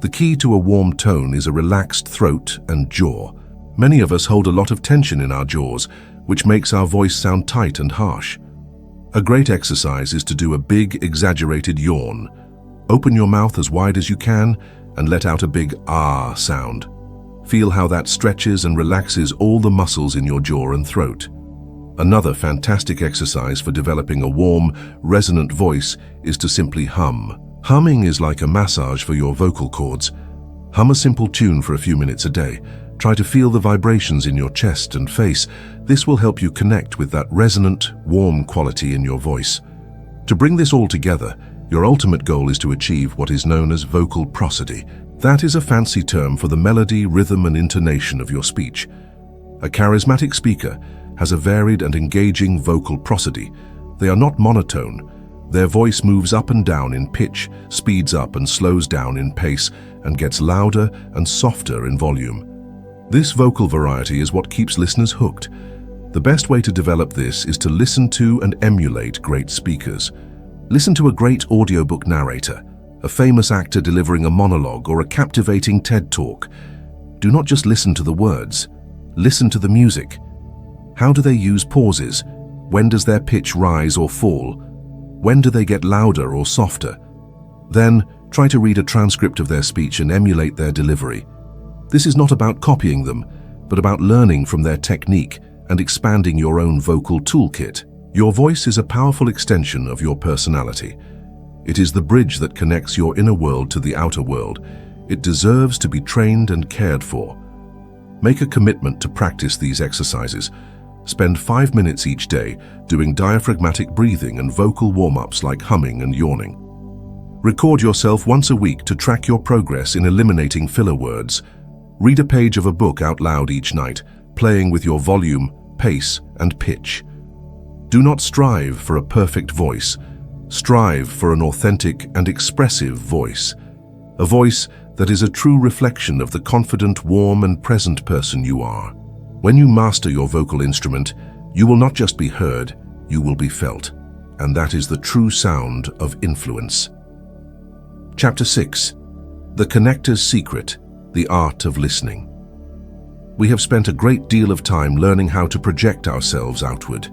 The key to a warm tone is a relaxed throat and jaw. Many of us hold a lot of tension in our jaws, which makes our voice sound tight and harsh. A great exercise is to do a big, exaggerated yawn. Open your mouth as wide as you can and let out a big ah sound. Feel how that stretches and relaxes all the muscles in your jaw and throat. Another fantastic exercise for developing a warm, resonant voice is to simply hum. Humming is like a massage for your vocal cords. Hum a simple tune for a few minutes a day. Try to feel the vibrations in your chest and face. This will help you connect with that resonant, warm quality in your voice. To bring this all together, your ultimate goal is to achieve what is known as vocal prosody. That is a fancy term for the melody, rhythm, and intonation of your speech. A charismatic speaker has a varied and engaging vocal prosody. They are not monotone. Their voice moves up and down in pitch, speeds up and slows down in pace, and gets louder and softer in volume. This vocal variety is what keeps listeners hooked. The best way to develop this is to listen to and emulate great speakers. Listen to a great audiobook narrator, a famous actor delivering a monologue, or a captivating TED Talk. Do not just listen to the words. Listen to the music. How do they use pauses? When does their pitch rise or fall? When do they get louder or softer? Then, try to read a transcript of their speech and emulate their delivery. This is not about copying them, but about learning from their technique and expanding your own vocal toolkit. Your voice is a powerful extension of your personality. It is the bridge that connects your inner world to the outer world. It deserves to be trained and cared for. Make a commitment to practice these exercises. Spend 5 minutes each day doing diaphragmatic breathing and vocal warm-ups like humming and yawning. Record yourself once a week to track your progress in eliminating filler words. Read a page of a book out loud each night, playing with your volume, pace, and pitch. Do not strive for a perfect voice. Strive for an authentic and expressive voice. A voice that is a true reflection of the confident, warm, and present person you are. When you master your vocal instrument, you will not just be heard, you will be felt. And that is the true sound of influence. Chapter 6. The Connector's Secret, the Art of Listening. We have spent a great deal of time learning how to project ourselves outward.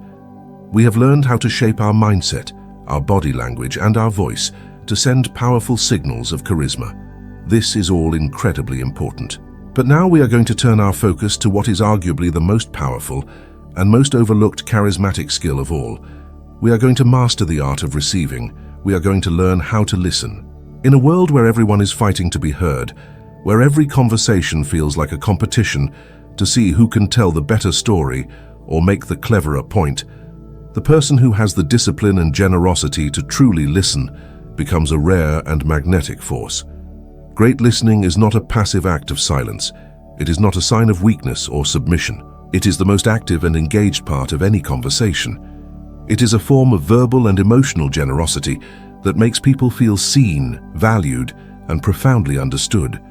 We have learned how to shape our mindset, our body language, and our voice to send powerful signals of charisma. This is all incredibly important. But now we are going to turn our focus to what is arguably the most powerful and most overlooked charismatic skill of all. We are going to master the art of receiving. We are going to learn how to listen. In a world where everyone is fighting to be heard, where every conversation feels like a competition to see who can tell the better story or make the cleverer point, the person who has the discipline and generosity to truly listen becomes a rare and magnetic force. Great listening is not a passive act of silence. It is not a sign of weakness or submission. It is the most active and engaged part of any conversation. It is a form of verbal and emotional generosity that makes people feel seen, valued, and profoundly understood.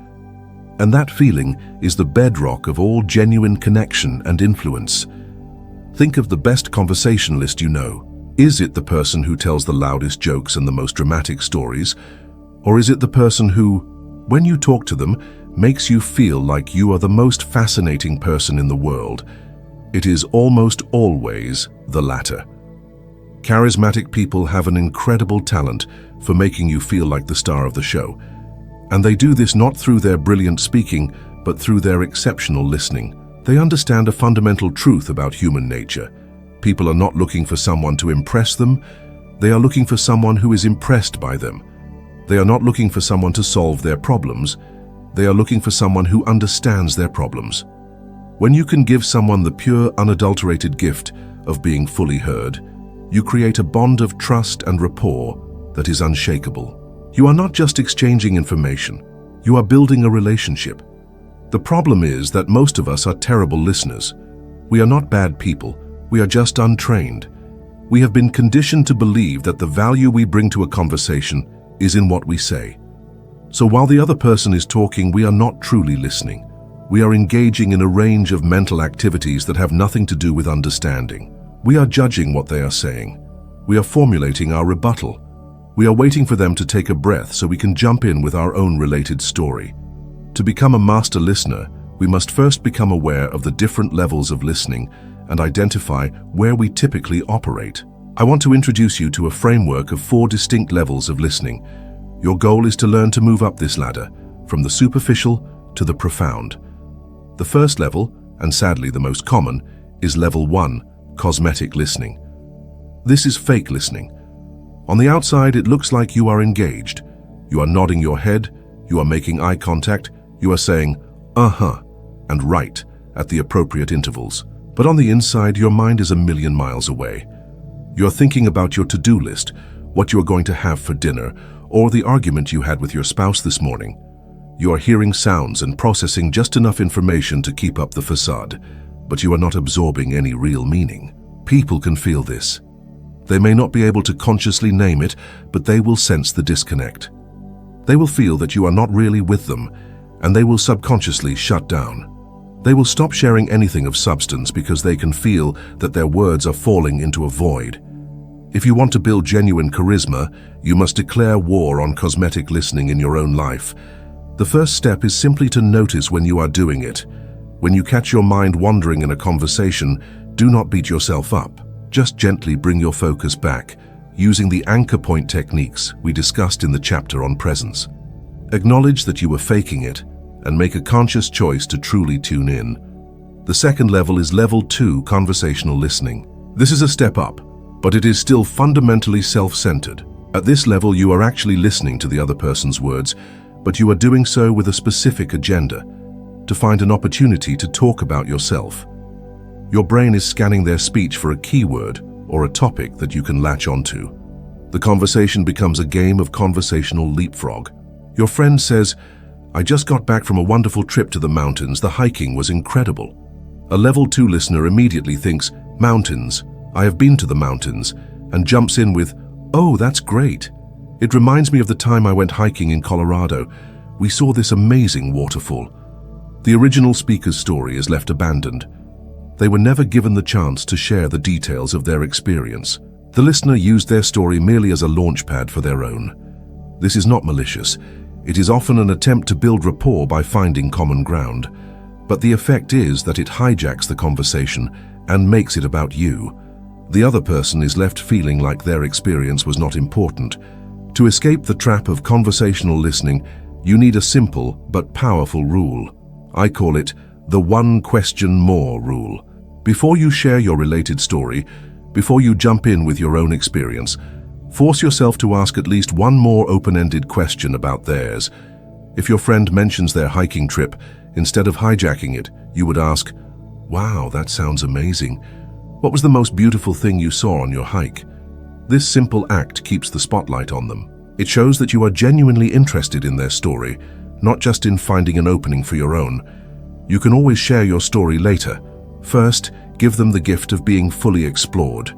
And that feeling is the bedrock of all genuine connection and influence. Think of the best conversationalist you know. Is it the person who tells the loudest jokes and the most dramatic stories? Or is it the person who, when you talk to them, makes you feel like you are the most fascinating person in the world? It is almost always the latter. Charismatic people have an incredible talent for making you feel like the star of the show. And they do this not through their brilliant speaking, but through their exceptional listening. They understand a fundamental truth about human nature. People are not looking for someone to impress them. They are looking for someone who is impressed by them. They are not looking for someone to solve their problems. They are looking for someone who understands their problems. When you can give someone the pure, unadulterated gift of being fully heard, you create a bond of trust and rapport that is unshakable. You are not just exchanging information, you are building a relationship. The problem is that most of us are terrible listeners. We are not bad people, we are just untrained. We have been conditioned to believe that the value we bring to a conversation is in what we say. So while the other person is talking, we are not truly listening. We are engaging in a range of mental activities that have nothing to do with understanding. We are judging what they are saying. We are formulating our rebuttal. We are waiting for them to take a breath so we can jump in with our own related story. To become a master listener, we must first become aware of the different levels of listening and identify where we typically operate. I want to introduce you to a framework of 4 distinct levels of listening. Your goal is to learn to move up this ladder, from the superficial to the profound. The first level, and sadly the most common, is level 1, cosmetic listening. This is fake listening. On the outside, it looks like you are engaged. You are nodding your head, you are making eye contact, you are saying, uh-huh, and right at the appropriate intervals. But on the inside, your mind is a million miles away. You're thinking about your to-do list, what you're going to have for dinner, or the argument you had with your spouse this morning. You are hearing sounds and processing just enough information to keep up the facade, but you are not absorbing any real meaning. People can feel this. They may not be able to consciously name it, but they will sense the disconnect. They will feel that you are not really with them, and they will subconsciously shut down. They will stop sharing anything of substance because they can feel that their words are falling into a void. If you want to build genuine charisma, you must declare war on cosmetic listening in your own life. The first step is simply to notice when you are doing it. When you catch your mind wandering in a conversation, do not beat yourself up. Just gently bring your focus back, using the anchor point techniques we discussed in the chapter on presence. Acknowledge that you were faking it, and make a conscious choice to truly tune in. The second level is level 2, conversational listening. This is a step up, but it is still fundamentally self-centered. At this level, you are actually listening to the other person's words, but you are doing so with a specific agenda, to find an opportunity to talk about yourself. Your brain is scanning their speech for a keyword or a topic that you can latch onto. The conversation becomes a game of conversational leapfrog. Your friend says, "I just got back from a wonderful trip to the mountains. The hiking was incredible." A level 2 listener immediately thinks, "Mountains, I have been to the mountains," and jumps in with, "Oh, that's great. It reminds me of the time I went hiking in Colorado. We saw this amazing waterfall." The original speaker's story is left abandoned. They were never given the chance to share the details of their experience. The listener used their story merely as a launchpad for their own. This is not malicious. It is often an attempt to build rapport by finding common ground. But the effect is that it hijacks the conversation and makes it about you. The other person is left feeling like their experience was not important. To escape the trap of conversational listening, you need a simple but powerful rule. I call it the 1 question more rule. Before you share your related story, before you jump in with your own experience, force yourself to ask at least one more open-ended question about theirs. If your friend mentions their hiking trip, instead of hijacking it, you would ask, "Wow, that sounds amazing. What was the most beautiful thing you saw on your hike?" This simple act keeps the spotlight on them. It shows that you are genuinely interested in their story, not just in finding an opening for your own. You can always share your story later. First, give them the gift of being fully explored.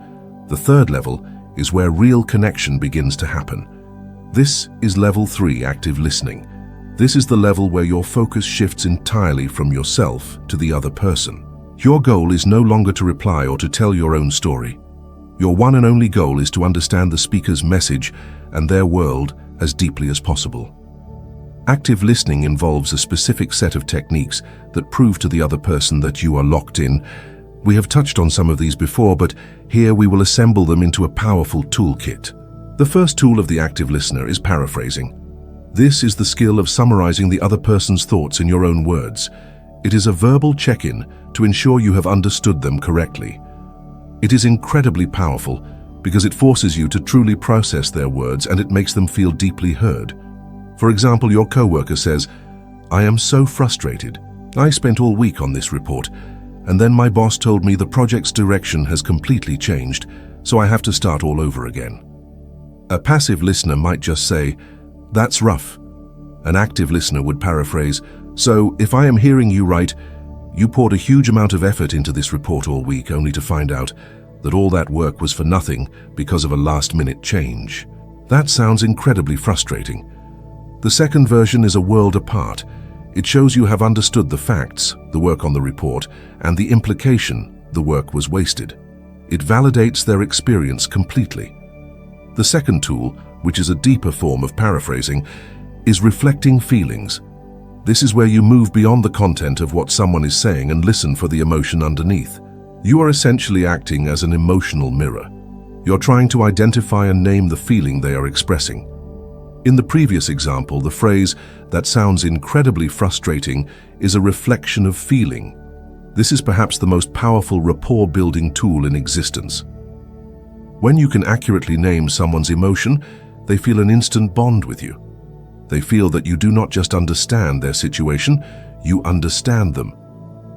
The third level is where real connection begins to happen. This is level 3, active listening. This is the level where your focus shifts entirely from yourself to the other person. Your goal is no longer to reply or to tell your own story. Your one and only goal is to understand the speaker's message and their world as deeply as possible. Active listening involves a specific set of techniques that prove to the other person that you are locked in. We have touched on some of these before, but here we will assemble them into a powerful toolkit. The first tool of the active listener is paraphrasing. This is the skill of summarizing the other person's thoughts in your own words. It is a verbal check-in to ensure you have understood them correctly. It is incredibly powerful because it forces you to truly process their words and it makes them feel deeply heard. For example, your coworker says, "I am so frustrated. I spent all week on this report, and then my boss told me the project's direction has completely changed, so I have to start all over again. A passive listener might just say, "That's rough." An active listener would paraphrase, "So, if I am hearing you right, you poured a huge amount of effort into this report all week only to find out that all that work was for nothing because of a last-minute change." That sounds incredibly frustrating. The second version is a world apart. It shows you have understood the facts, the work on the report, and the implication, the work was wasted. It validates their experience completely. The second tool, which is a deeper form of paraphrasing, is reflecting feelings. This is where you move beyond the content of what someone is saying and listen for the emotion underneath. You are essentially acting as an emotional mirror. You're trying to identify and name the feeling they are expressing. In the previous example, the phrase, "that sounds incredibly frustrating," is a reflection of feeling. This is perhaps the most powerful rapport-building tool in existence. When you can accurately name someone's emotion, they feel an instant bond with you. They feel that you do not just understand their situation, you understand them.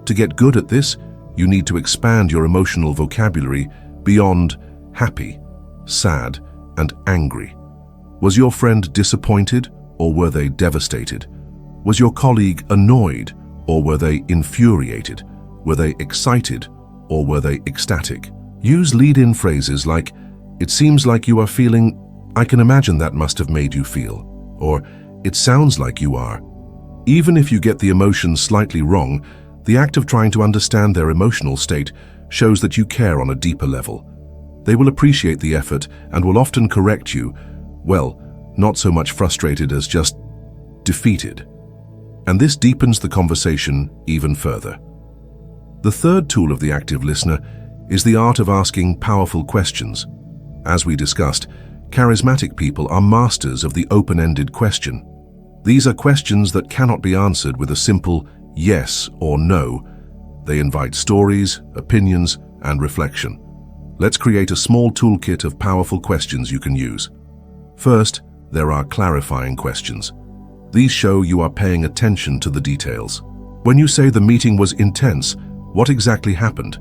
To get good at this, you need to expand your emotional vocabulary beyond happy, sad, and angry. Was your friend disappointed, or were they devastated? Was your colleague annoyed, or were they infuriated? Were they excited, or were they ecstatic? Use lead-in phrases like, "It seems like you are feeling," "I can imagine that must have made you feel," or "It sounds like you are." Even if you get the emotion slightly wrong, the act of trying to understand their emotional state shows that you care on a deeper level. They will appreciate the effort and will often correct you, well, not so much frustrated as just defeated. And this deepens the conversation even further. The third tool of the active listener is the art of asking powerful questions. As we discussed, charismatic people are masters of the open-ended question. These are questions that cannot be answered with a simple yes or no. They invite stories, opinions, and reflection. Let's create a small toolkit of powerful questions you can use. First, there are clarifying questions. These show you are paying attention to the details. When you say the meeting was intense, what exactly happened?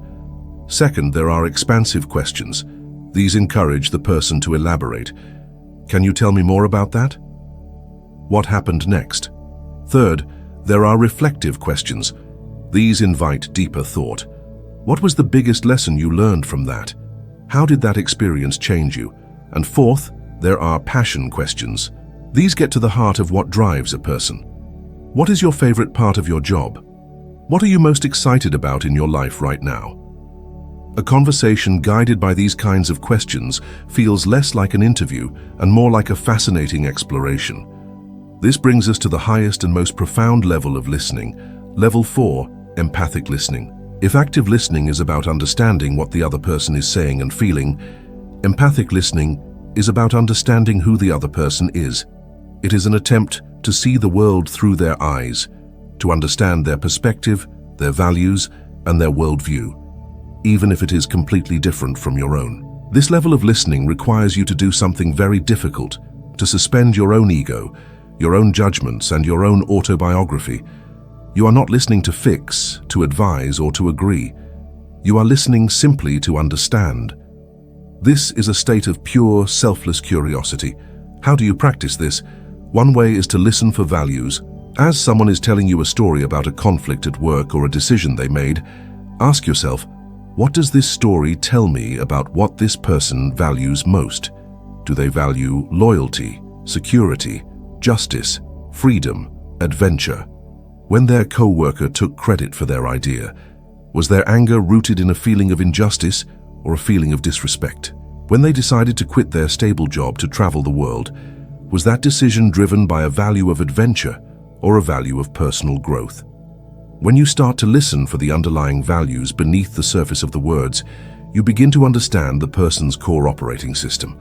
Second, there are expansive questions. These encourage the person to elaborate. Can you tell me more about that? What happened next? Third, there are reflective questions. These invite deeper thought. What was the biggest lesson you learned from that? How did that experience change you? And fourth, there are passion questions. These get to the heart of what drives a person. What is your favorite part of your job? What are you most excited about in your life right now? A conversation guided by these kinds of questions feels less like an interview and more like a fascinating exploration. This brings us to the highest and most profound level of listening, level 4, empathic listening. If active listening is about understanding what the other person is saying and feeling, empathic listening is about understanding who the other person is. It is an attempt to see the world through their eyes, to understand their perspective, their values, and their worldview, even if it is completely different from your own. This level of listening requires you to do something very difficult, to suspend your own ego, your own judgments, and your own autobiography. You are not listening to fix, to advise, or to agree. You are listening simply to understand. This is a state of pure, selfless curiosity. How do you practice this? One way is to listen for values. As someone is telling you a story about a conflict at work or a decision they made, ask yourself, what does this story tell me about what this person values most? Do they value loyalty, security, justice, freedom, adventure? When their co-worker took credit for their idea, was their anger rooted in a feeling of injustice or a feeling of disrespect? When they decided to quit their stable job to travel the world, was that decision driven by a value of adventure or a value of personal growth? When you start to listen for the underlying values beneath the surface of the words, you begin to understand the person's core operating system.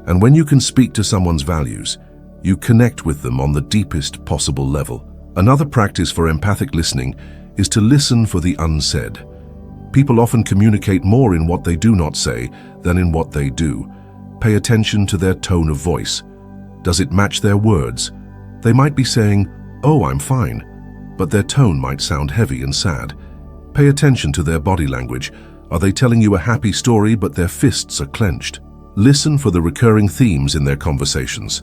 And when you can speak to someone's values, you connect with them on the deepest possible level. Another practice for empathic listening is to listen for the unsaid. People often communicate more in what they do not say than in what they do. Pay attention to their tone of voice. Does it match their words? They might be saying, "Oh, I'm fine," but their tone might sound heavy and sad. Pay attention to their body language. Are they telling you a happy story but their fists are clenched? Listen for the recurring themes in their conversations.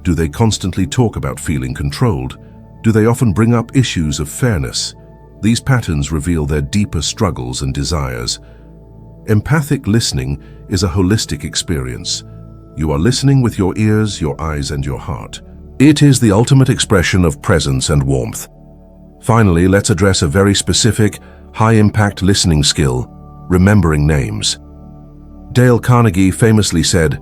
Do they constantly talk about feeling controlled? Do they often bring up issues of fairness? These patterns reveal their deeper struggles and desires. Empathic listening is a holistic experience. You are listening with your ears, your eyes, and your heart. It is the ultimate expression of presence and warmth. Finally, let's address a very specific, high-impact listening skill: remembering names. Dale Carnegie famously said,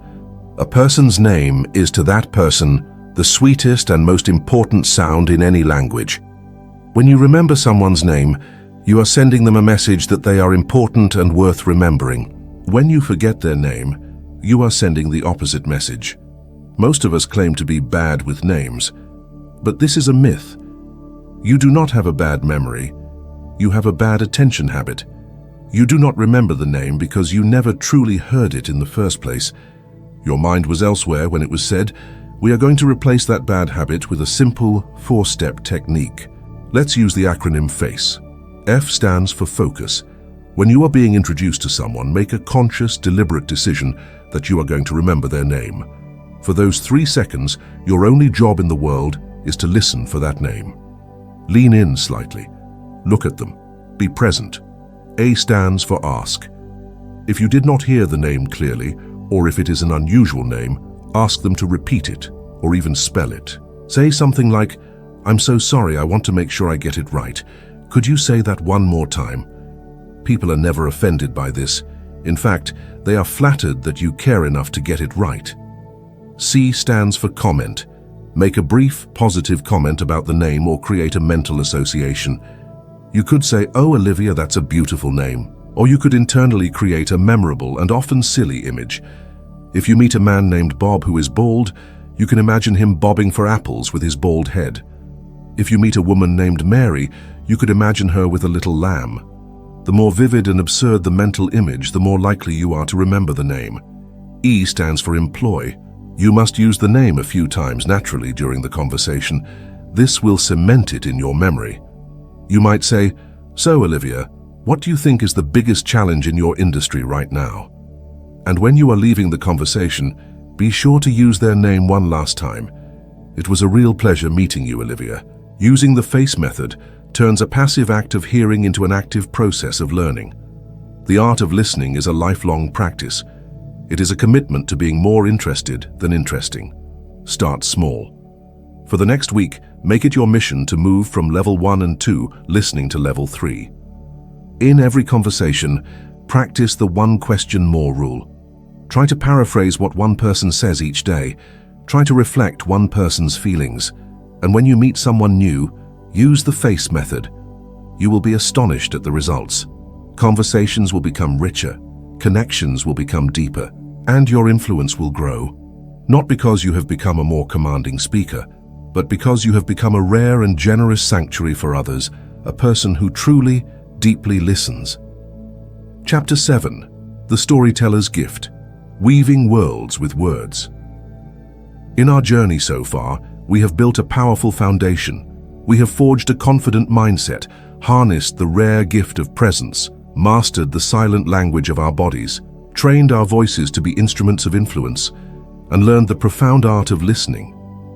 "A person's name is to that person the sweetest and most important sound in any language." When you remember someone's name, you are sending them a message that they are important and worth remembering. When you forget their name, you are sending the opposite message. Most of us claim to be bad with names, but this is a myth. You do not have a bad memory. You have a bad attention habit. You do not remember the name because you never truly heard it in the first place. Your mind was elsewhere when it was said. We are going to replace that bad habit with a simple 4-step technique. Let's use the acronym FACE. F stands for focus. When you are being introduced to someone, make a conscious, deliberate decision that you are going to remember their name. For those 3 seconds, your only job in the world is to listen for that name. Lean in slightly. Look at them. Be present. A stands for ask. If you did not hear the name clearly, or if it is an unusual name, ask them to repeat it, or even spell it. Say something like, "I'm so sorry, I want to make sure I get it right. Could you say that one more time?" People are never offended by this. In fact, they are flattered that you care enough to get it right. C stands for comment. Make a brief, positive comment about the name or create a mental association. You could say, "Oh, Olivia, that's a beautiful name." Or you could internally create a memorable and often silly image. If you meet a man named Bob who is bald, you can imagine him bobbing for apples with his bald head. If you meet a woman named Mary, you could imagine her with a little lamb. The more vivid and absurd the mental image, the more likely you are to remember the name. E stands for employ. You must use the name a few times naturally during the conversation. This will cement it in your memory. You might say, "So, Olivia, what do you think is the biggest challenge in your industry right now?" And when you are leaving the conversation, be sure to use their name one last time. "It was a real pleasure meeting you, Olivia." Using the FACE method turns a passive act of hearing into an active process of learning. The art of listening is a lifelong practice. It is a commitment to being more interested than interesting. Start small. For the next week, make it your mission to move from level 1 and 2, listening, to level 3. In every conversation, practice the one question more rule. Try to paraphrase what one person says each day. Try to reflect one person's feelings. And when you meet someone new, use the FACE method. You will be astonished at the results. Conversations will become richer, connections will become deeper, and your influence will grow. Not because you have become a more commanding speaker, but because you have become a rare and generous sanctuary for others, a person who truly, deeply listens. Chapter 7. The Storyteller's Gift. Weaving Worlds with Words. In our journey so far, we have built a powerful foundation. We have forged a confident mindset, harnessed the rare gift of presence, mastered the silent language of our bodies, trained our voices to be instruments of influence, and learned the profound art of listening.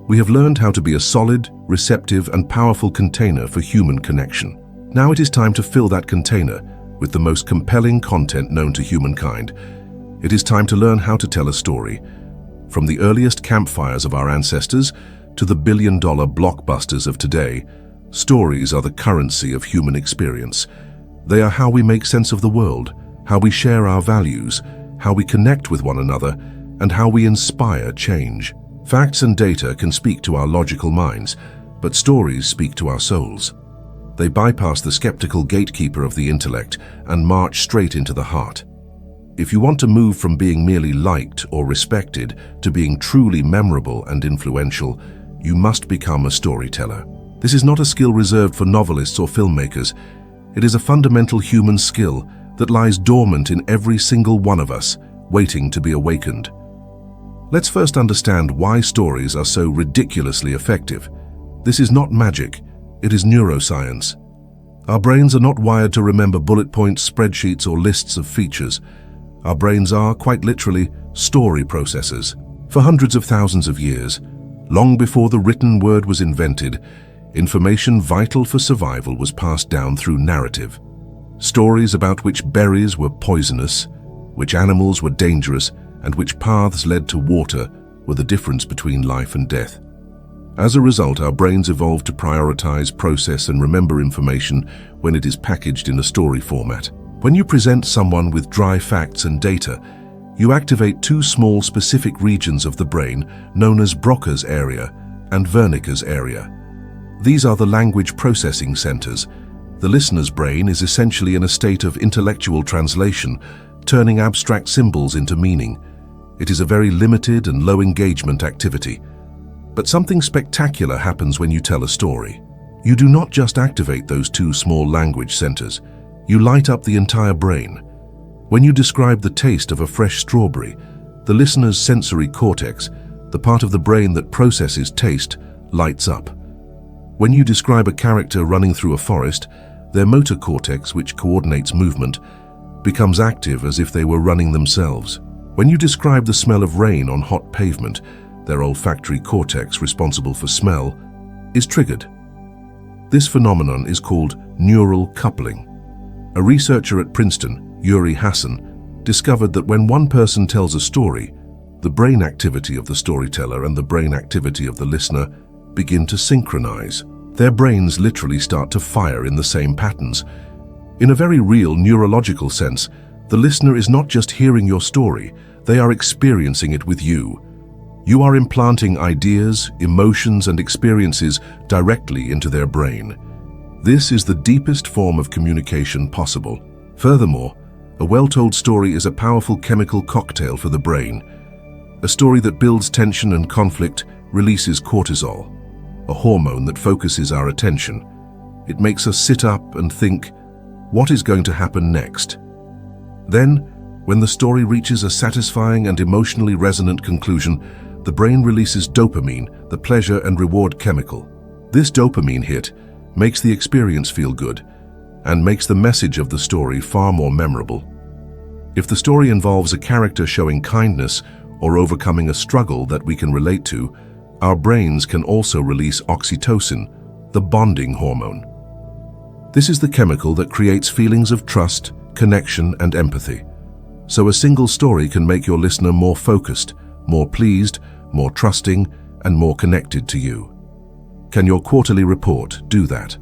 We have learned how to be a solid, receptive, and powerful container for human connection. Now it is time to fill that container with the most compelling content known to humankind. It is time to learn how to tell a story. From the earliest campfires of our ancestors to the billion-dollar blockbusters of today, stories are the currency of human experience. They are how we make sense of the world, how we share our values, how we connect with one another, and how we inspire change. Facts and data can speak to our logical minds, but stories speak to our souls. They bypass the skeptical gatekeeper of the intellect and march straight into the heart. If you want to move from being merely liked or respected to being truly memorable and influential, you must become a storyteller. This is not a skill reserved for novelists or filmmakers. It is a fundamental human skill that lies dormant in every single one of us, waiting to be awakened. Let's first understand why stories are so ridiculously effective. This is not magic. It is neuroscience. Our brains are not wired to remember bullet points, spreadsheets, or lists of features. Our brains are, quite literally, story processors. For hundreds of thousands of years, long before the written word was invented, information vital for survival was passed down through narrative. Stories about which berries were poisonous, which animals were dangerous, and which paths led to water were the difference between life and death. As a result, our brains evolved to prioritize, process, and remember information when it is packaged in a story format. When you present someone with dry facts and data, you activate two small specific regions of the brain known as Broca's area and Wernicke's area. These are the language processing centers. The listener's brain is essentially in a state of intellectual translation, turning abstract symbols into meaning. It is a very limited and low engagement activity. But something spectacular happens when you tell a story. You do not just activate those two small language centers, you light up the entire brain. When you describe the taste of a fresh strawberry, the listener's sensory cortex, the part of the brain that processes taste, lights up. When you describe a character running through a forest, their motor cortex, which coordinates movement, becomes active as if they were running themselves. When you describe the smell of rain on hot pavement, their olfactory cortex, responsible for smell, is triggered. This phenomenon is called neural coupling. A researcher at Princeton, Yuri Hassan, discovered that when one person tells a story, the brain activity of the storyteller and the brain activity of the listener begin to synchronize. Their brains literally start to fire in the same patterns. In a very real neurological sense, the listener is not just hearing your story, they are experiencing it with you. You are implanting ideas, emotions, and experiences directly into their brain. This is the deepest form of communication possible. Furthermore, a well-told story is a powerful chemical cocktail for the brain. A story that builds tension and conflict releases cortisol, a hormone that focuses our attention. It makes us sit up and think, what is going to happen next? Then, when the story reaches a satisfying and emotionally resonant conclusion, the brain releases dopamine, the pleasure and reward chemical. This dopamine hit makes the experience feel good and makes the message of the story far more memorable. If the story involves a character showing kindness or overcoming a struggle that we can relate to, our brains can also release oxytocin, the bonding hormone. This is the chemical that creates feelings of trust, connection, and empathy. So a single story can make your listener more focused, more pleased, more trusting, and more connected to you. Can your quarterly report do that?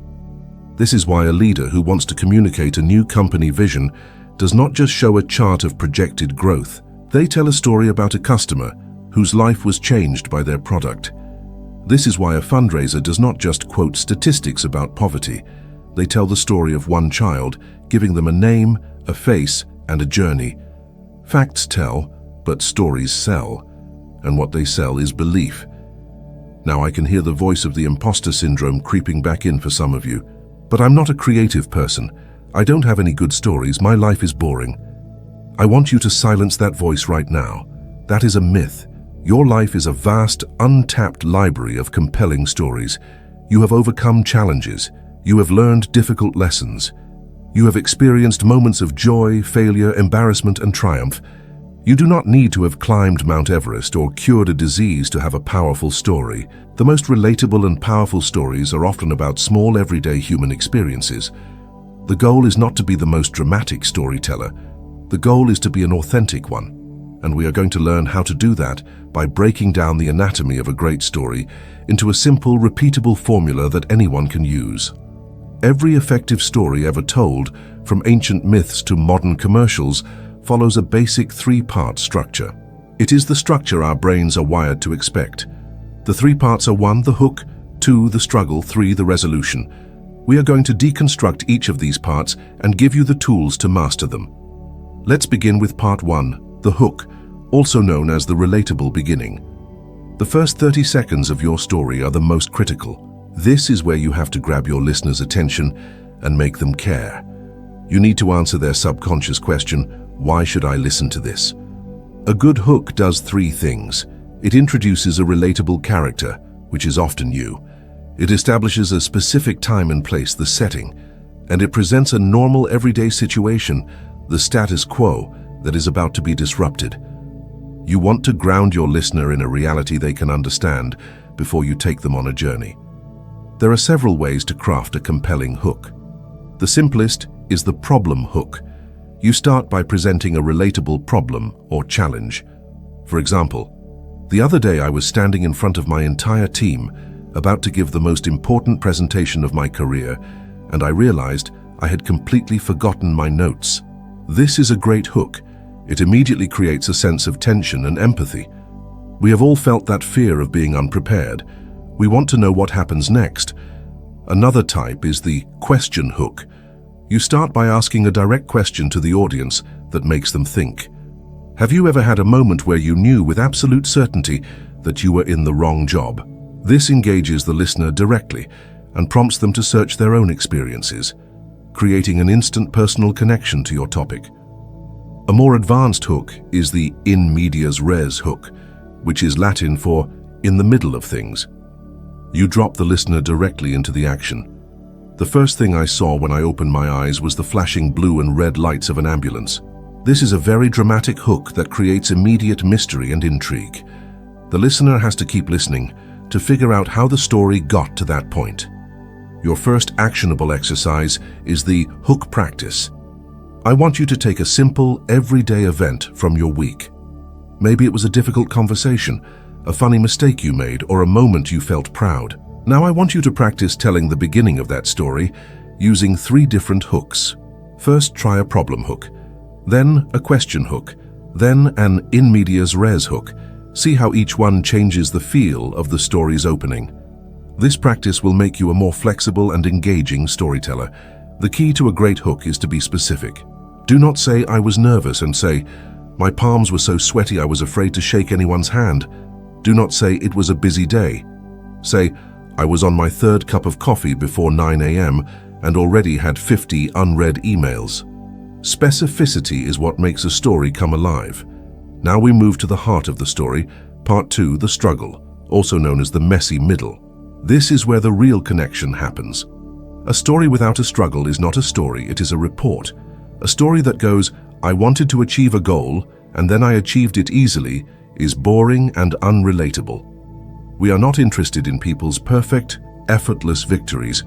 This is why a leader who wants to communicate a new company vision does not just show a chart of projected growth. They tell a story about a customer whose life was changed by their product. This is why a fundraiser does not just quote statistics about poverty. They tell the story of one child, giving them a name, a face, and a journey. Facts tell, but stories sell. And what they sell is belief. Now I can hear the voice of the imposter syndrome creeping back in for some of you. But I'm not a creative person. I don't have any good stories. My life is boring. I want you to silence that voice right now. That is a myth. Your life is a vast, untapped library of compelling stories. You have overcome challenges. You have learned difficult lessons. You have experienced moments of joy, failure, embarrassment, and triumph. You do not need to have climbed Mount Everest or cured a disease to have a powerful story. The most relatable and powerful stories are often about small, everyday human experiences. The goal is not to be the most dramatic storyteller. The goal is to be an authentic one. And we are going to learn how to do that by breaking down the anatomy of a great story into a simple, repeatable formula that anyone can use. Every effective story ever told, from ancient myths to modern commercials, follows a basic three-part structure. It is the structure our brains are wired to expect. The three parts are 1, the hook, 2, the struggle, 3, the resolution. We are going to deconstruct each of these parts and give you the tools to master them. Let's begin with part 1, the hook, also known as the relatable beginning. The first 30 seconds of your story are the most critical. This is where you have to grab your listener's attention and make them care. You need to answer their subconscious question, why should I listen to this? A good hook does 3 things. It introduces a relatable character, which is often you. It establishes a specific time and place, the setting, and it presents a normal everyday situation, the status quo, that is about to be disrupted. You want to ground your listener in a reality they can understand before you take them on a journey. There are several ways to craft a compelling hook. The simplest is the problem hook. You start by presenting a relatable problem or challenge. For example, the other day I was standing in front of my entire team, about to give the most important presentation of my career, and I realized I had completely forgotten my notes. This is a great hook. It immediately creates a sense of tension and empathy. We have all felt that fear of being unprepared. We want to know what happens next. Another type is the question hook. You start by asking a direct question to the audience that makes them think. Have you ever had a moment where you knew with absolute certainty that you were in the wrong job? This engages the listener directly and prompts them to search their own experiences, creating an instant personal connection to your topic. A more advanced hook is the in medias res hook, which is Latin for in the middle of things. You drop the listener directly into the action. The first thing I saw when I opened my eyes was the flashing blue and red lights of an ambulance. This is a very dramatic hook that creates immediate mystery and intrigue. The listener has to keep listening to figure out how the story got to that point. Your first actionable exercise is the hook practice. I want you to take a simple, everyday event from your week. Maybe it was a difficult conversation, a funny mistake you made, or a moment you felt proud. Now I want you to practice telling the beginning of that story using 3 different hooks. First, try a problem hook, then a question hook, then an in medias res hook. See how each one changes the feel of the story's opening. This practice will make you a more flexible and engaging storyteller. The key to a great hook is to be specific. Do not say, I was nervous, and say, my palms were so sweaty I was afraid to shake anyone's hand. Do not say, it was a busy day. Say, I was on my 3rd cup of coffee before 9 a.m. and already had 50 unread emails. Specificity is what makes a story come alive. Now we move to the heart of the story, part 2, the struggle, also known as the messy middle. This is where the real connection happens. A story without a struggle is not a story, it is a report. A story that goes, I wanted to achieve a goal, and then I achieved it easily, is boring and unrelatable. We are not interested in people's perfect, effortless victories.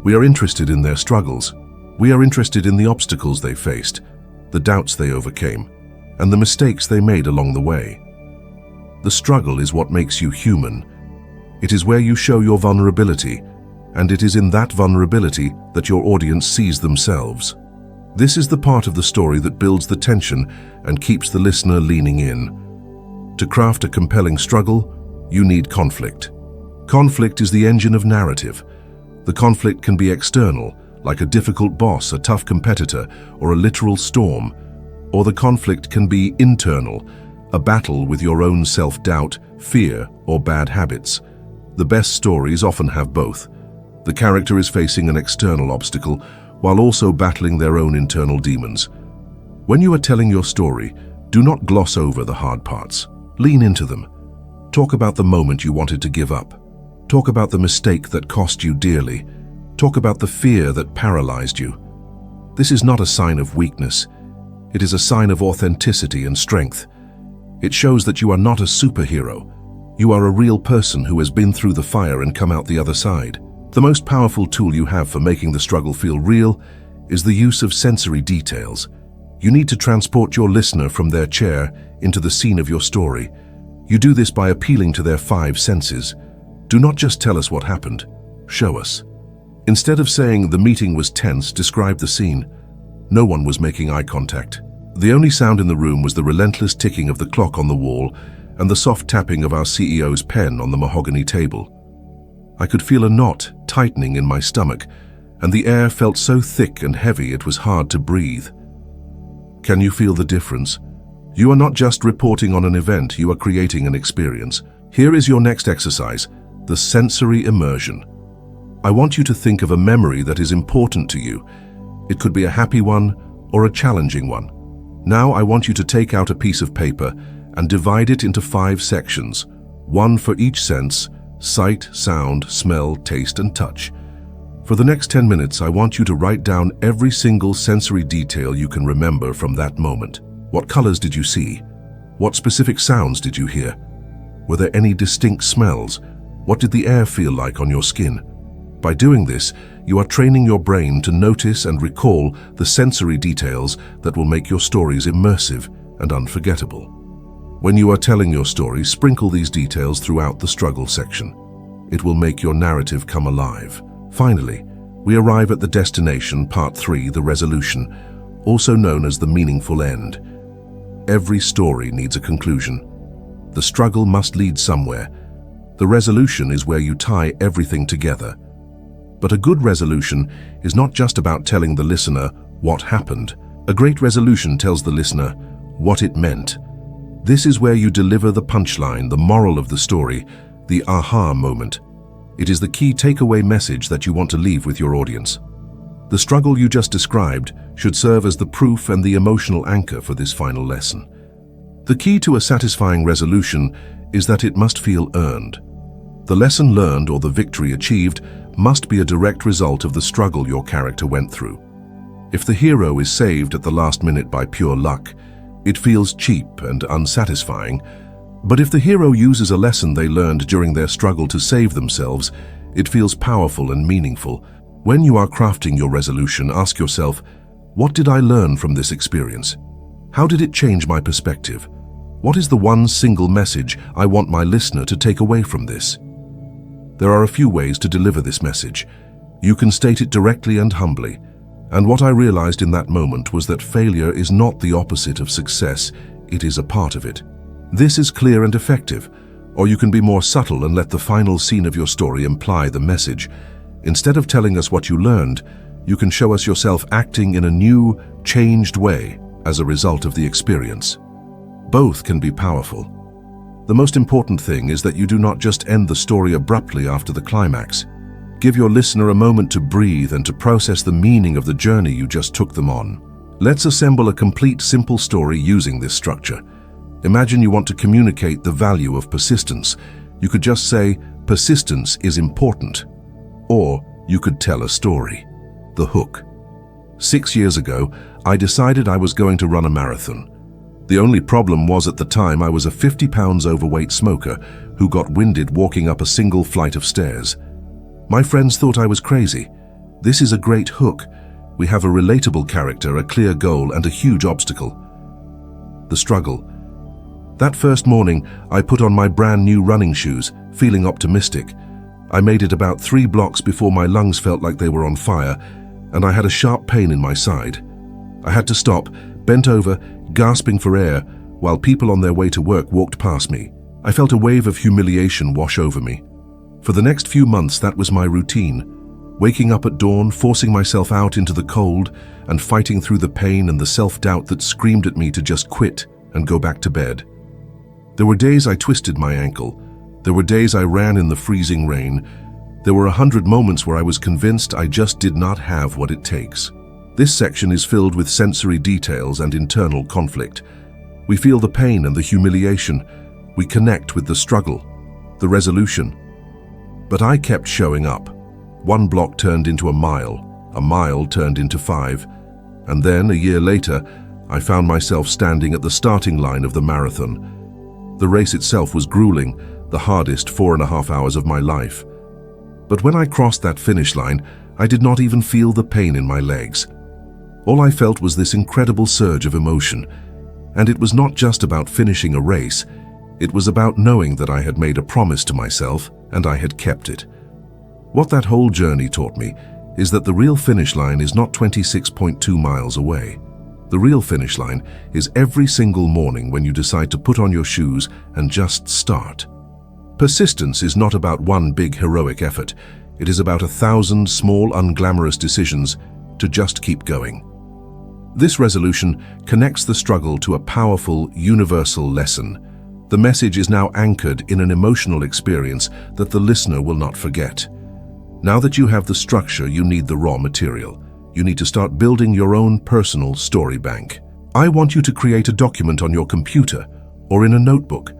We are interested in their struggles. We are interested in the obstacles they faced, the doubts they overcame, and the mistakes they made along the way. The struggle is what makes you human. It is where you show your vulnerability, and it is in that vulnerability that your audience sees themselves. This is the part of the story that builds the tension and keeps the listener leaning in. To craft a compelling struggle, you need conflict. Conflict is the engine of narrative. The conflict can be external, like a difficult boss, a tough competitor, or a literal storm. Or the conflict can be internal, a battle with your own self-doubt, fear, or bad habits. The best stories often have both. The character is facing an external obstacle while also battling their own internal demons. When you are telling your story, do not gloss over the hard parts. Lean into them. Talk about the moment you wanted to give up. Talk about the mistake that cost you dearly. Talk about the fear that paralyzed you. This is not a sign of weakness. It is a sign of authenticity and strength. It shows that you are not a superhero. You are a real person who has been through the fire and come out the other side. The most powerful tool you have for making the struggle feel real is the use of sensory details. You need to transport your listener from their chair into the scene of your story. You do this by appealing to their 5 senses. Do not just tell us what happened. Show us. Instead of saying the meeting was tense, describe the scene. No one was making eye contact. The only sound in the room was the relentless ticking of the clock on the wall and the soft tapping of our CEO's pen on the mahogany table. I could feel a knot tightening in my stomach, and the air felt so thick and heavy it was hard to breathe. Can you feel the difference? You are not just reporting on an event, you are creating an experience. Here is your next exercise, the sensory immersion. I want you to think of a memory that is important to you. It could be a happy one or a challenging one. Now I want you to take out a piece of paper and divide it into 5 sections, one for each sense, sight, sound, smell, taste, and touch. For the next 10 minutes, I want you to write down every single sensory detail you can remember from that moment. What colors did you see? What specific sounds did you hear? Were there any distinct smells? What did the air feel like on your skin? By doing this, you are training your brain to notice and recall the sensory details that will make your stories immersive and unforgettable. When you are telling your story, sprinkle these details throughout the struggle section. It will make your narrative come alive. Finally, we arrive at the destination, part 3, the resolution, also known as the meaningful end. Every story needs a conclusion. The struggle must lead somewhere. The resolution is where you tie everything together. But a good resolution is not just about telling the listener what happened. A great resolution tells the listener what it meant. This is where you deliver the punchline, the moral of the story, the aha moment. It is the key takeaway message that you want to leave with your audience. The struggle you just described should serve as the proof and the emotional anchor for this final lesson. The key to a satisfying resolution is that it must feel earned. The lesson learned or the victory achieved must be a direct result of the struggle your character went through. If the hero is saved at the last minute by pure luck, it feels cheap and unsatisfying. But if the hero uses a lesson they learned during their struggle to save themselves, it feels powerful and meaningful. When you are crafting your resolution, ask yourself, what did I learn from this experience? How did it change my perspective? What is the one single message I want my listener to take away from this? There are a few ways to deliver this message. You can state it directly and humbly. And what I realized in that moment was that failure is not the opposite of success, it is a part of it. This is clear and effective, or you can be more subtle and let the final scene of your story imply the message. Instead of telling us what you learned, you can show us yourself acting in a new, changed way as a result of the experience. Both can be powerful. The most important thing is that you do not just end the story abruptly after the climax. Give your listener a moment to breathe and to process the meaning of the journey you just took them on. Let's assemble a complete, simple story using this structure. Imagine you want to communicate the value of persistence. You could just say, persistence is important. Or you could tell a story. The hook. 6 years ago, I decided I was going to run a marathon. The only problem was at the time I was a 50 pounds overweight smoker who got winded walking up a single flight of stairs. My friends thought I was crazy. This is a great hook. We have a relatable character, a clear goal, and a huge obstacle. The struggle. That first morning, I put on my brand new running shoes, feeling optimistic. I made it about 3 blocks before my lungs felt like they were on fire, and I had a sharp pain in my side. I had to stop, bent over, gasping for air, while people on their way to work walked past me. I felt a wave of humiliation wash over me. For the next few months, that was my routine. Waking up at dawn, forcing myself out into the cold, and fighting through the pain and the self-doubt that screamed at me to just quit and go back to bed. There were days I twisted my ankle. There were days I ran in the freezing rain. There were 100 moments where I was convinced I just did not have what it takes. This section is filled with sensory details and internal conflict. We feel the pain and the humiliation. We connect with the struggle, the resolution. But I kept showing up. 1 block turned into a mile turned into 5, and then, a year later, I found myself standing at the starting line of the marathon. The race itself was grueling, the hardest 4.5 hours of my life. But when I crossed that finish line, I did not even feel the pain in my legs. All I felt was this incredible surge of emotion. And it was not just about finishing a race, it was about knowing that I had made a promise to myself and I had kept it. What that whole journey taught me is that the real finish line is not 26.2 miles away. The real finish line is every single morning when you decide to put on your shoes and just start. Persistence is not about one big heroic effort. It is about 1,000 small unglamorous decisions to just keep going. This resolution connects the struggle to a powerful, universal lesson. The message is now anchored in an emotional experience that the listener will not forget. Now that you have the structure, you need the raw material. You need to start building your own personal story bank. I want you to create a document on your computer or in a notebook,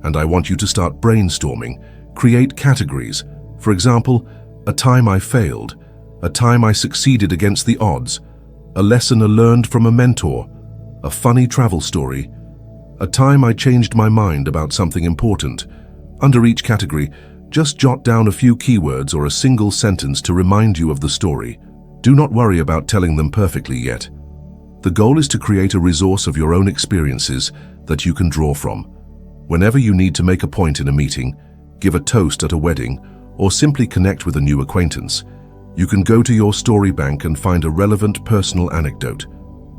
and I want you to start brainstorming, Create categories. For example, a time I failed, a time I succeeded against the odds, a lesson I learned from a mentor, a funny travel story, a time I changed my mind about something important. Under each category, just jot down a few keywords or a single sentence to remind you of the story. Do not worry about telling them perfectly yet. The goal is to create a resource of your own experiences that you can draw from. Whenever you need to make a point in a meeting, give a toast at a wedding, or simply connect with a new acquaintance, you can go to your story bank and find a relevant personal anecdote.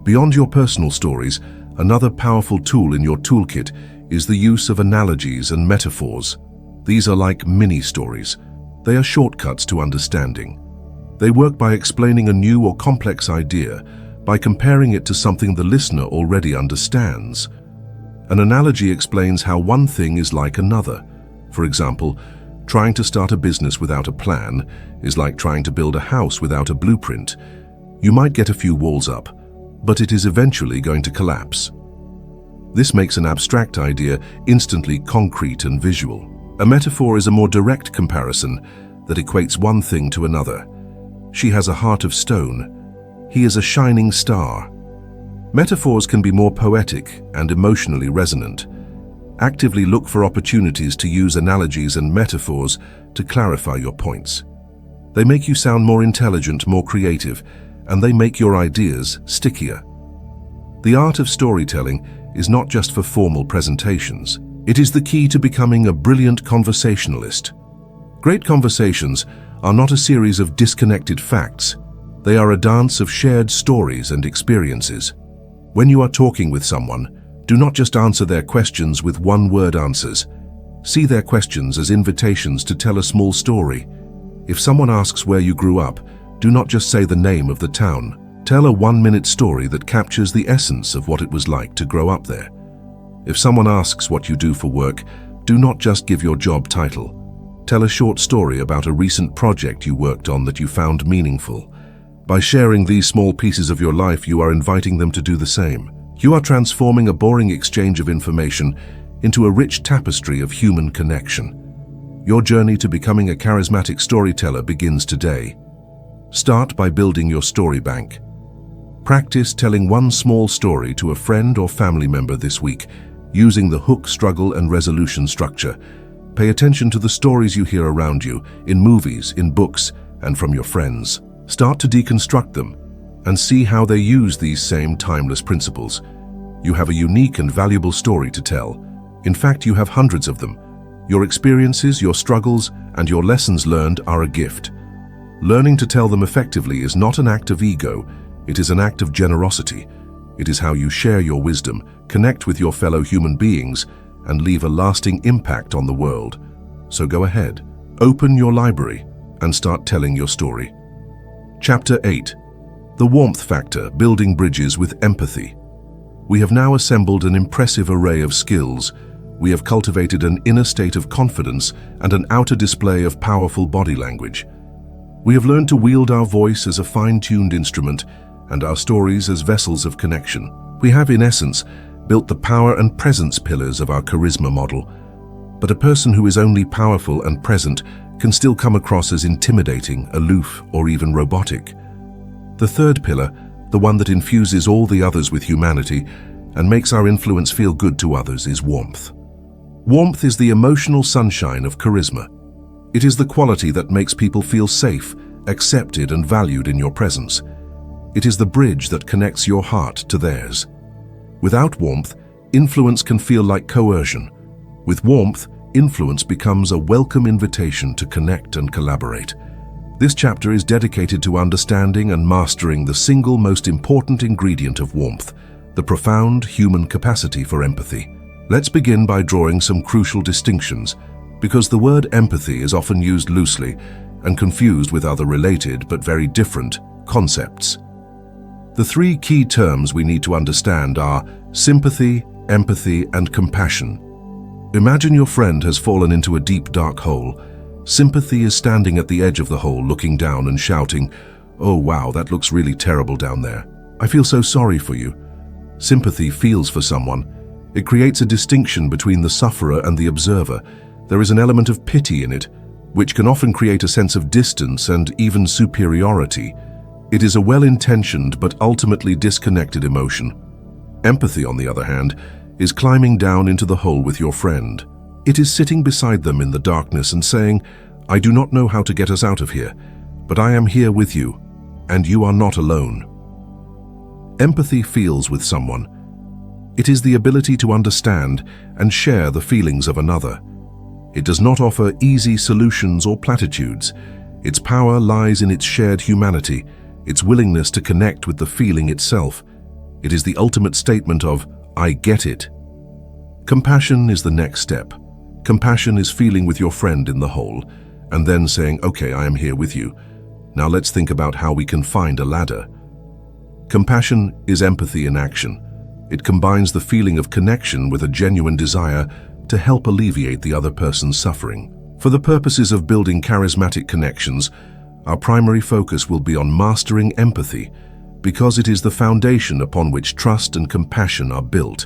Beyond your personal stories, another powerful tool in your toolkit is the use of analogies and metaphors. These are like mini-stories. They are shortcuts to understanding. They work by explaining a new or complex idea, by comparing it to something the listener already understands. An analogy explains how one thing is like another. For example, trying to start a business without a plan is like trying to build a house without a blueprint. You might get a few walls up, but it is eventually going to collapse. This makes an abstract idea instantly concrete and visual. A metaphor is a more direct comparison that equates one thing to another. She has a heart of stone. He is a shining star. Metaphors can be more poetic and emotionally resonant. Actively look for opportunities to use analogies and metaphors to clarify your points. They make you sound more intelligent, more creative, and they make your ideas stickier. The art of storytelling is not just for formal presentations. It is the key to becoming a brilliant conversationalist. Great conversations are not a series of disconnected facts. They are a dance of shared stories and experiences. When you are talking with someone, do not just answer their questions with one-word answers. See their questions as invitations to tell a small story. If someone asks where you grew up, do not just say the name of the town. Tell a one-minute story that captures the essence of what it was like to grow up there. If someone asks what you do for work, do not just give your job title. Tell a short story about a recent project you worked on that you found meaningful. By sharing these small pieces of your life, you are inviting them to do the same. You are transforming a boring exchange of information into a rich tapestry of human connection. Your journey to becoming a charismatic storyteller begins today. Start by building your story bank. Practice telling one small story to a friend or family member this week, using the hook, struggle, and resolution structure. Pay attention to the stories you hear around you, in movies, in books, and from your friends. Start to deconstruct them and see how they use these same timeless principles. You have a unique and valuable story to tell. In fact, you have hundreds of them. Your experiences, your struggles, and your lessons learned are a gift. Learning to tell them effectively is not an act of ego, it is an act of generosity. It is how you share your wisdom, connect with your fellow human beings, and leave a lasting impact on the world. So go ahead, open your library, and start telling your story. Chapter 8. The Warmth Factor, Building Bridges with Empathy. We have now assembled an impressive array of skills. We have cultivated an inner state of confidence and an outer display of powerful body language. We have learned to wield our voice as a fine-tuned instrument and our stories as vessels of connection. We have, in essence, built the power and presence pillars of our charisma model. But a person who is only powerful and present can still come across as intimidating, aloof, or even robotic. The third pillar, the one that infuses all the others with humanity and makes our influence feel good to others, is warmth. Warmth is the emotional sunshine of charisma. It is the quality that makes people feel safe, accepted, and valued in your presence. It is the bridge that connects your heart to theirs. Without warmth, influence can feel like coercion. With warmth, influence becomes a welcome invitation to connect and collaborate. This chapter is dedicated to understanding and mastering the single most important ingredient of warmth, the profound human capacity for empathy. Let's begin by drawing some crucial distinctions, because the word empathy is often used loosely and confused with other related but very different concepts. The three key terms we need to understand are sympathy, empathy, and compassion. Imagine your friend has fallen into a deep, dark hole. Sympathy is standing at the edge of the hole, looking down and shouting, "Oh wow, that looks really terrible down there. I feel so sorry for you." Sympathy feels for someone. It creates a distinction between the sufferer and the observer, There is an element of pity in it, which can often create a sense of distance and even superiority. It is a well-intentioned but ultimately disconnected emotion. Empathy, on the other hand, is climbing down into the hole with your friend. It is sitting beside them in the darkness and saying, "I do not know how to get us out of here, but I am here with you, and you are not alone." Empathy feels with someone. It is the ability to understand and share the feelings of another. It does not offer easy solutions or platitudes. Its power lies in its shared humanity, its willingness to connect with the feeling itself. It is the ultimate statement of, "I get it." Compassion is the next step. Compassion is feeling with your friend in the hole, and then saying, "Okay, I am here with you. Now let's think about how we can find a ladder." Compassion is empathy in action. It combines the feeling of connection with a genuine desire to help alleviate the other person's suffering. For the purposes of building charismatic connections, our primary focus will be on mastering empathy, because it is the foundation upon which trust and compassion are built.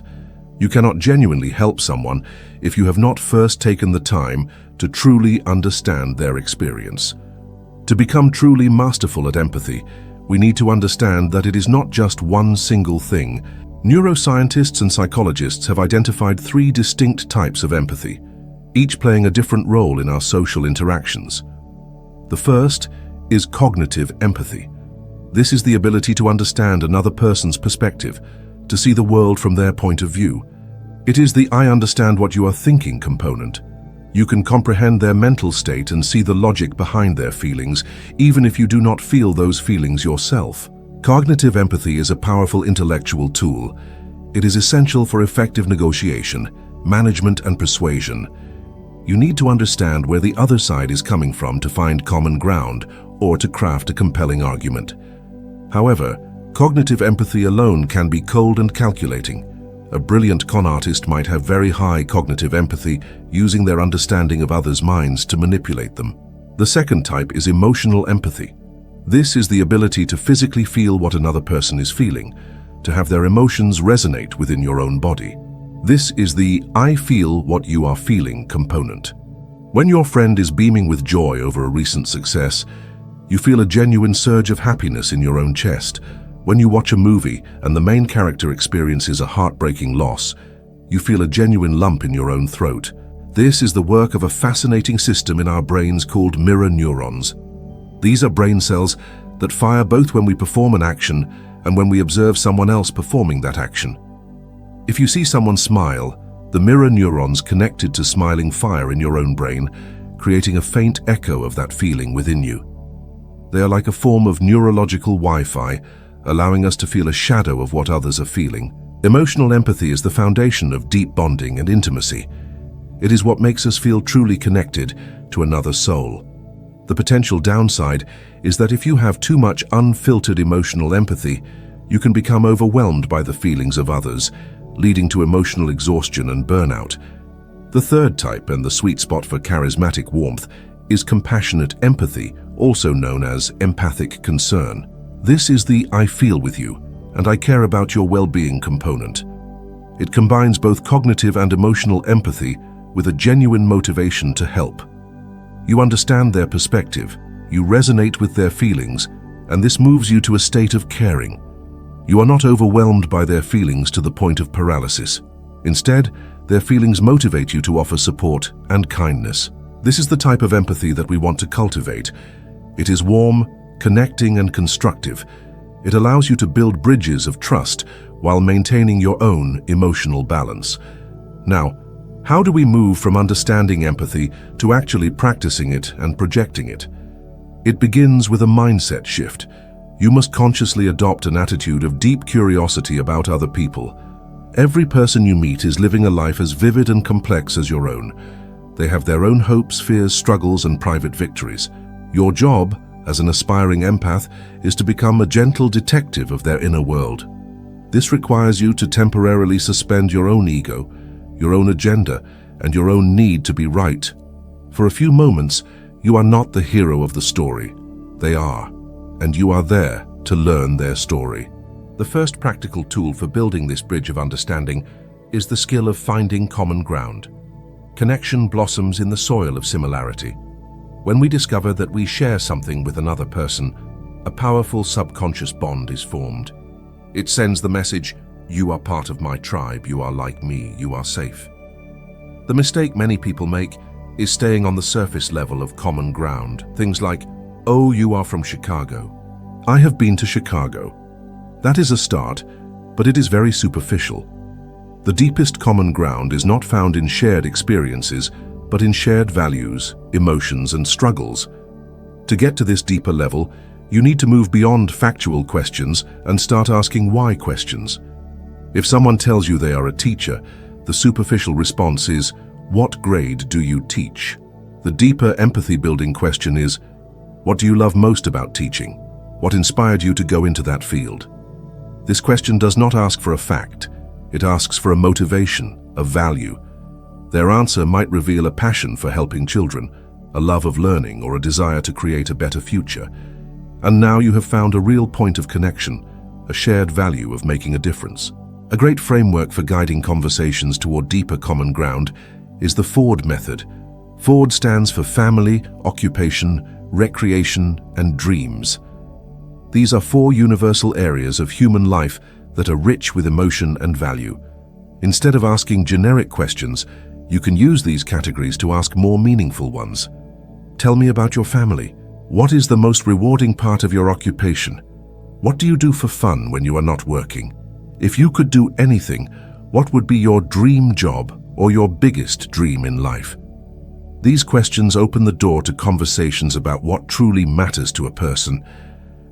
You cannot genuinely help someone if you have not first taken the time to truly understand their experience. To become truly masterful at empathy, we need to understand that it is not just one single thing. Neuroscientists and psychologists have identified 3 distinct types of empathy, each playing a different role in our social interactions. The first is cognitive empathy. This is the ability to understand another person's perspective, to see the world from their point of view. It is the "I understand what you are thinking" component. You can comprehend their mental state and see the logic behind their feelings, even if you do not feel those feelings yourself. Cognitive empathy is a powerful intellectual tool. It is essential for effective negotiation, management, and persuasion. You need to understand where the other side is coming from to find common ground or to craft a compelling argument. However, cognitive empathy alone can be cold and calculating. A brilliant con artist might have very high cognitive empathy, using their understanding of others' minds to manipulate them. The second type is emotional empathy. This is the ability to physically feel what another person is feeling, to have their emotions resonate within your own body. This is the "I feel what you are feeling" component. When your friend is beaming with joy over a recent success, you feel a genuine surge of happiness in your own chest. When you watch a movie and the main character experiences a heartbreaking loss, you feel a genuine lump in your own throat. This is the work of a fascinating system in our brains called mirror neurons. These are brain cells that fire both when we perform an action and when we observe someone else performing that action. If you see someone smile, the mirror neurons connected to smiling fire in your own brain, creating a faint echo of that feeling within you. They are like a form of neurological Wi-Fi, allowing us to feel a shadow of what others are feeling. Emotional empathy is the foundation of deep bonding and intimacy. It is what makes us feel truly connected to another soul. The potential downside is that if you have too much unfiltered emotional empathy, you can become overwhelmed by the feelings of others, leading to emotional exhaustion and burnout. The third type, and the sweet spot for charismatic warmth, is compassionate empathy, also known as empathic concern. This is the "I feel with you, and I care about your well-being" component. It combines both cognitive and emotional empathy with a genuine motivation to help. You understand their perspective, you resonate with their feelings, and this moves you to a state of caring. You are not overwhelmed by their feelings to the point of paralysis. Instead, their feelings motivate you to offer support and kindness. This is the type of empathy that we want to cultivate. It is warm, connecting, and constructive. It allows you to build bridges of trust while maintaining your own emotional balance. Now, how do we move from understanding empathy to actually practicing it and projecting it? It begins with a mindset shift. You must consciously adopt an attitude of deep curiosity about other people. Every person you meet is living a life as vivid and complex as your own. They have their own hopes, fears, struggles, and private victories. Your job, as an aspiring empath, is to become a gentle detective of their inner world. This requires you to temporarily suspend your own ego, your own agenda, and your own need to be right. For a few moments, you are not the hero of the story. They are, and you are there to learn their story. The first practical tool for building this bridge of understanding is the skill of finding common ground. Connection blossoms in the soil of similarity. When we discover that we share something with another person, a powerful subconscious bond is formed. It sends the message, "You are part of my tribe, you are like me, you are safe." The mistake many people make is staying on the surface level of common ground. Things like, "Oh, you are from Chicago. I have been to Chicago." That is a start, but it is very superficial. The deepest common ground is not found in shared experiences, but in shared values, emotions, and struggles. To get to this deeper level, you need to move beyond factual questions and start asking why questions. If someone tells you they are a teacher, the superficial response is, "What grade do you teach?" The deeper empathy-building question is, "What do you love most about teaching? What inspired you to go into that field?" This question does not ask for a fact. It asks for a motivation, a value. Their answer might reveal a passion for helping children, a love of learning, or a desire to create a better future. And now you have found a real point of connection, a shared value of making a difference. A great framework for guiding conversations toward deeper common ground is the FORD method. FORD stands for family, occupation, recreation, and dreams. These are 4 universal areas of human life that are rich with emotion and value. Instead of asking generic questions, you can use these categories to ask more meaningful ones. Tell me about your family. What is the most rewarding part of your occupation? What do you do for fun when you are not working? If you could do anything, what would be your dream job or your biggest dream in life? These questions open the door to conversations about what truly matters to a person.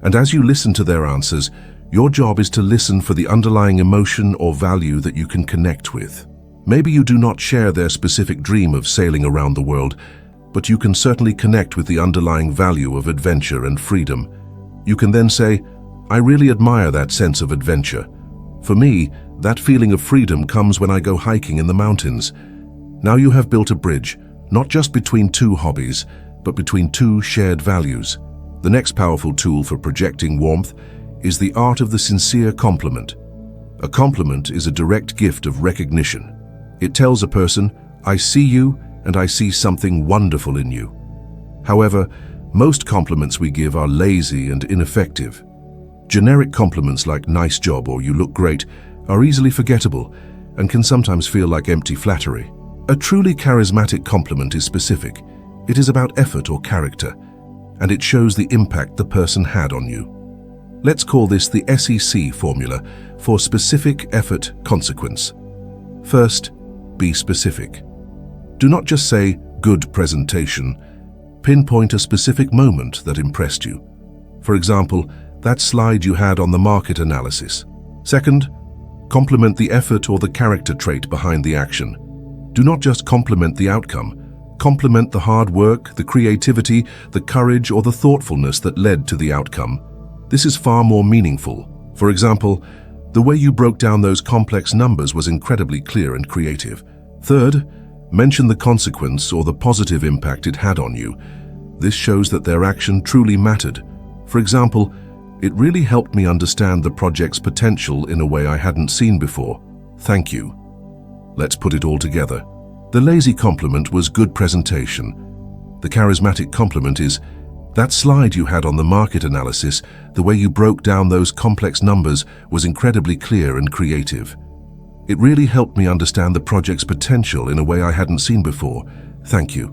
And as you listen to their answers, your job is to listen for the underlying emotion or value that you can connect with. Maybe you do not share their specific dream of sailing around the world, but you can certainly connect with the underlying value of adventure and freedom. You can then say, "I really admire that sense of adventure. For me, that feeling of freedom comes when I go hiking in the mountains." Now you have built a bridge, not just between 2 hobbies, but between 2 shared values. The next powerful tool for projecting warmth is the art of the sincere compliment. A compliment is a direct gift of recognition. It tells a person, "I see you and I see something wonderful in you." However, most compliments we give are lazy and ineffective. Generic compliments like "nice job" or "you look great" are easily forgettable and can sometimes feel like empty flattery. A truly charismatic compliment is specific. It is about effort or character, and it shows the impact the person had on you. Let's call this the SEC formula for specific, effort, consequence. First, be specific. Do not just say, "Good presentation." Pinpoint a specific moment that impressed you. For example, that slide you had on the market analysis. Second, compliment the effort or the character trait behind the action. Do not just compliment the outcome. Compliment the hard work, the creativity, the courage, or the thoughtfulness that led to the outcome. This is far more meaningful. For example, the way you broke down those complex numbers was incredibly clear and creative. Third, mention the consequence or the positive impact it had on you. This shows that their action truly mattered. For example, "It really helped me understand the project's potential in a way I hadn't seen before. Thank you." Let's put it all together. The lazy compliment was "good presentation." The charismatic compliment is, "That slide you had on the market analysis, the way you broke down those complex numbers was incredibly clear and creative. It really helped me understand the project's potential in a way I hadn't seen before. Thank you."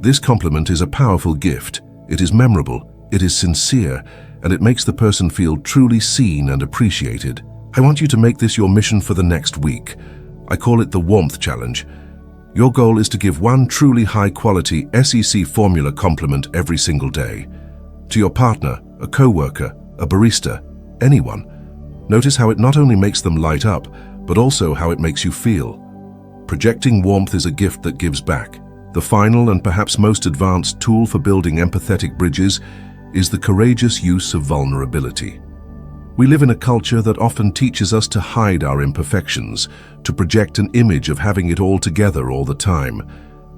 This compliment is a powerful gift. It is memorable, it is sincere, and it makes the person feel truly seen and appreciated. I want you to make this your mission for the next week. I call it the Warmth Challenge. Your goal is to give one truly high-quality SEC formula compliment every single day. To your partner, a co-worker, a barista, anyone. Notice how it not only makes them light up, but also how it makes you feel. Projecting warmth is a gift that gives back. The final and perhaps most advanced tool for building empathetic bridges is the courageous use of vulnerability. We live in a culture that often teaches us to hide our imperfections, to project an image of having it all together all the time.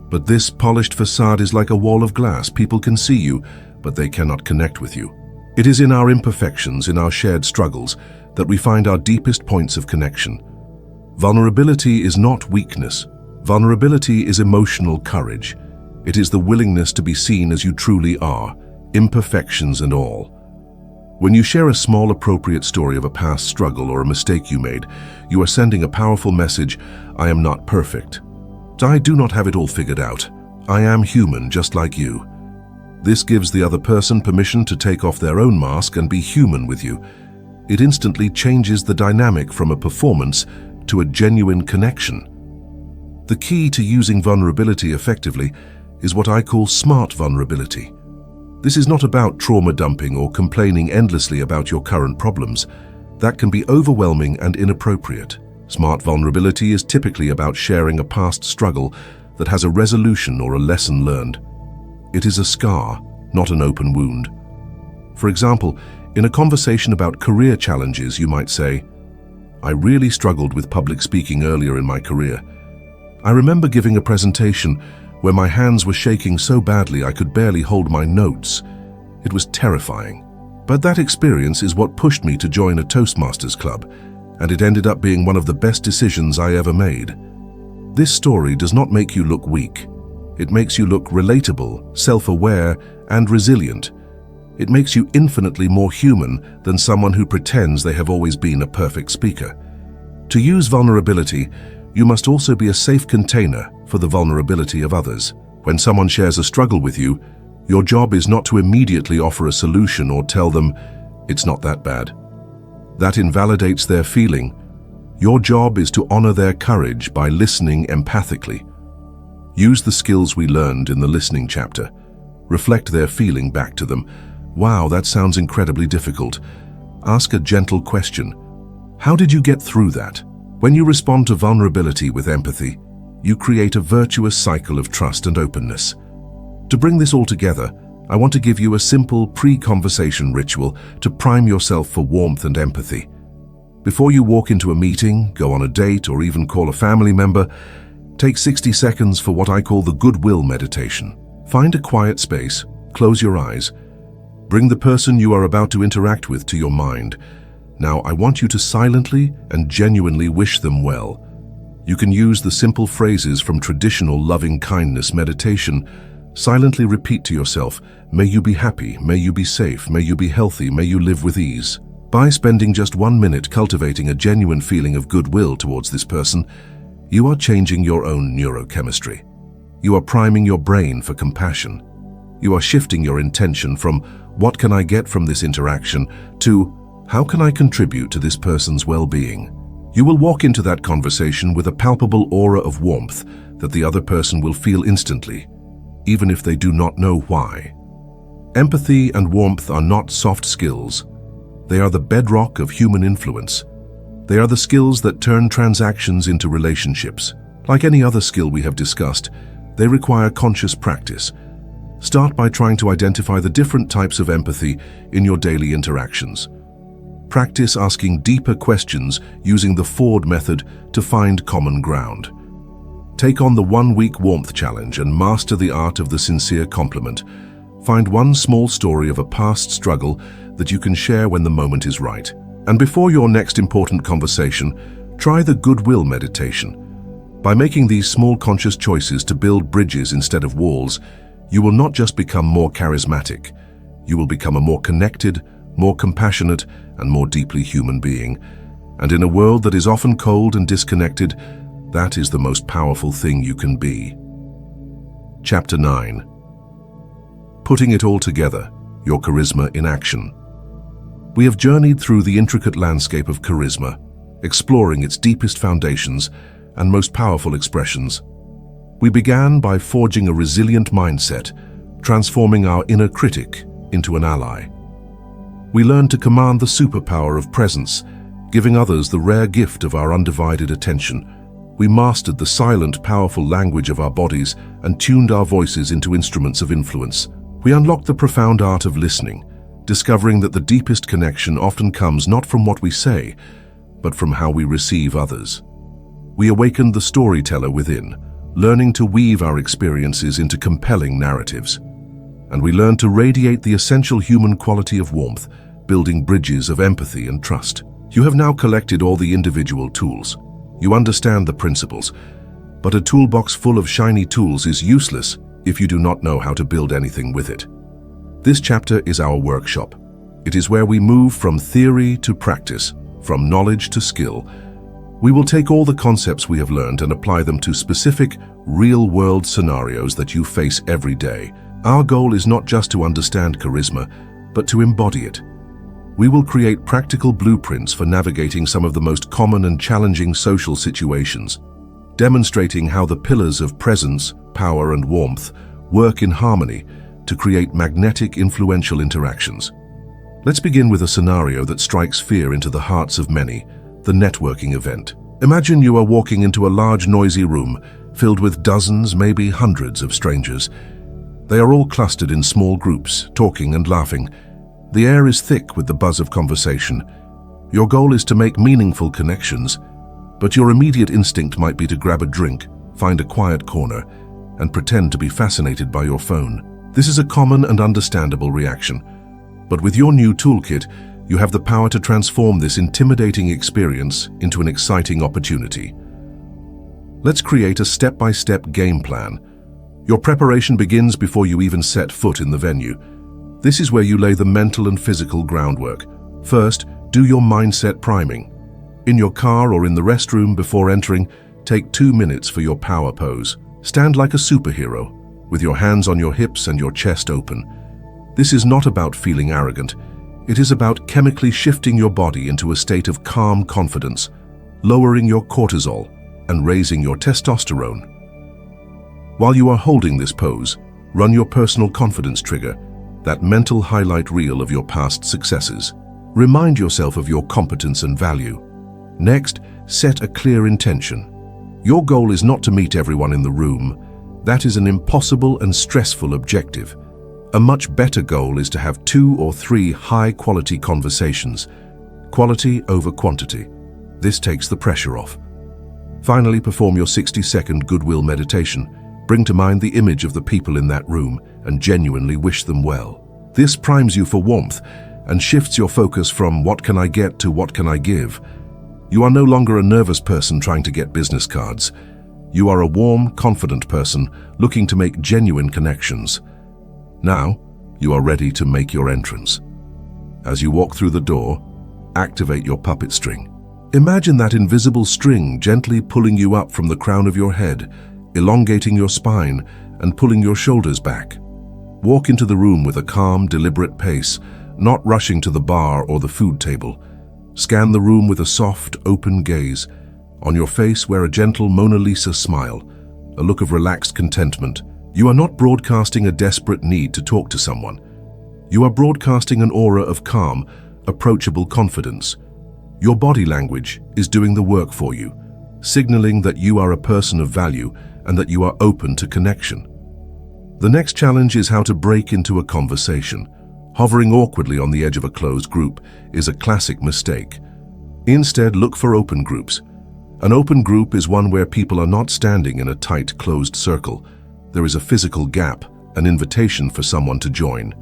But this polished facade is like a wall of glass. People can see you, but they cannot connect with you. It is in our imperfections, in our shared struggles, that we find our deepest points of connection. Vulnerability is not weakness. Vulnerability is emotional courage. It is the willingness to be seen as you truly are, imperfections and all. When you share a small, appropriate story of a past struggle or a mistake you made, you are sending a powerful message: I am not perfect. I do not have it all figured out. I am human just like you. This gives the other person permission to take off their own mask and be human with you. It instantly changes the dynamic from a performance to a genuine connection. The key to using vulnerability effectively is what I call smart vulnerability. This is not about trauma dumping or complaining endlessly about your current problems. That can be overwhelming and inappropriate. Smart vulnerability is typically about sharing a past struggle that has a resolution or a lesson learned. It is a scar, not an open wound. For example, in a conversation about career challenges, you might say, I really struggled with public speaking earlier in my career. I remember giving a presentation where my hands were shaking so badly I could barely hold my notes. It was terrifying. But that experience is what pushed me to join a Toastmasters club, and it ended up being one of the best decisions I ever made. This story does not make you look weak. It makes you look relatable, self-aware, and resilient. It makes you infinitely more human than someone who pretends they have always been a perfect speaker. To use vulnerability, you must also be a safe container for the vulnerability of others. When someone shares a struggle with you, your job is not to immediately offer a solution or tell them, it's not that bad. That invalidates their feeling. Your job is to honor their courage by listening empathically. Use the skills we learned in the listening chapter. Reflect their feeling back to them. Wow, that sounds incredibly difficult. Ask a gentle question. How did you get through that? When you respond to vulnerability with empathy, you create a virtuous cycle of trust and openness. To bring this all together, I want to give you a simple pre-conversation ritual to prime yourself for warmth and empathy. Before you walk into a meeting, go on a date, or even call a family member, take 60 seconds for what I call the goodwill meditation. Find a quiet space, close your eyes, bring the person you are about to interact with to your mind. Now, I want you to silently and genuinely wish them well. You can use the simple phrases from traditional loving-kindness meditation. Silently repeat to yourself, may you be happy, may you be safe, may you be healthy, may you live with ease. By spending just 1 minute cultivating a genuine feeling of goodwill towards this person, you are changing your own neurochemistry. You are priming your brain for compassion. You are shifting your intention from, what can I get from this interaction, to, how can I contribute to this person's well-being? You will walk into that conversation with a palpable aura of warmth that the other person will feel instantly, even if they do not know why. Empathy and warmth are not soft skills. They are the bedrock of human influence. They are the skills that turn transactions into relationships. Like any other skill we have discussed, they require conscious practice. Start by trying to identify the different types of empathy in your daily interactions. Practice asking deeper questions using the Ford method to find common ground. Take on the 1-week warmth challenge and master the art of the sincere compliment. Find one small story of a past struggle that you can share when the moment is right. And before your next important conversation, try the goodwill meditation. By making these small conscious choices to build bridges instead of walls, you will not just become more charismatic, you will become a more connected, more compassionate, and more deeply human being. And in a world that is often cold and disconnected, that is the most powerful thing you can be. Chapter 9. Putting it all together, your charisma in action. We have journeyed through the intricate landscape of charisma, exploring its deepest foundations and most powerful expressions. We began by forging a resilient mindset, transforming our inner critic into an ally. We learned to command the superpower of presence, giving others the rare gift of our undivided attention. We mastered the silent, powerful language of our bodies and tuned our voices into instruments of influence. We unlocked the profound art of listening, discovering that the deepest connection often comes not from what we say, but from how we receive others. We awakened the storyteller within, learning to weave our experiences into compelling narratives. And we learned to radiate the essential human quality of warmth, building bridges of empathy and trust. You have now collected all the individual tools. You understand the principles. But a toolbox full of shiny tools is useless if you do not know how to build anything with it. This chapter is our workshop. It is where we move from theory to practice, from knowledge to skill. We will take all the concepts we have learned and apply them to specific, real-world scenarios that you face every day. Our goal is not just to understand charisma, but to embody it. We will create practical blueprints for navigating some of the most common and challenging social situations, demonstrating how the pillars of presence, power, and warmth work in harmony to create magnetic, influential interactions. Let's begin with a scenario that strikes fear into the hearts of many: the networking event. Imagine you are walking into a large, noisy room filled with dozens, maybe hundreds of strangers. They are all clustered in small groups, talking and laughing. The air is thick with the buzz of conversation. Your goal is to make meaningful connections, but your immediate instinct might be to grab a drink, find a quiet corner, and pretend to be fascinated by your phone. This is a common and understandable reaction. But with your new toolkit, you have the power to transform this intimidating experience into an exciting opportunity. Let's create a step-by-step game plan. Your preparation begins before you even set foot in the venue. This is where you lay the mental and physical groundwork. First, do your mindset priming. In your car or in the restroom before entering, take 2 minutes for your power pose. Stand like a superhero, with your hands on your hips and your chest open. This is not about feeling arrogant. It is about chemically shifting your body into a state of calm confidence, lowering your cortisol and raising your testosterone. While you are holding this pose, run your personal confidence trigger, that mental highlight reel of your past successes. Remind yourself of your competence and value. Next, set a clear intention. Your goal is not to meet everyone in the room. That is an impossible and stressful objective. A much better goal is to have 2 or 3 high-quality conversations. Quality over quantity. This takes the pressure off. Finally, perform your 60-second goodwill meditation. Bring to mind the image of the people in that room and genuinely wish them well. This primes you for warmth and shifts your focus from "what can I get" to "what can I give." You are no longer a nervous person trying to get business cards. You are a warm, confident person looking to make genuine connections. Now, you are ready to make your entrance. As you walk through the door, activate your puppet string. Imagine that invisible string gently pulling you up from the crown of your head, elongating your spine and pulling your shoulders back. Walk into the room with a calm, deliberate pace, not rushing to the bar or the food table. Scan the room with a soft, open gaze. On your face, wear a gentle Mona Lisa smile, a look of relaxed contentment. You are not broadcasting a desperate need to talk to someone. You are broadcasting an aura of calm, approachable confidence. Your body language is doing the work for you, signaling that you are a person of value and that you are open to connection. The next challenge is how to break into a conversation. Hovering awkwardly on the edge of a closed group is a classic mistake. Instead, look for open groups. An open group is one where people are not standing in a tight, closed circle. There is a physical gap, an invitation for someone to join.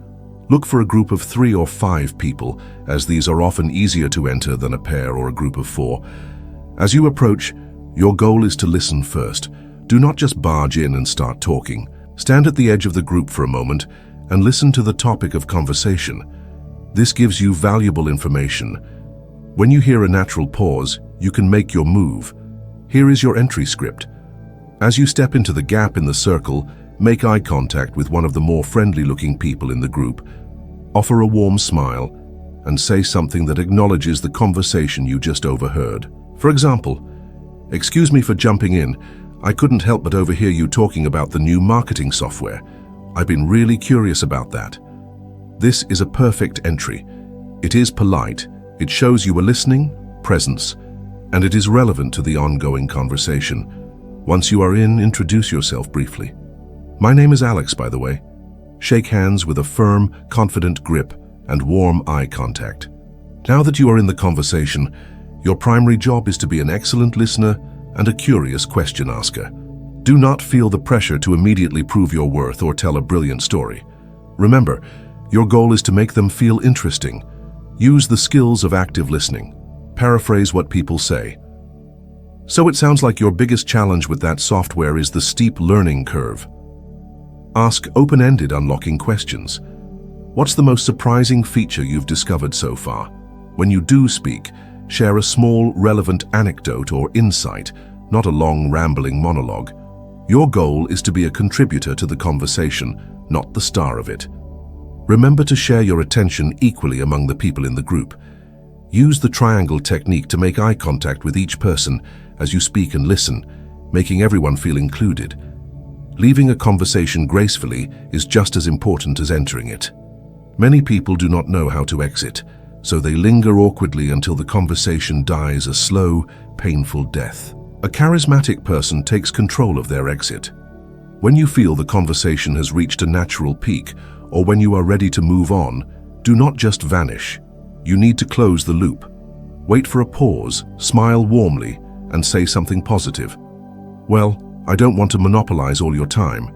Look for a group of 3 or 5 people, as these are often easier to enter than a pair or a group of 4. As you approach, your goal is to listen first. Do not just barge in and start talking. Stand at the edge of the group for a moment and listen to the topic of conversation. This gives you valuable information. When you hear a natural pause, you can make your move. Here is your entry script. As you step into the gap in the circle, make eye contact with one of the more friendly-looking people in the group. Offer a warm smile and say something that acknowledges the conversation you just overheard. For example, "Excuse me for jumping in. I couldn't help but overhear you talking about the new marketing software. I've been really curious about that." This is a perfect entry. It is polite, it shows you are listening, presence, and it is relevant to the ongoing conversation. Once you are in, introduce yourself briefly. "My name is Alex, by the way." Shake hands with a firm, confident grip and warm eye contact. Now that you are in the conversation, your primary job is to be an excellent listener and a curious question asker. Do not feel the pressure to immediately prove your worth or tell a brilliant story. Remember, your goal is to make them feel interesting. Use the skills of active listening. Paraphrase what people say. So it sounds like your biggest challenge with that software is the steep learning curve. Ask open-ended unlocking questions. What's the most surprising feature you've discovered so far? When you do speak, share a small, relevant anecdote or insight, not a long, rambling monologue. Your goal is to be a contributor to the conversation, not the star of it. Remember to share your attention equally among the people in the group. Use the triangle technique to make eye contact with each person as you speak and listen, making everyone feel included. Leaving a conversation gracefully is just as important as entering it. Many people do not know how to exit, so they linger awkwardly until the conversation dies a slow, painful death. A charismatic person takes control of their exit. When you feel the conversation has reached a natural peak, or when you are ready to move on, do not just vanish. You need to close the loop. Wait for a pause, smile warmly, and say something positive. Well, I don't want to monopolize all your time.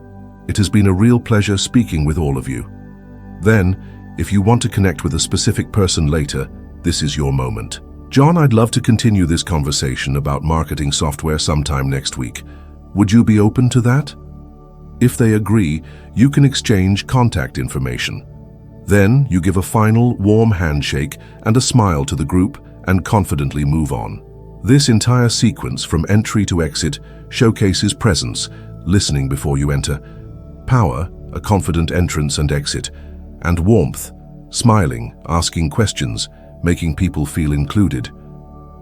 It has been a real pleasure speaking with all of you. Then, if you want to connect with a specific person later, this is your moment. John, I'd love to continue this conversation about marketing software sometime next week. Would you be open to that? If they agree, you can exchange contact information. Then you give a final, warm handshake and a smile to the group and confidently move on. This entire sequence from entry to exit showcases presence, listening before you enter, power, a confident entrance and exit, and warmth, smiling, asking questions, making people feel included.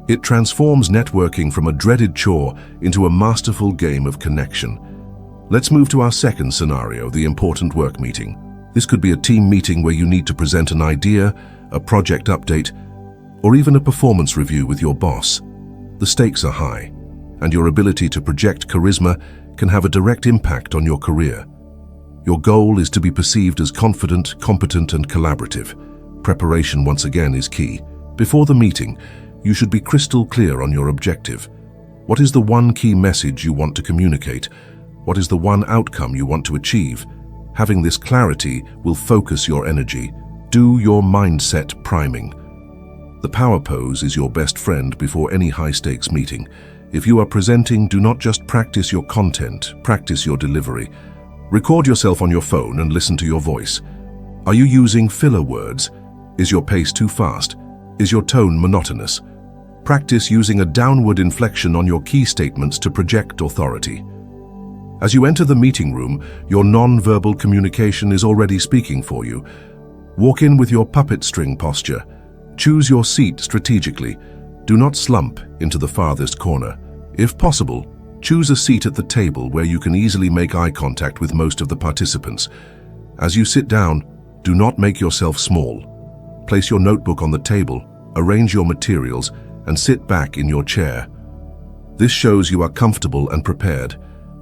It transforms networking from a dreaded chore into a masterful game of connection. Let's move to our second scenario, the important work meeting. This could be a team meeting where you need to present an idea, a project update, or even a performance review with your boss. The stakes are high, and your ability to project charisma can have a direct impact on your career. Your goal is to be perceived as confident, competent, and collaborative. Preparation, once again, is key. Before the meeting, you should be crystal clear on your objective. What is the one key message you want to communicate? What is the one outcome you want to achieve? Having this clarity will focus your energy. Do your mindset priming. The power pose is your best friend before any high-stakes meeting. If you are presenting, do not just practice your content, practice your delivery. Record yourself on your phone and listen to your voice. Are you using filler words? Is your pace too fast? Is your tone monotonous? Practice using a downward inflection on your key statements to project authority. As you enter the meeting room, your non-verbal communication is already speaking for you. Walk in with your puppet string posture. Choose your seat strategically. Do not slump into the farthest corner. If possible, choose a seat at the table where you can easily make eye contact with most of the participants. As you sit down, do not make yourself small. Place your notebook on the table, arrange your materials, and sit back in your chair. This shows you are comfortable and prepared.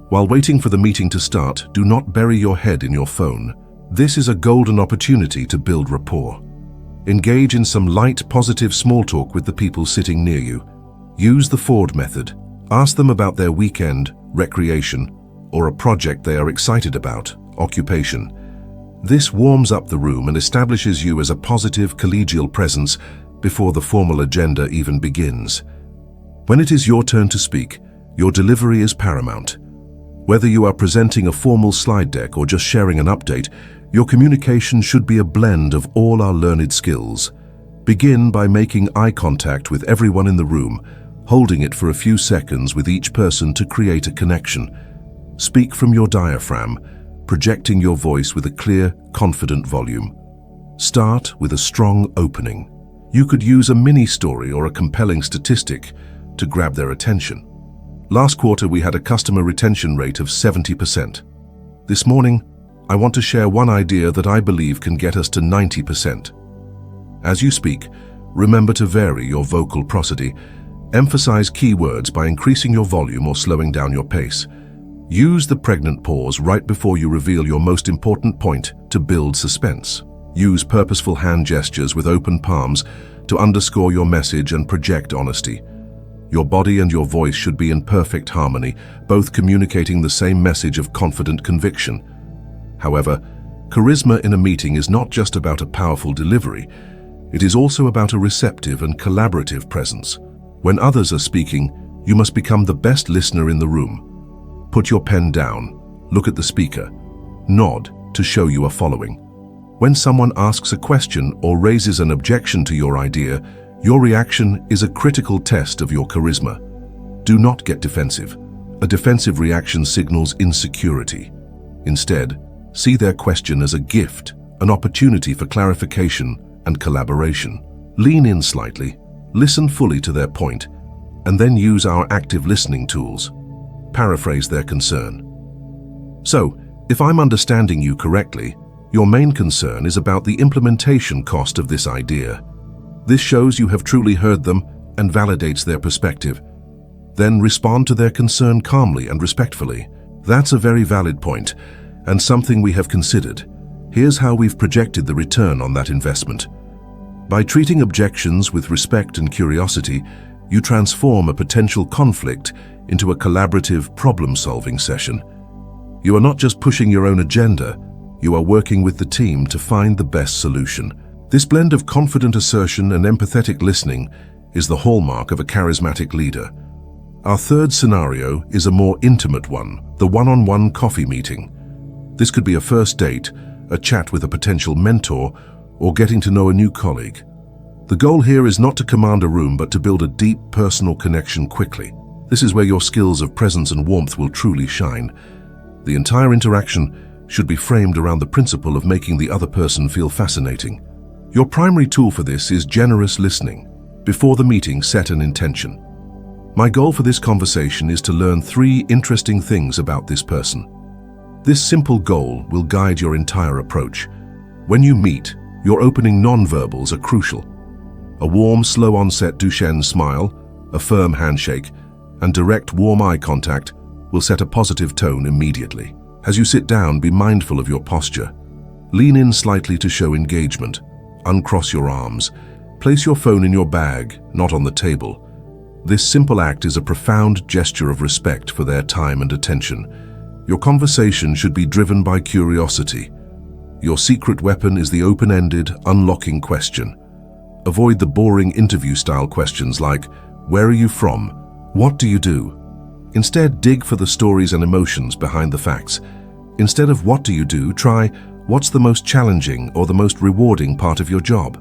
While waiting for the meeting to start, do not bury your head in your phone. This is a golden opportunity to build rapport. Engage in some light, positive small talk with the people sitting near you. Use the Ford method. Ask them about their weekend, recreation, or a project they are excited about, occupation. This warms up the room and establishes you as a positive, collegial presence before the formal agenda even begins. When it is your turn to speak, your delivery is paramount. Whether you are presenting a formal slide deck or just sharing an update, your communication should be a blend of all our learned skills. Begin by making eye contact with everyone in the room, holding it for a few seconds with each person to create a connection. Speak from your diaphragm, projecting your voice with a clear, confident volume. Start with a strong opening. You could use a mini story or a compelling statistic to grab their attention. Last quarter, we had a customer retention rate of 70%. This morning, I want to share one idea that I believe can get us to 90%. As you speak, remember to vary your vocal prosody. Emphasize keywords by increasing your volume or slowing down your pace. Use the pregnant pause right before you reveal your most important point to build suspense. Use purposeful hand gestures with open palms to underscore your message and project honesty. Your body and your voice should be in perfect harmony, both communicating the same message of confident conviction. However, charisma in a meeting is not just about a powerful delivery. It is also about a receptive and collaborative presence. When others are speaking, You must become the best listener in the room. Put your pen down, look at the speaker, nod to show you are following. When someone asks a question or raises an objection to your idea, your reaction is a critical test of your charisma. Do not get defensive. A defensive reaction signals insecurity. Instead, see their question as a gift, an opportunity for clarification and collaboration. Lean in slightly, listen fully to their point, and then use our active listening tools. Paraphrase their concern. So, if I'm understanding you correctly, your main concern is about the implementation cost of this idea. This shows you have truly heard them and validates their perspective. Then respond to their concern calmly and respectfully. That's a very valid point, and something we have considered. Here's how we've projected the return on that investment. By treating objections with respect and curiosity, you transform a potential conflict into a collaborative problem-solving session. You are not just pushing your own agenda, you are working with the team to find the best solution. This blend of confident assertion and empathetic listening is the hallmark of a charismatic leader. Our third scenario is a more intimate one, the one-on-one coffee meeting. This could be a first date, a chat with a potential mentor, or getting to know a new colleague. The goal here is not to command a room, but to build a deep personal connection quickly. This is where your skills of presence and warmth will truly shine. The entire interaction should be framed around the principle of making the other person feel fascinating. Your primary tool for this is generous listening. Before the meeting, set an intention. My goal for this conversation is to learn 3 interesting things about this person. This simple goal will guide your entire approach. When you meet, your opening non-verbals are crucial. A warm, slow-onset Duchenne smile, a firm handshake, and direct, warm eye contact will set a positive tone immediately. As you sit down, be mindful of your posture. Lean in slightly to show engagement. Uncross your arms. Place your phone in your bag, not on the table. This simple act is a profound gesture of respect for their time and attention. Your conversation should be driven by curiosity. Your secret weapon is the open-ended, unlocking question. Avoid the boring interview-style questions like, "Where are you from? What do you do?" Instead, dig for the stories and emotions behind the facts. Instead of "What do you do?" try, "What's the most challenging or the most rewarding part of your job?"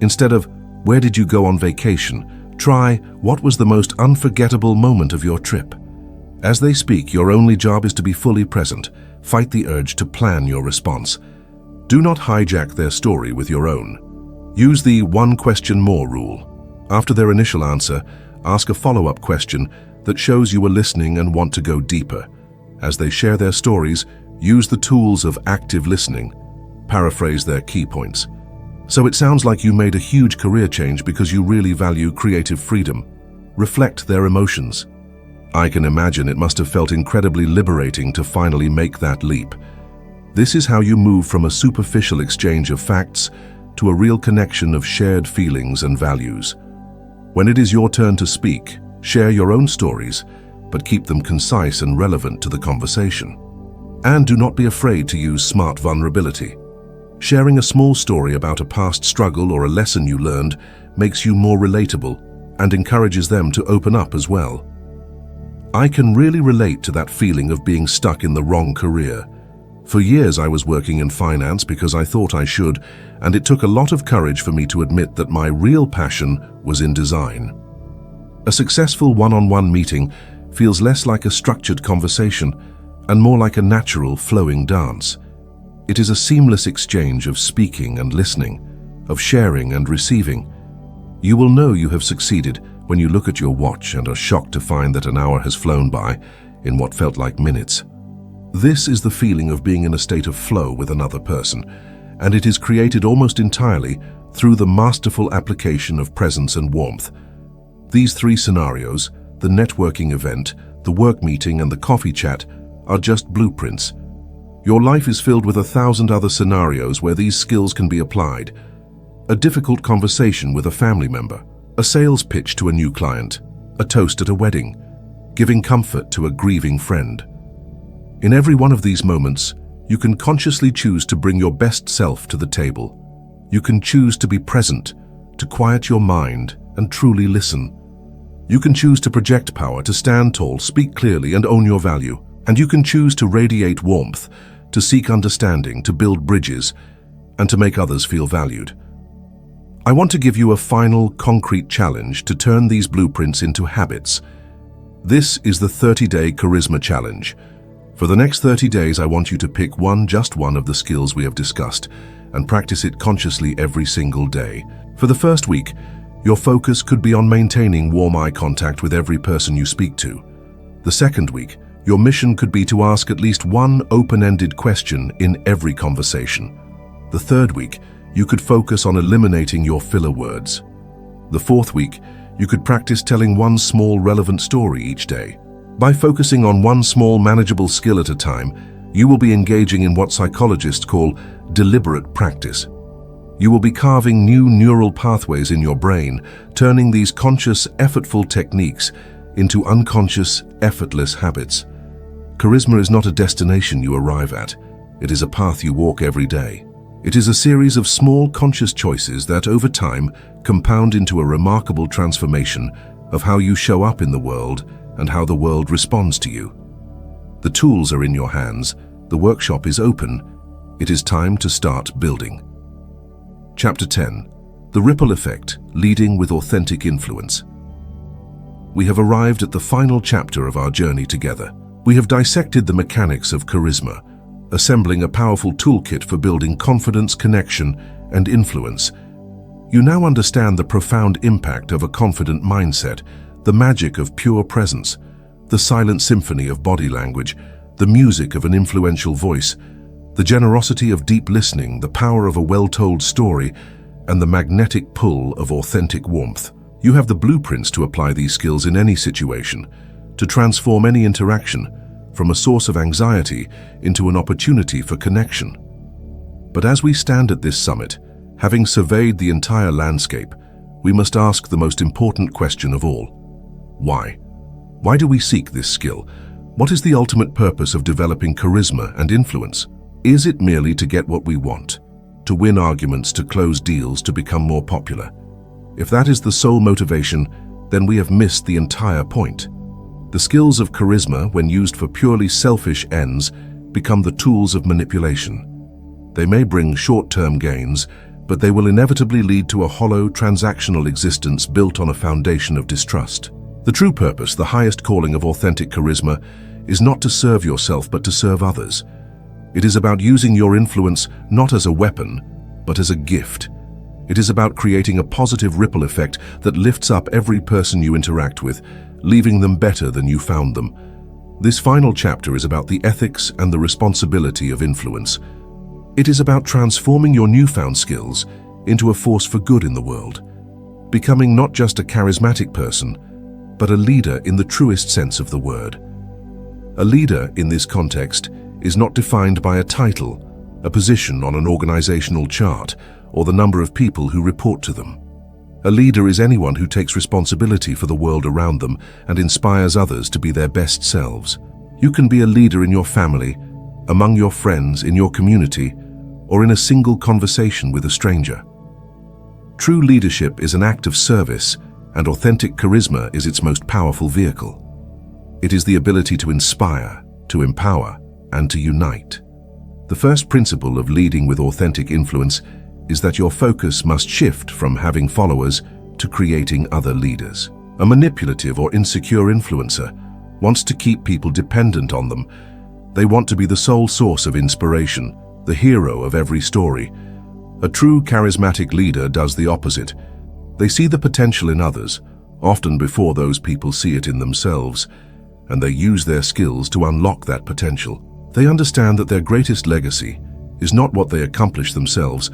Instead of "Where did you go on vacation?" try, "What was the most unforgettable moment of your trip?" As they speak, your only job is to be fully present. Fight the urge to plan your response. Do not hijack their story with your own. Use the one question more rule. After their initial answer, ask a follow-up question that shows you are listening and want to go deeper. As they share their stories, use the tools of active listening. Paraphrase their key points. "So it sounds like you made a huge career change because you really value creative freedom." Reflect their emotions. "I can imagine it must have felt incredibly liberating to finally make that leap." This is how you move from a superficial exchange of facts to a real connection of shared feelings and values. When it is your turn to speak, share your own stories, but keep them concise and relevant to the conversation. And do not be afraid to use smart vulnerability. Sharing a small story about a past struggle or a lesson you learned makes you more relatable and encourages them to open up as well. I can really relate to that feeling of being stuck in the wrong career. For years I was working in finance because I thought I should, and it took a lot of courage for me to admit that my real passion was in design. A successful one-on-one meeting feels less like a structured conversation and more like a natural, flowing dance. It is a seamless exchange of speaking and listening, of sharing and receiving. You will know you have succeeded when you look at your watch and are shocked to find that an hour has flown by in what felt like minutes. This is the feeling of being in a state of flow with another person, and it is created almost entirely through the masterful application of presence and warmth. These 3 scenarios, the networking event, the work meeting, and the coffee chat, are just blueprints. Your life is filled with 1,000 other scenarios where these skills can be applied. A difficult conversation with a family member, a sales pitch to a new client, a toast at a wedding, giving comfort to a grieving friend. In every one of these moments, you can consciously choose to bring your best self to the table. You can choose to be present, to quiet your mind and truly listen. You can choose to project power, to stand tall, speak clearly, and own your value. And you can choose to radiate warmth, to seek understanding, to build bridges, and to make others feel valued. I want to give you a final, concrete challenge to turn these blueprints into habits. This is the 30-day Charisma Challenge. For the next 30 days, I want you to pick just one of the skills we have discussed and practice it consciously every single day. For the first week, your focus could be on maintaining warm eye contact with every person you speak to. The second week, your mission could be to ask at least one open-ended question in every conversation. The third week, you could focus on eliminating your filler words. The fourth week, you could practice telling one small relevant story each day. By focusing on one small manageable skill at a time, you will be engaging in what psychologists call deliberate practice. You will be carving new neural pathways in your brain, turning these conscious, effortful techniques into unconscious, effortless habits. Charisma is not a destination you arrive at. It is a path you walk every day. It is a series of small, conscious choices that, over time, compound into a remarkable transformation of how you show up in the world and how the world responds to you. The tools are in your hands. The workshop is open. It is time to start building. Chapter 10. The Ripple Effect, Leading with Authentic Influence. We have arrived at the final chapter of our journey together. We have dissected the mechanics of charisma, assembling a powerful toolkit for building confidence, connection, and influence. You now understand the profound impact of a confident mindset, the magic of pure presence, the silent symphony of body language, the music of an influential voice, the generosity of deep listening, the power of a well-told story, and the magnetic pull of authentic warmth. You have the blueprints to apply these skills in any situation, to transform any interaction, from a source of anxiety into an opportunity for connection. But as we stand at this summit, having surveyed the entire landscape, we must ask the most important question of all. Why? Why do we seek this skill? What is the ultimate purpose of developing charisma and influence? Is it merely to get what we want? To win arguments, to close deals, to become more popular? If that is the sole motivation, then we have missed the entire point. The skills of charisma, when used for purely selfish ends, become the tools of manipulation. They may bring short-term gains, but they will inevitably lead to a hollow, transactional existence built on a foundation of distrust. The true purpose, the highest calling of authentic charisma, is not to serve yourself but to serve others. It is about using your influence not as a weapon, but as a gift. It is about creating a positive ripple effect that lifts up every person you interact with, leaving them better than you found them. This final chapter is about the ethics and the responsibility of influence. It is about transforming your newfound skills into a force for good in the world, becoming not just a charismatic person, but a leader in the truest sense of the word. A leader, in this context, is not defined by a title, a position on an organizational chart, or the number of people who report to them. A leader is anyone who takes responsibility for the world around them and inspires others to be their best selves. You can be a leader in your family, among your friends, in your community, or in a single conversation with a stranger. True leadership is an act of service, and authentic charisma is its most powerful vehicle. It is the ability to inspire, to empower, and to unite. The first principle of leading with authentic influence is that your focus must shift from having followers to creating other leaders. A manipulative or insecure influencer wants to keep people dependent on them. They want to be the sole source of inspiration, the hero of every story. A true charismatic leader does the opposite. They see the potential in others, often before those people see it in themselves, and they use their skills to unlock that potential. They understand that their greatest legacy is not what they accomplish themselves,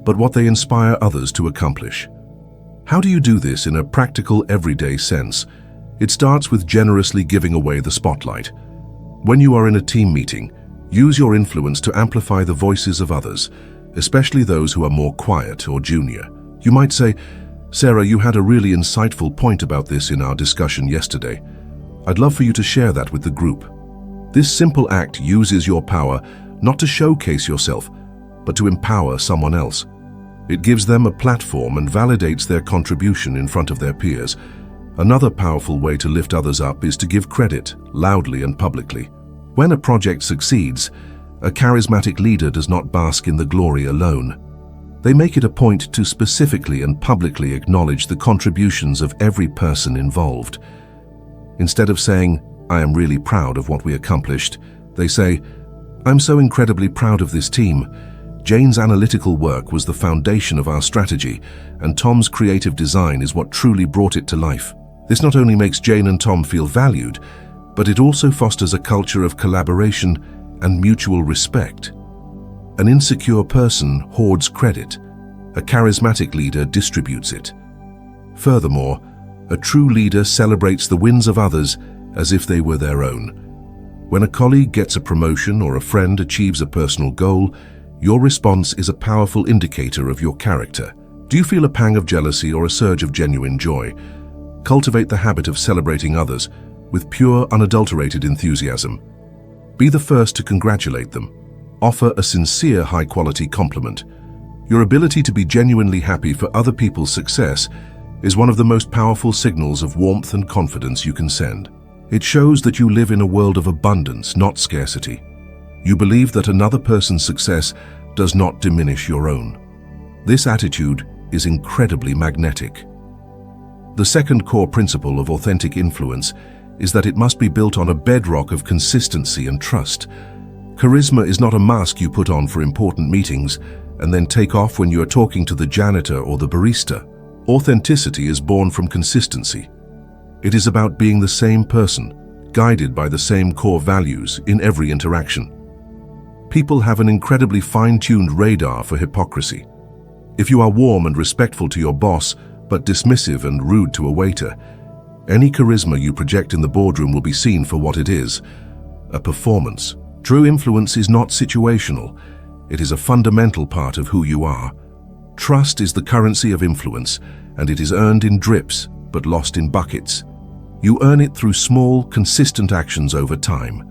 but what they inspire others to accomplish. How do you do this in a practical, everyday sense? It starts with generously giving away the spotlight. When you are in a team meeting, use your influence to amplify the voices of others, especially those who are more quiet or junior. You might say, "Sarah, you had a really insightful point about this in our discussion yesterday. I'd love for you to share that with the group." This simple act uses your power not to showcase yourself, but to empower someone else. It gives them a platform and validates their contribution in front of their peers. Another powerful way to lift others up is to give credit, loudly and publicly. When a project succeeds, a charismatic leader does not bask in the glory alone. They make it a point to specifically and publicly acknowledge the contributions of every person involved. Instead of saying, "I am really proud of what we accomplished," they say, "I'm so incredibly proud of this team. Jane's analytical work was the foundation of our strategy, and Tom's creative design is what truly brought it to life." This not only makes Jane and Tom feel valued, but it also fosters a culture of collaboration and mutual respect. An insecure person hoards credit. A charismatic leader distributes it. Furthermore, a true leader celebrates the wins of others as if they were their own. When a colleague gets a promotion or a friend achieves a personal goal, your response is a powerful indicator of your character. Do you feel a pang of jealousy or a surge of genuine joy? Cultivate the habit of celebrating others with pure, unadulterated enthusiasm. Be the first to congratulate them. Offer a sincere, high-quality compliment. Your ability to be genuinely happy for other people's success is one of the most powerful signals of warmth and confidence you can send. It shows that you live in a world of abundance, not scarcity. You believe that another person's success does not diminish your own. This attitude is incredibly magnetic. The second core principle of authentic influence is that it must be built on a bedrock of consistency and trust. Charisma is not a mask you put on for important meetings and then take off when you are talking to the janitor or the barista. Authenticity is born from consistency. It is about being the same person, guided by the same core values in every interaction. People have an incredibly fine-tuned radar for hypocrisy. If you are warm and respectful to your boss, but dismissive and rude to a waiter, any charisma you project in the boardroom will be seen for what it is, a performance. True influence is not situational. It is a fundamental part of who you are. Trust is the currency of influence, and it is earned in drips, but lost in buckets. You earn it through small, consistent actions over time.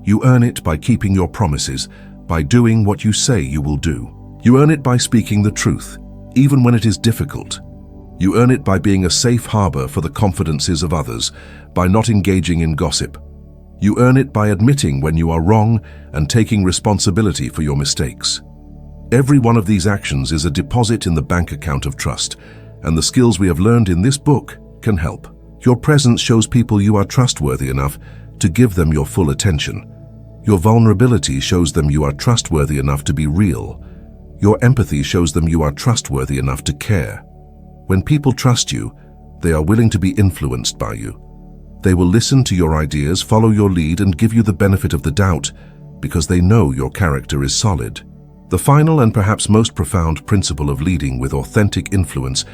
You earn it by keeping your promises, by doing what you say you will do. You earn it by speaking the truth, even when it is difficult. You earn it by being a safe harbor for the confidences of others, by not engaging in gossip. You earn it by admitting when you are wrong and taking responsibility for your mistakes. Every one of these actions is a deposit in the bank account of trust, and the skills we have learned in this book can help. Your presence shows people you are trustworthy enough to give them your full attention. Your vulnerability shows them you are trustworthy enough to be real. Your empathy shows them you are trustworthy enough to care. When people trust you, they are willing to be influenced by you. They will listen to your ideas, follow your lead, and give you the benefit of the doubt because they know your character is solid. The final and perhaps most profound principle of leading with authentic influence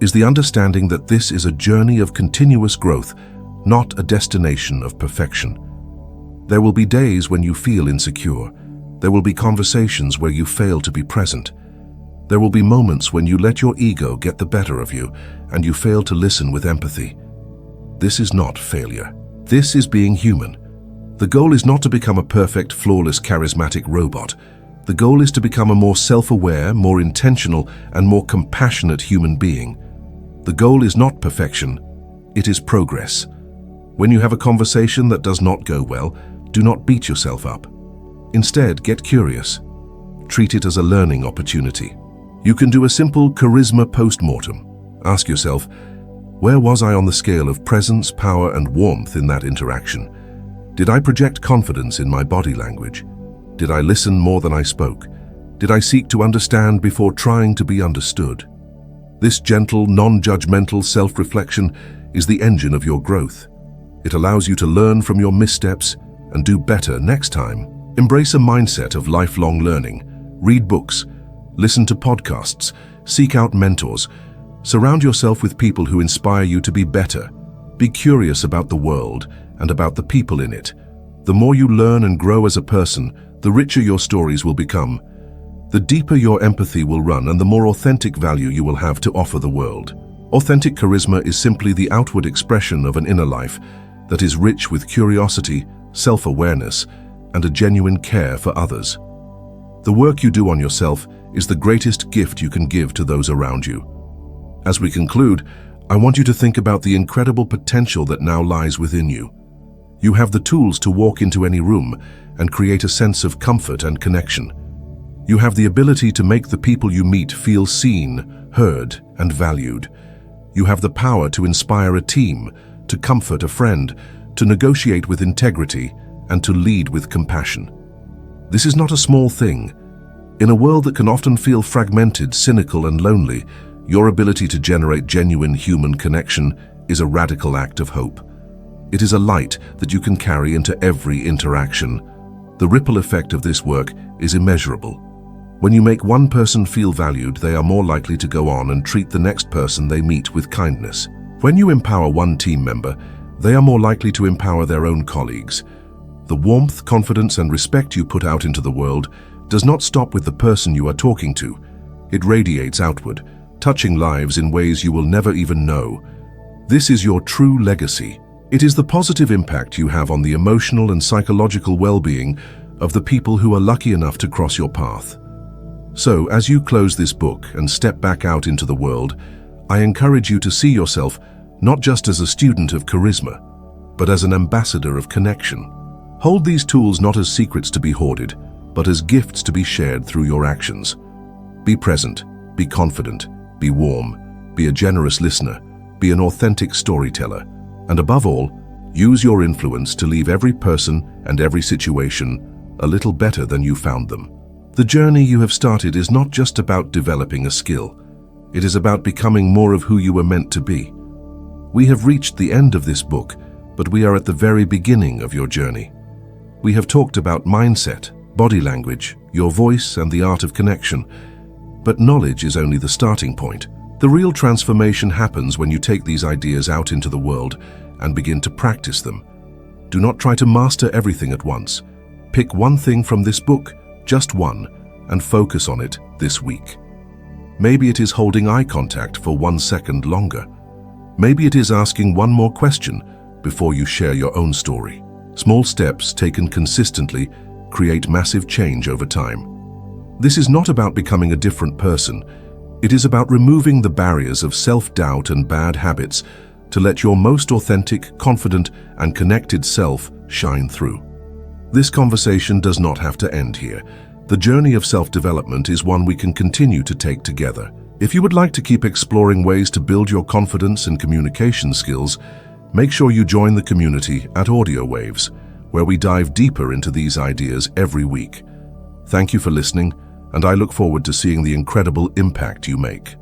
is the understanding that this is a journey of continuous growth, not a destination of perfection. There will be days when you feel insecure. There will be conversations where you fail to be present. There will be moments when you let your ego get the better of you and you fail to listen with empathy. This is not failure. This is being human. The goal is not to become a perfect, flawless, charismatic robot. The goal is to become a more self-aware, more intentional, and more compassionate human being. The goal is not perfection, it is progress. When you have a conversation that does not go well, do not beat yourself up. Instead, get curious. Treat it as a learning opportunity. You can do a simple charisma post-mortem. Ask yourself, where was I on the scale of presence, power, and warmth in that interaction? Did I project confidence in my body language? Did I listen more than I spoke? Did I seek to understand before trying to be understood? This gentle, non-judgmental self-reflection is the engine of your growth. It allows you to learn from your missteps and do better next time. Embrace a mindset of lifelong learning. Read books, listen to podcasts, seek out mentors. Surround yourself with people who inspire you to be better. Be curious about the world and about the people in it. The more you learn and grow as a person, the richer your stories will become. The deeper your empathy will run and the more authentic value you will have to offer the world. Authentic charisma is simply the outward expression of an inner life that is rich with curiosity, self-awareness, and a genuine care for others. The work you do on yourself is the greatest gift you can give to those around you. As we conclude, I want you to think about the incredible potential that now lies within you. You have the tools to walk into any room and create a sense of comfort and connection. You have the ability to make the people you meet feel seen, heard, and valued. You have the power to inspire a team, to comfort a friend, to negotiate with integrity, and to lead with compassion. This is not a small thing. In a world that can often feel fragmented, cynical, and lonely, your ability to generate genuine human connection is a radical act of hope. It is a light that you can carry into every interaction. The ripple effect of this work is immeasurable. When you make one person feel valued, they are more likely to go on and treat the next person they meet with kindness. When you empower one team member, they are more likely to empower their own colleagues. The warmth, confidence, and respect you put out into the world does not stop with the person you are talking to. It radiates outward, touching lives in ways you will never even know. This is your true legacy. It is the positive impact you have on the emotional and psychological well-being of the people who are lucky enough to cross your path. So, as you close this book and step back out into the world, I encourage you to see yourself not just as a student of charisma, but as an ambassador of connection. Hold these tools not as secrets to be hoarded, but as gifts to be shared through your actions. Be present, be confident, be warm, be a generous listener, be an authentic storyteller, and above all, use your influence to leave every person and every situation a little better than you found them. The journey you have started is not just about developing a skill. It is about becoming more of who you were meant to be. We have reached the end of this book, but we are at the very beginning of your journey. We have talked about mindset, body language, your voice, and the art of connection. But knowledge is only the starting point. The real transformation happens when you take these ideas out into the world and begin to practice them. Do not try to master everything at once. Pick one thing from this book, just one, and focus on it this week. Maybe it is holding eye contact for 1 second longer. Maybe it is asking one more question before you share your own story. Small steps taken consistently create massive change over time. This is not about becoming a different person. It is about removing the barriers of self-doubt and bad habits to let your most authentic, confident, and connected self shine through. This conversation does not have to end here. The journey of self-development is one we can continue to take together. If you would like to keep exploring ways to build your confidence and communication skills, make sure you join the community at Audio Waves, where we dive deeper into these ideas every week. Thank you for listening, and I look forward to seeing the incredible impact you make.